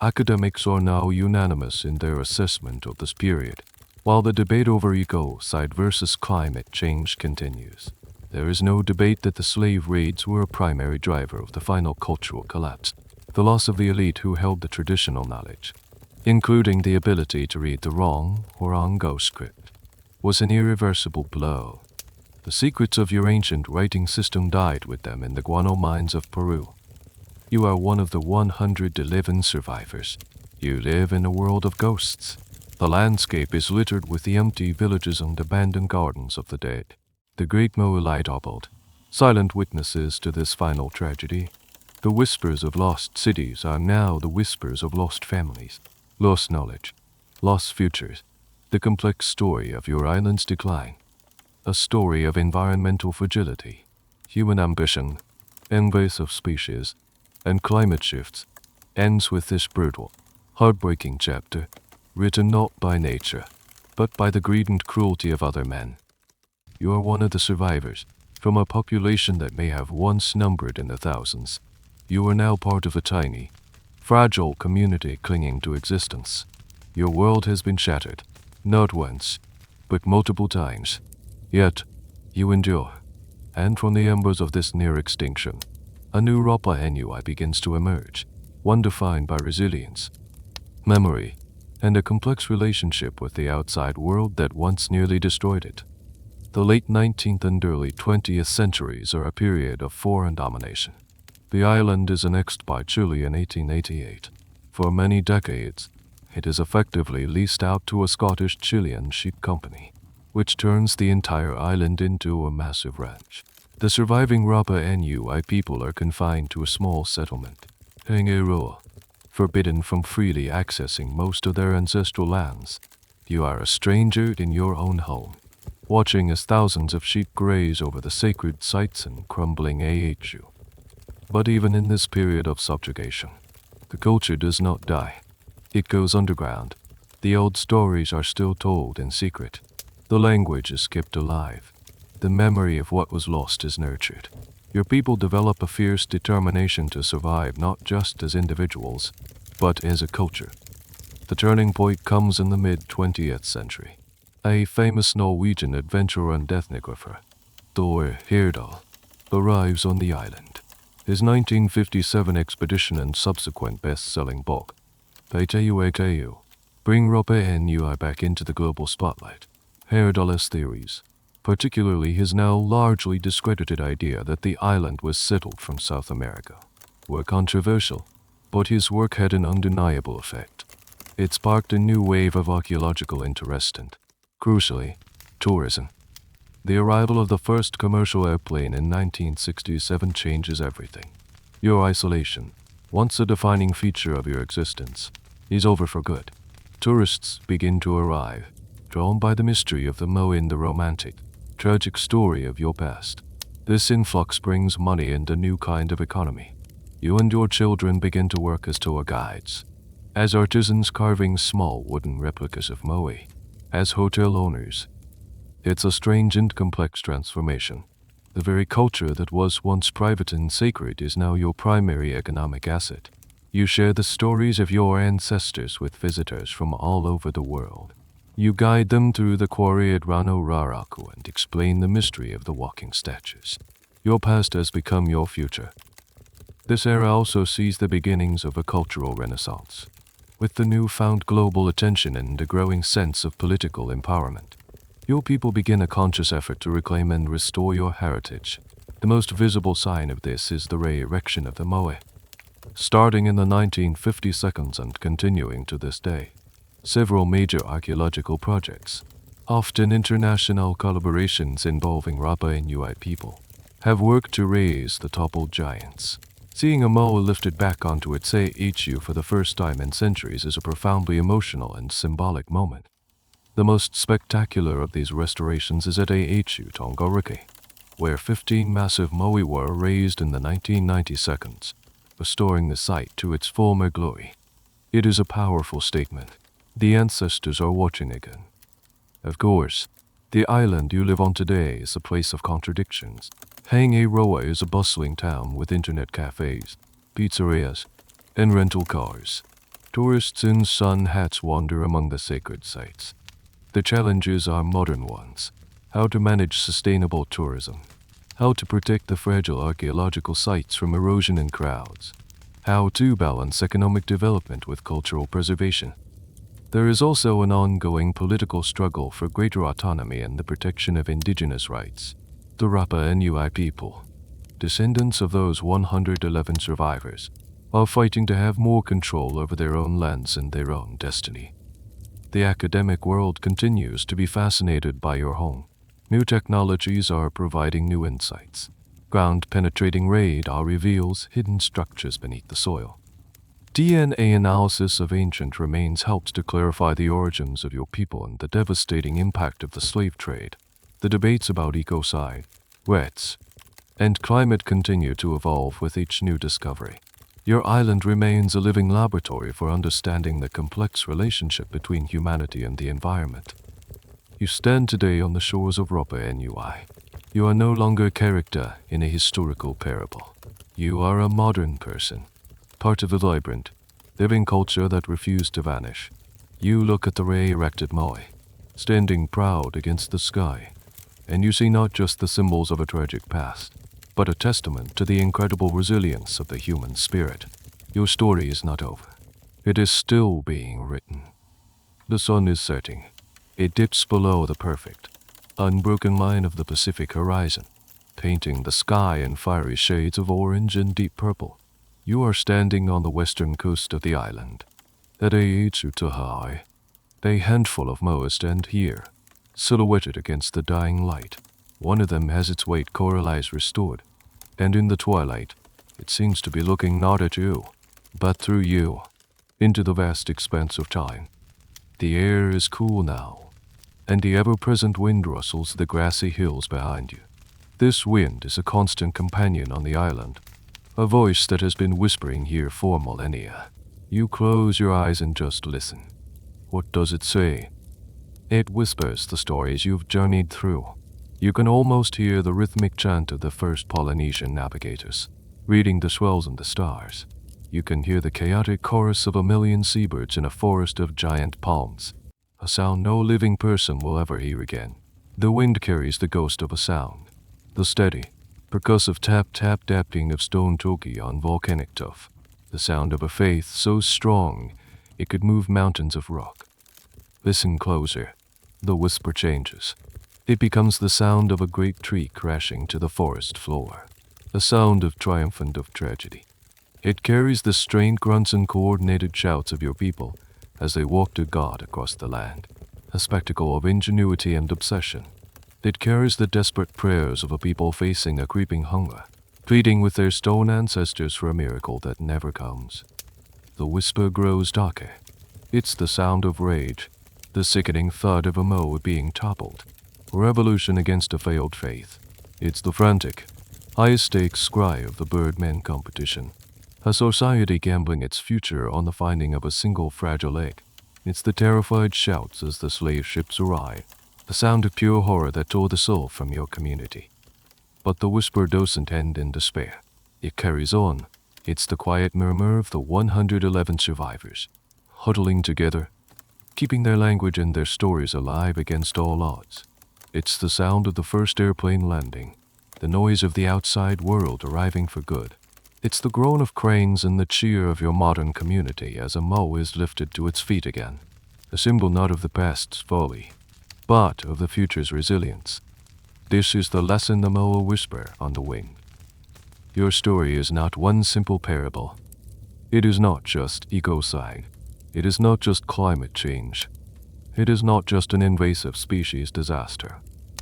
Academics are now unanimous in their assessment of this period, while the debate over ecocide versus climate change continues. There is no debate that the slave raids were a primary driver of the final cultural collapse. The loss of the elite who held the traditional knowledge, including the ability to read the wrong or ungo script, was an irreversible blow. The secrets of your ancient writing system died with them in the guano mines of Peru. You are one of the 111 survivors. You live in a world of ghosts. The landscape is littered with the empty villages and abandoned gardens of the dead. The great Moai doubled, silent witnesses to this final tragedy. The whispers of lost cities are now the whispers of lost families, lost knowledge, lost futures. The complex story of your island's decline, a story of environmental fragility, human ambition, invasive species, and climate shifts, ends with this brutal, heartbreaking chapter, written not by nature, but by the greed and cruelty of other men. You are one of the survivors, from a population that may have once numbered in the thousands. You are now part of a tiny, fragile community clinging to existence. Your world has been shattered, not once, but multiple times. Yet, you endure, and from the embers of this near extinction, a new Rapa Nui begins to emerge, one defined by resilience, memory, and a complex relationship with the outside world that once nearly destroyed it. The late 19th and early 20th centuries are a period of foreign domination. The island is annexed by Chile in 1888. For many decades, it is effectively leased out to a Scottish-Chilean sheep company, which turns the entire island into a massive ranch. The surviving Rapa Nui people are confined to a small settlement, Pangaroa, forbidden from freely accessing most of their ancestral lands. You are a stranger in your own home, watching as thousands of sheep graze over the sacred sites and crumbling AHU. But even in this period of subjugation, the culture does not die. It goes underground. The old stories are still told in secret. The language is kept alive. The memory of what was lost is nurtured. Your people develop a fierce determination to survive not just as individuals, but as a culture. The turning point comes in the mid-20th century. A famous Norwegian adventurer and ethnographer, Thor Heyerdahl, arrives on the island. His 1957 expedition and subsequent best-selling book, Pteu, bring Rapa Nui back into the global spotlight. Heyerdahl's theories, particularly his now largely discredited idea that the island was settled from South America, were controversial, but his work had an undeniable effect. It sparked a new wave of archaeological interest and, crucially, tourism. The arrival of the first commercial airplane in 1967 changes everything. Your isolation, once a defining feature of your existence, is over for good. Tourists begin to arrive, drawn by the mystery of the Moai and the romantic, tragic story of your past. This influx brings money and a new kind of economy. You and your children begin to work as tour guides, as artisans carving small wooden replicas of Moai, as hotel owners. It's a strange and complex transformation. The very culture that was once private and sacred is now your primary economic asset. You share the stories of your ancestors with visitors from all over the world. You guide them through the quarry at Rano Raraku and explain the mystery of the walking statues. Your past has become your future. This era also sees the beginnings of a cultural renaissance, with the newfound global attention and a growing sense of political empowerment. Your people begin a conscious effort to reclaim and restore your heritage. The most visible sign of this is the re-erection of the Moai. Starting in the 1950s and continuing to this day, several major archaeological projects, often international collaborations involving Rapa Nui people, have worked to raise the toppled giants. Seeing a Moai lifted back onto its AHU for the first time in centuries is a profoundly emotional and symbolic moment. The most spectacular of these restorations is at AHU Tongariki, where 15 massive Moai were raised in the 1990s, restoring the site to its former glory. It is a powerful statement. The ancestors are watching again. Of course, the island you live on today is a place of contradictions. Pangaroa is a bustling town with internet cafes, pizzerias, and rental cars. Tourists in sun hats wander among the sacred sites. The challenges are modern ones: how to manage sustainable tourism, how to protect the fragile archaeological sites from erosion and crowds, how to balance economic development with cultural preservation. There is also an ongoing political struggle for greater autonomy and the protection of indigenous rights. The Rapa Nui people, descendants of those 111 survivors, are fighting to have more control over their own lands and their own destiny. The academic world continues to be fascinated by your home. New technologies are providing new insights. Ground-penetrating radar reveals hidden structures beneath the soil. DNA analysis of ancient remains helps to clarify the origins of your people and the devastating impact of the slave trade. The debates about ecocide, wets, and climate continue to evolve with each new discovery. Your island remains a living laboratory for understanding the complex relationship between humanity and the environment. You stand today on the shores of Rapa Nui. You are no longer a character in a historical parable. You are a modern person, part of a vibrant, living culture that refused to vanish. You look at the re-erected Moai, standing proud against the sky, and you see not just the symbols of a tragic past, but a testament to the incredible resilience of the human spirit. Your story is not over. It is still being written. The sun is setting. It dips below the perfect, unbroken line of the Pacific horizon, painting the sky in fiery shades of orange and deep purple. You are standing on the western coast of the island. At Aitsutahai, a handful of moas stand here, silhouetted against the dying light. One of them has its white coral eyes restored, and in the twilight, it seems to be looking not at you, but through you, into the vast expanse of time. The air is cool now, and the ever-present wind rustles the grassy hills behind you. This wind is a constant companion on the island, a voice that has been whispering here for millennia. You close your eyes and just listen. What does it say? It whispers the stories you've journeyed through. You can almost hear the rhythmic chant of the first Polynesian navigators, reading the swells and the stars. You can hear the chaotic chorus of a million seabirds in a forest of giant palms, a sound no living person will ever hear again. The wind carries the ghost of a sound, the steady, percussive tap-tap-tapping of stone toki on volcanic tuff, the sound of a faith so strong it could move mountains of rock. Listen closer. The whisper changes. It becomes the sound of a great tree crashing to the forest floor, a sound of triumph and of tragedy. It carries the strained grunts and coordinated shouts of your people as they walk to God across the land, a spectacle of ingenuity and obsession. It carries the desperate prayers of a people facing a creeping hunger, pleading with their stone ancestors for a miracle that never comes. The whisper grows darker. It's the sound of rage, the sickening thud of a Moai being toppled, a revolution against a failed faith. It's the frantic, high-stakes cry of the birdman competition, a society gambling its future on the finding of a single fragile egg. It's the terrified shouts as the slave ships arrive, the sound of pure horror that tore the soul from your community. But the whisper doesn't end in despair. It carries on. It's the quiet murmur of the 111 survivors, huddling together, keeping their language and their stories alive against all odds. It's the sound of the first airplane landing, the noise of the outside world arriving for good. It's the groan of cranes and the cheer of your modern community as a Moai is lifted to its feet again, a symbol not of the past's folly, but of the future's resilience. This is the lesson the Moai whisper on the wing. Your story is not one simple parable. It is not just ecocide. It is not just climate change. It is not just an invasive species disaster.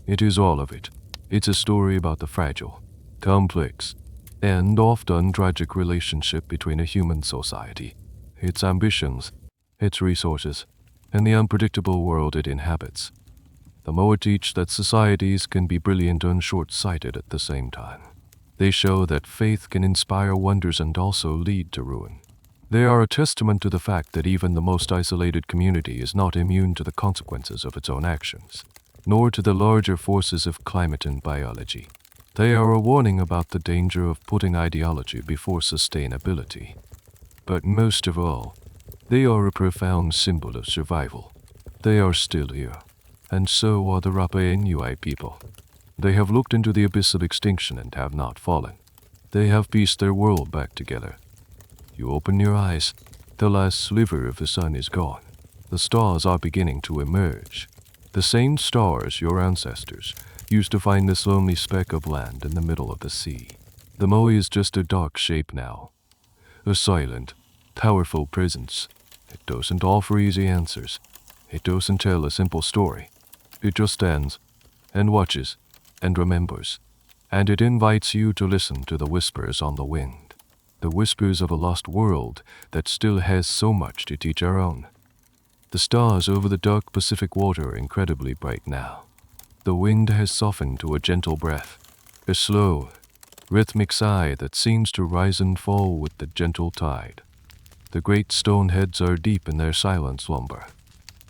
It is all of it. It's a story about the fragile, complex, and often tragic relationship between a human society, its ambitions, its resources, and the unpredictable world it inhabits. The Moai teach that societies can be brilliant and short-sighted at the same time. They show that faith can inspire wonders and also lead to ruin. They are a testament to the fact that even the most isolated community is not immune to the consequences of its own actions, nor to the larger forces of climate and biology. They are a warning about the danger of putting ideology before sustainability. But most of all, they are a profound symbol of survival. They are still here, and so are the Rapa Nui people. They have looked into the abyss of extinction and have not fallen. They have pieced their world back together. You open your eyes, the last sliver of the sun is gone. The stars are beginning to emerge. The same stars your ancestors used to find this lonely speck of land in the middle of the sea. The Moai is just a dark shape now, a silent, powerful presence. It doesn't offer easy answers. It doesn't tell a simple story. It just stands and watches and remembers, and it invites you to listen to the whispers on the wind, the whispers of a lost world that still has so much to teach our own. The stars over the dark Pacific water are incredibly bright now. The wind has softened to a gentle breath, a slow, rhythmic sigh that seems to rise and fall with the gentle tide. The great stone heads are deep in their silent slumber,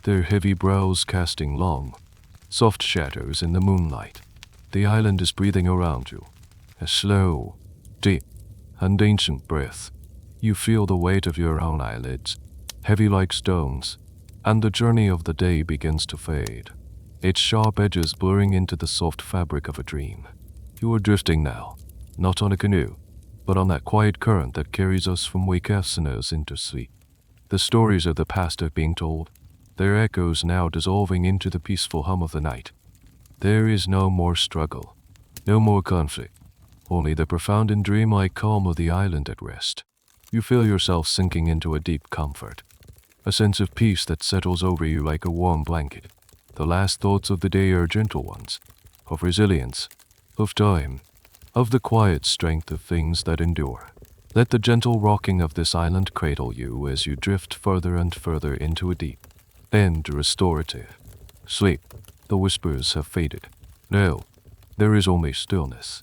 their heavy brows casting long, soft shadows in the moonlight. The island is breathing around you, a slow, deep, and ancient breath. You feel the weight of your own eyelids, heavy like stones, and the journey of the day begins to fade, its sharp edges blurring into the soft fabric of a dream. You are drifting now, not on a canoe, but on that quiet current that carries us from wakefulness into sleep. The stories of the past are being told, their echoes now dissolving into the peaceful hum of the night. There is no more struggle, no more conflict, only the profound and dreamlike calm of the island at rest. You feel yourself sinking into a deep comfort, a sense of peace that settles over you like a warm blanket. The last thoughts of the day are gentle ones, of resilience, of time, of the quiet strength of things that endure. Let the gentle rocking of this island cradle you as you drift further and further into a deep and restorative sleep. The whispers have faded. Now, there is only stillness.